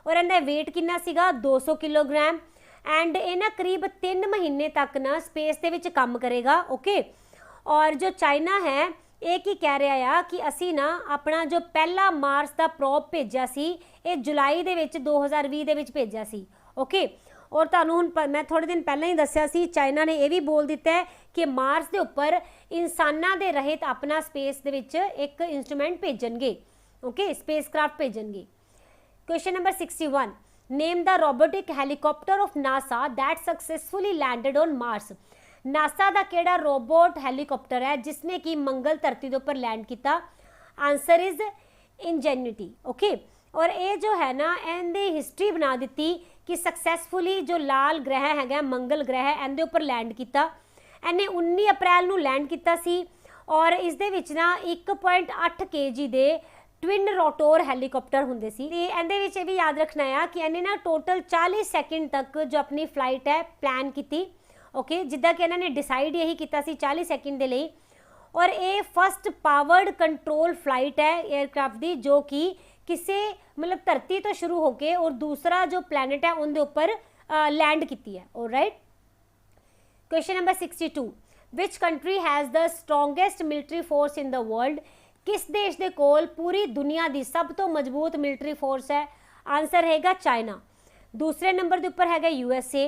और इनका वेट कितना सीगा 200 किलोग्राम, एंड ये ना करीब 3 महीने तक ना स्पेस के विच काम करेगा। ओके, और जो चाइना है ये की कह रहा है कि असी ना अपना जो पहला मार्स का प्रोब भेजा सी ये जुलाई दे विच 2020 दे विच भेजा सी। ओके, और तुहानूं हुण मैं थोड़े दिन पहले ही दस्सिया सी, चाइना ने यह भी बोल दिता है कि मार्स के उपर इंसानां दे रहित अपना स्पेस दे विच एक इंस्ट्रूमेंट भेजणगे। ओके, स्पेस क्राफ्ट भेजणगे। Question number 61, name the robotic helicopter of NASA that successfully landed on Mars? NASA का केड़ा रोबोट हेलीकॉप्टर है जिसने कि मंगल धरती के उपर लैंड किया? Answer is ingenuity. ओके, और ये जो है ना इनकी हिस्ट्री बना दी कि सक्सैसफुली जो लाल ग्रह है मंगल ग्रह इनके उपर लैंड किया। इन्हें 19 अप्रैल को लैंड किया सी, और इस दे विच ना 1.8 kg दे ट्विन रोटोर हैलीकॉप्टर होंगे सी। ये भी याद रखना है कि इन्हें ना टोटल 40 सेकंड तक जो अपनी फ्लाइट है प्लान की। ओके, जिदा कि इन्होंने डिसाइड यही किया 40 सेकंड के लिए, और ये फस्ट पावर्ड कंट्रोल फ्लाइट है एयरक्राफ्ट की जो कि किसी मतलब धरती तो शुरू होके और दूसरा जो प्लैनेट है उनके उपर लैंड की है। Alright, question number 62, which country has the strongest military force in the world? किस देश के कोल पूरी दुनिया की सब तो मजबूत मिलिट्री फोर्स है? आंसर रहेगा चाइना। दूसरे नंबर के उपर है USA,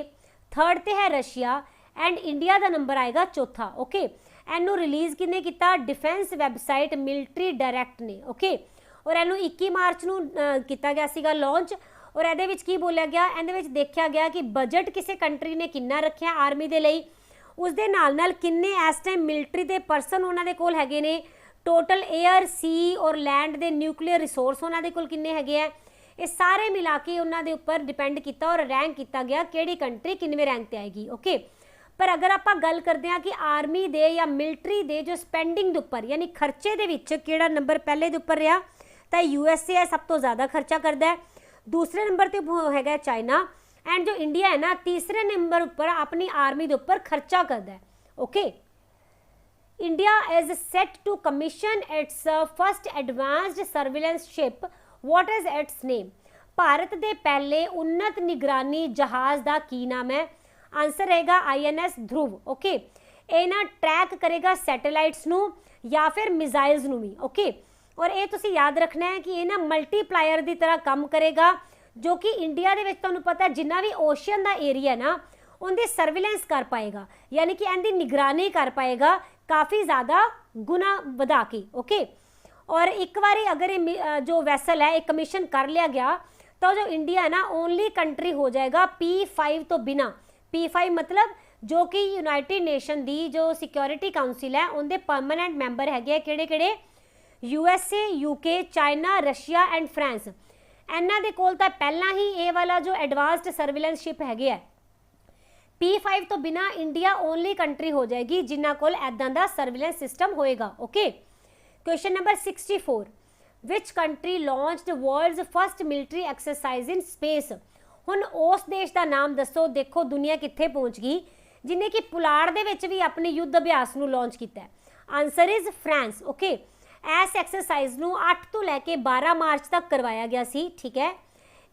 थर्ड ते है रशिया, एंड इंडिया का नंबर आएगा चौथा। ओके, इनू रिलीज़ किने किया? डिफेंस वैबसाइट मिलिट्री डायरैक्ट ने। ओके, और इनू 21 मार्च को किया गया सीगा लॉन्च, और ये बोलिया गया, ये देखा गया कि बजट किसी कंट्री ने कितना रखा आर्मी के लिए, उस दे नाल किन्ने इस टाइम मिलिट्री के परसन उन्होंने कोल हैगे ने, टोटल एयर सी और लैंड के न्यूक्लीयर रिसोर्स उन्होंने कोल किन्ने हैगे है, ये सारे मिला के उन्होंने उपर डिपेंड किया और रैंक किया गया किहड़ी कंट्री किनवें रैंक पर आएगी। ओके, पर अगर आप गल करते हैं कि आर्मी दे या मिलिट्री दे जो स्पेंडिंग के उपर यानी खर्चे दे विच किहड़ा नंबर पहले दे उपर रहा, तो USA है सब तो ज़्यादा खर्चा करता है, दूसरे नंबर पर है चाइना, एंड जो इंडिया है ना तीसरे नंबर पर अपनी आर्मी के उपर खर्चा करता है। Okay. India is set to commission its first advanced surveillance ship, what is its name? भारत के पहले उन्नत निगरानी जहाज़ का की नाम है? आंसर रहेगा INS ध्रुव। ओके, ये ना ट्रैक करेगा सैटेलाइट्स नू या फिर मिसाइल्स नू भी। ओके, और ये तुसी याद रखना है कि ये ना मल्टीप्लायर की तरह काम करेगा, जो कि इंडिया के तुहानू पता है जिन्ना भी ओशियन का एरिया ना उनकी सर्विलेंस कर पाएगा, यानी कि इनकी निगरानी कर पाएगा काफ़ी ज़्यादा गुना बढ़ा के। ओके, और एक बारी अगर ये जो वैसल है एक कमीशन कर लिया गया तो जो इंडिया है ना ओनली कंट्री हो जाएगा P5 तो बिना। P5 मतलब जो कि यूनाइटेड नेशन की जो सिक्योरिटी काउंसिल है उनके परमानेंट मैंबर है किहड़े-किहड़े? USA, UK, China, Russia and France. इन्हां दे कोल तां पहलां ही ये वाला जो एडवांस्ड सर्विलेंस शिप है। P5 तो बिना इंडिया ओनली कंट्री हो जाएगी जिन्हां कोल ऐदां दा सर्विलेंस सिस्टम होएगा। Okay, question number 64, which country launched world's first military exercise in space? हुण उस देश का नाम दसो। देखो दुनिया कित्थे पहुँच गई जिन्हें कि पुलाड़ दे विच भी अपने युद्ध अभ्यास नूं लॉन्च किया है। Answer is France. ओके, इस एक्सरसाइज नूं 8 तो लैके 12 मार्च तक करवाया गया सी। ठीक है,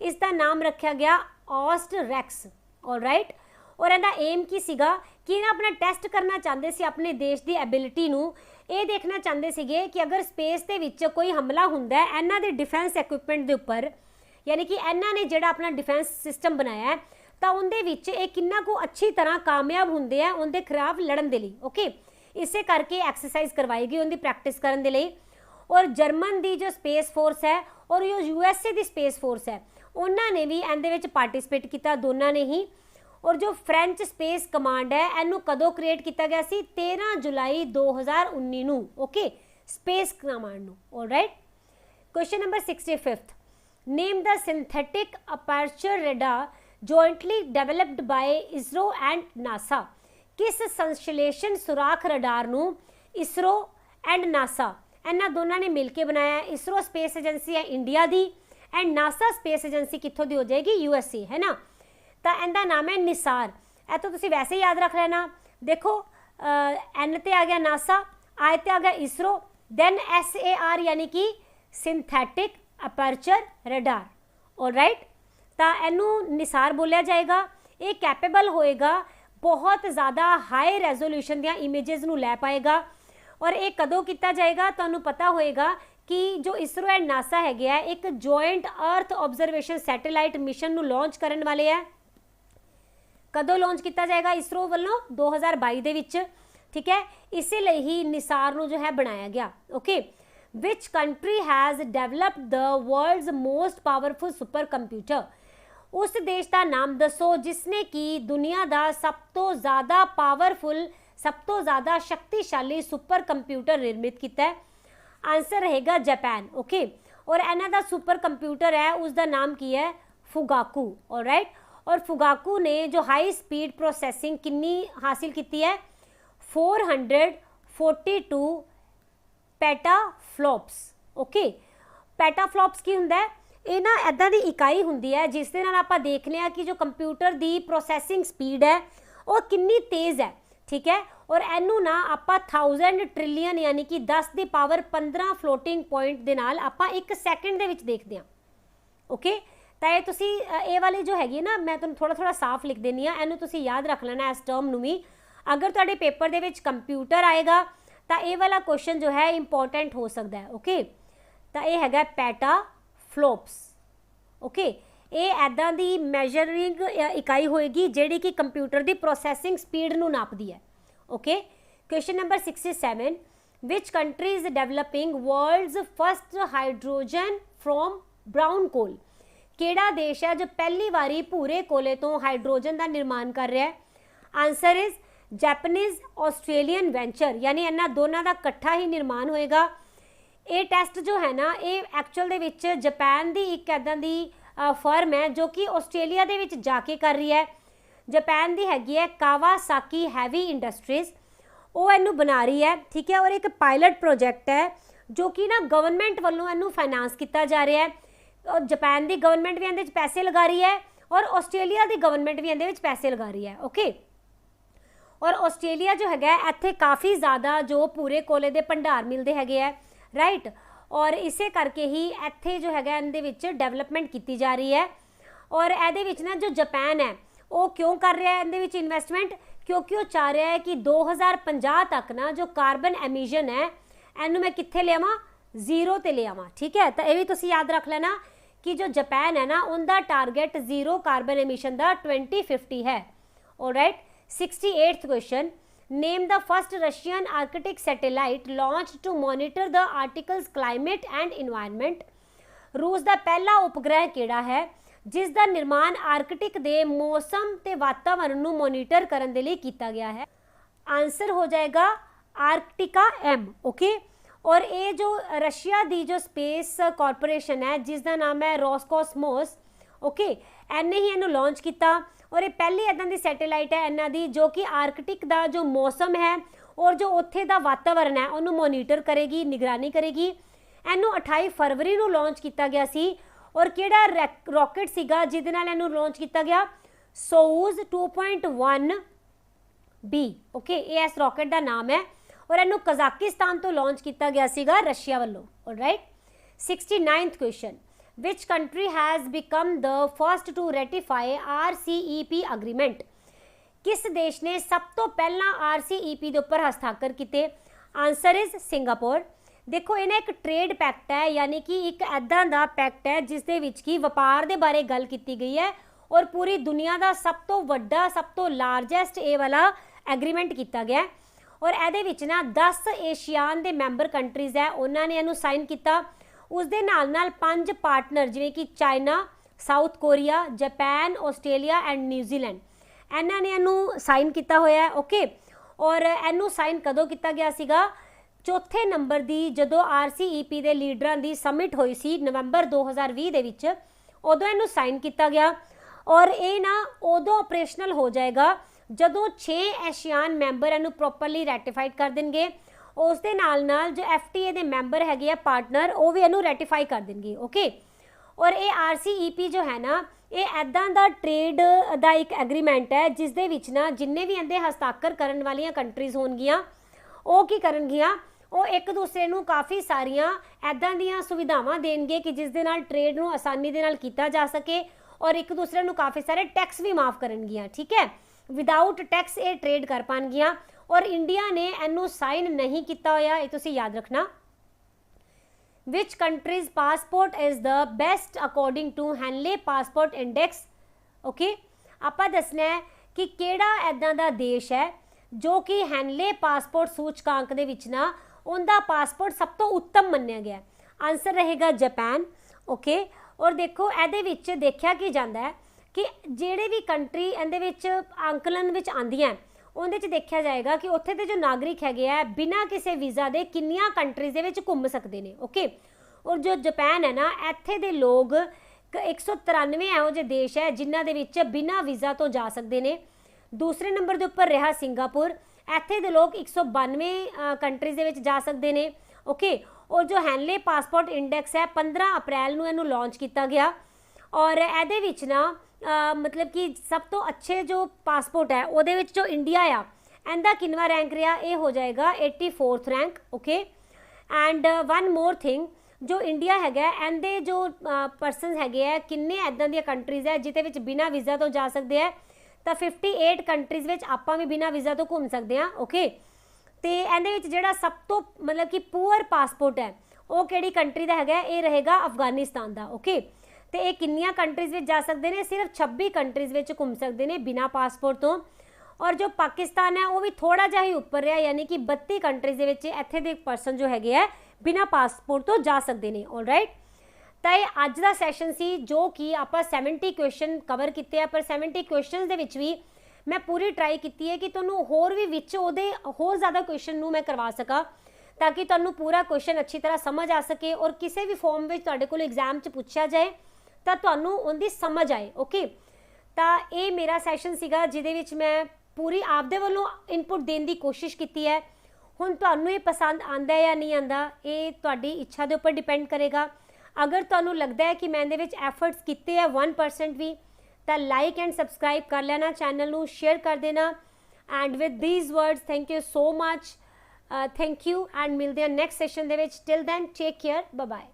इसका नाम रखा गया ऑस्टरेक्स। ऑलराइट, और इहदा एम की सीगा कि ना अपना टेस्ट करना चाहते सी अपने देश की एबिलिटी नूं, ये देखना चाहते सीगे कि अगर स्पेस के विच कोई हमला हुंदा है इन्हां दे डिफेंस इक्विपमेंट के उपर, यानी कि इन्हां ने जिहड़ा अपना डिफेंस सिस्टम बनाया है तो उनके विच ये कितना को अच्छी तरह कामयाब होंगे हैं उनके खिलाफ लड़न के लिए। ओके, इसे करके एक्सरसाइज करवाई गई उनकी प्रैक्टिस करने के लिए। और जर्मन की जो स्पेस फोर्स है और जो USA की स्पेस फोर्स है उन्होंने भी इहदे विच पार्टिसिपेट किया, दोनों ने ही। और जो फ्रेंच स्पेस कमांड है इनू कदों क्रिएट किया गया सी? 13 जुलाई 2019 नूं। ओके, स्पेस कमांड नूं। Alright, question number 65, name the synthetic aperture radar jointly developed by ISRO and NASA? किस संश्लेषण सुराख रडार नूं इसरो एंड नासा इन्हां दोनों ने मिलकर बनाया है? इसरो स्पेस एजेंसी है इंडिया की एंड नासा स्पेस एजेंसी कित्थों दी हो जाएगी? USA, है ना। तो इनका नाम है निसार। ए तो तुसी वैसे ही याद रख लेना। देखो N ते आ गया नासा, I ते आ गया इसरो, देन SAR यानी कि सिंथेटिक अपर्चर रडार। ऑलराइट, तो इनू निसार बोलिया जाएगा। ये कैपेबल होएगा बहुत ज़्यादा हाई रेजोल्यूशन दियां इमेजेस नू लै पाएगा। और ये कदों किया जाएगा तुहानू पता होएगा कि जो इसरो एंड नासा है एक जॉइंट अर्थ ऑब्जरवेशन सैटेलाइट मिशन नू लॉन्च करने वाले है। कदों लॉन्च किया जाएगा इसरो वालों? 2022 दे विच। ठीक है, इसे लिए ही निसार नू जो है बनाया गया। Okay, which country has developed the world's most powerful super computer? उस देश का नाम दसो जिसने कि दुनिया का सब तो ज़्यादा पावरफुल, सब तो ज़्यादा शक्तिशाली सुपर कंप्यूटर निर्मित किया है? आंसर रहेगा जापान। ओके, और इन्हां दा सुपर कंप्यूटर है उसका नाम की है? फुगाकू। ऑलराइट, और फुगाकू ने जो हाई स्पीड प्रोसैसिंग कितनी हासिल की है? 442 पैटाफ्लॉप्स। ओके, पैटाफ्लॉप्स की हुंदा है? ये ना इदां दी इकाई हुंदी है जिस दे नाल आपां देखने हैं कि जो कंप्यूटर की प्रोसैसिंग स्पीड है वो कितनी तेज़ है। ठीक है, और इनू ना आपां 1000 ट्रिलियन यानी कि 10 की पावर 15 फ्लोटिंग पॉइंट दे नाल आपां 1 सैकेंड दे विच देखते हैं। ओके, तो ये तुसी ये वाली जो हैगी ना मैं तुहानू थोड़ा थोड़ा साफ लिख देनी है, इनू तुसी याद रख लेना इस टर्म नू भी। अगर तुहाडे पेपर दे विच कंप्यूटर आएगा तो ये वाला क्वेश्चन जो है इंपॉर्टेंट हो सकता है। ओके, तो ये हैगा पैटाफ्लॉप्स। ओके, ये ऐदां दी मैजरिंग इकाई होएगी जिहड़ी कि कंप्यूटर की प्रोसैसिंग स्पीड नू नापदी है। Okay, question number 67, which country is developing world's first hydrogen from brown coal? केड़ा देश है जो पहली बारी भूरे कोले तो हाइड्रोजन का निर्माण कर रहा है? Answer is Japanese Australian venture, यानी इन्हां दोनों का इकट्ठा ही निर्माण होएगा। ये टेस्ट जो है ना ये एक्चुअल दे विच जापान की एक ऐदां दी फर्म है जो कि ऑस्ट्रेलिया दे विच जाके कर रही है। जापान की हैगी है कावासाकी हैवी इंडस्ट्रीज, वो इनू बना रही है। ठीक है, और एक पायलट प्रोजैक्ट है जो कि ना गवर्नमेंट वालों इनू फाइनांस किया जा रहा है। और जापान की गवर्नमेंट भी इहदे विच पैसे लगा रही है और ऑस्ट्रेलिया की गवर्नमेंट भी इहदे विच पैसे लगा रही है। ओके, और ਆਸਟ੍ਰੇਲੀਆ जो है ਇੱਥੇ काफ़ी ज़्यादा जो पूरे कोले ਦੇ ਭੰਡਾਰ ਮਿਲਦੇ ਹੈਗੇ ਹੈ ਰਾਈਟ। और इसे करके ही ਇੱਥੇ जो है ਇਹਦੇ ਵਿੱਚ ਡਿਵੈਲਪਮੈਂਟ ਕੀਤੀ ਜਾ ਰਹੀ ਹੈ। और ਇਹਦੇ ਵਿੱਚ ਨਾ जो जापान है वो क्यों कर रहा है ਇਹਦੇ ਵਿੱਚ इन्वेस्टमेंट, क्योंकि वो चाह रहा है कि 2050 तक ना जो कार्बन एमिशन है ਇਹਨੂੰ मैं कित्थे ले आवां, जीरो ते ले आवां। ठीक है, तो ये भी तुसी याद रख लेना कि जो जापान है ना उनका टारगेट जीरो कार्बन एमिशन का 2050 है। All right, 68th question, name the first Russian Arctic satellite launched to monitor the articles climate and environment. रूस का पहला उपग्रह किहड़ा है जिस दा निर्माण आर्कटिक दे मौसम ते वातावरण नूं मॉनिटर करन दे लई कीता गया है। आंसर हो जाएगा आर्कटिका एम। ओके, और ये जो रशिया दी जो स्पेस कॉरपोरेशन है जिसका नाम है रोसकॉस्मोस, ओके, इन्हें ही इन्हों लॉन्च किया और ये पहली इदां दी सैटेलाइट है इन्हां दी जो कि आर्कटिक का जो मौसम है और जो उत्थे दा वातावरण है उन्होंने मॉनिटर करेगी, निगरानी करेगी। इन्हों 28 फरवरी को लॉन्च किया गया सी और किहड़ा रॉकेट सीगा जिहदे नाल इन्हों लॉन्च किया गया, सोयूज 2.1B। ओके, ये इस रॉकेट का नाम है और इन्हों कजाकिस्तान तो लॉन्च किया गया सीगा रशिया वालों। All right, 69th question, which country has become the first to ratify RCEP agreement. किस देश ने सब तो पहला RCEP के उपर हस्ताक्षर किए? Answer is Singapore. देखो इन्हें एक ट्रेड पैक्ट है, यानी कि एक ऐदा का पैक्ट है जिस दे विच की व्यापार के बारे गल की गई है और पूरी दुनिया का सब तो वड्डा सब तो लारजेस्ट ये वाला एग्रीमेंट किया गया है। और ये विच ना 10 एशियान के मैंबर कंट्रीज़ है उन्होंने इनू साइन किया। उस दे नाल 5 पार्टनर जिवें कि China, south Korea, Japan, Australia and New Zealand, इन्होंने इनू साइन किया होया है। ओके, और इनू साइन कदों किया गया सीगा? चौथे नंबर की जदों RCEP के लीडरां की समिट हुई सी नवंबर 2020 दे विच, उदों इनू साइन किया गया और ये ना उदों ऑपरेशनल हो जाएगा जदों 6 एशियान मैंबर इनू प्रॉपरली रैटिफाइड कर देंगे। उस दे नाल जो FTA के मैंबर है पार्टनर वो भी इनू रैटिफाई कर देंगे। ओके, और ये RCEP जो है ना ये ऐदा का ट्रेड का एक एग्रीमेंट है जिस दे विच ना जिन्ने भी इहदे हस्ताक्षर करन वालियां कंट्रीज़ होणगियां वो की करनगियां, वो एक दूसरे नू काफ़ी सारियां ऐदां दियां सुविधावां देणगे कि जिस दे नाल ट्रेड नू आसानी दे नाल कीता जा सके और एक दूसरे नू काफ़ी सारे टैक्स भी माफ़ करनगियां। ठीक है, विदाउट टैक्स ये ट्रेड कर पाएंगियां और इंडिया ने इनू साइन नहीं किया होया, ये तुसीं याद रखना। Which country's passport is the best according to Henley passport index. Okay, आपां दसना है कि किहड़ा इदां दा देश है जो कि हैनले पासपोर्ट सूचकांक दे विच ना उनका पासपोर्ट सब तो उत्तम मन्निया गया। आंसर रहेगा जापान। ओके, और देखो इहदे विच देखिया कि जांदा है कि ਜਿਹੜੇ भी कंट्री इहदे विच आंकलन विच आंदियां उहदे च देखा जाएगा कि उत्थे दे जो नागरिक हैगे आ बिना किसी वीज़ा दे किन्नियां कंट्रीज़ दे विच घूम सकते हैं। ओके, और जो जापान है ना इत्थे दे लोग 193 ਇਹੋ ਜਿਹੇ देश है जिन्हां दे विच बिना वीज़ा तो जा सकते हैं। दूसरे नंबर के उपर रहा सिंगापुर, इत्थे दे लोग 192 कंट्रीज़ दे विच जा सकते हैं। ओके, और जो हैनले पासपोर्ट इंडेक्स है 15 अप्रैल नूं इहनूं लॉन्च किया गया और इहदे विच ना मतलब कि सब तो अच्छे जो पासपोर्ट है वो जो इंडिया आ इनका किनवा रैंक रहा, ये हो जाएगा 84th rank. Okay, and one more thing, जो इंडिया है इनके जो परसन है किन्ने इदां दी कंट्रीज़ है जिहदे बिना वीज़ा तो जा सकते हैं, तो 58 कंट्रीज़ में आपां भी बिना वीज़ा तो घूम सकते हैं। ओके, तो इहदे जिहड़ा सब तो मतलब कि पुअर पासपोर्ट है वो किहड़ी कंट्री का है, ये रहेगा अफगानिस्तान का। ओके, तो ये किन्नियां कंट्रीज़ में जा सकते हैं? सिर्फ 26 कंट्रीज़ में घूम सकते हैं बिना पासपोर्ट तो। और जो पाकिस्तान है वो भी थोड़ा जा ही उपर रहा, यानी कि 32 कंट्रीज़ इत्थे दे पर्सन जो है बिना पासपोर्ट तो जा सकते हैं। ऑलराइट, तो ये अज का सैशन सी जो कि आप 70 क्वेश्चन कवर किए, पर 70 क्वेश्चन के भी मैं पूरी ट्राई की है कि तुहानूं होर भी विच उहदे होर ज़्यादा क्वेश्चन नूं मैं करवा सका ताकि तुहानूं पूरा क्वेश्चन अच्छी तरह समझ आ सके और किसी भी फॉर्म में तुहाडे कोल एग्जाम च पूछा जाए तो तुहानूं उनकी समझ आए। ओके, तो ये मेरा सैशन सीगा जिहदे विच मैं पूरी आपदे वल्लों इनपुट देने की कोशिश की है। हुण तुहानूं ये पसंद आंदा है या नहीं आंदा ये तुहाडी इच्छा के उपर डिपेंड करेगा। अगर तुहानूं लगता है कि मैं इहदे विच एफर्ट्स किए हैं 1% भी, तो लाइक एंड सबसक्राइब कर लेना, चैनल नूं शेयर कर देना। And with these words thank you so much, thank you, and ਮਿਲਦੇ ਹਾਂ ਨੈਕਸਟ ਸੈਸ਼ਨ ਦੇ ਵਿੱਚ। Till then take care, bye bye.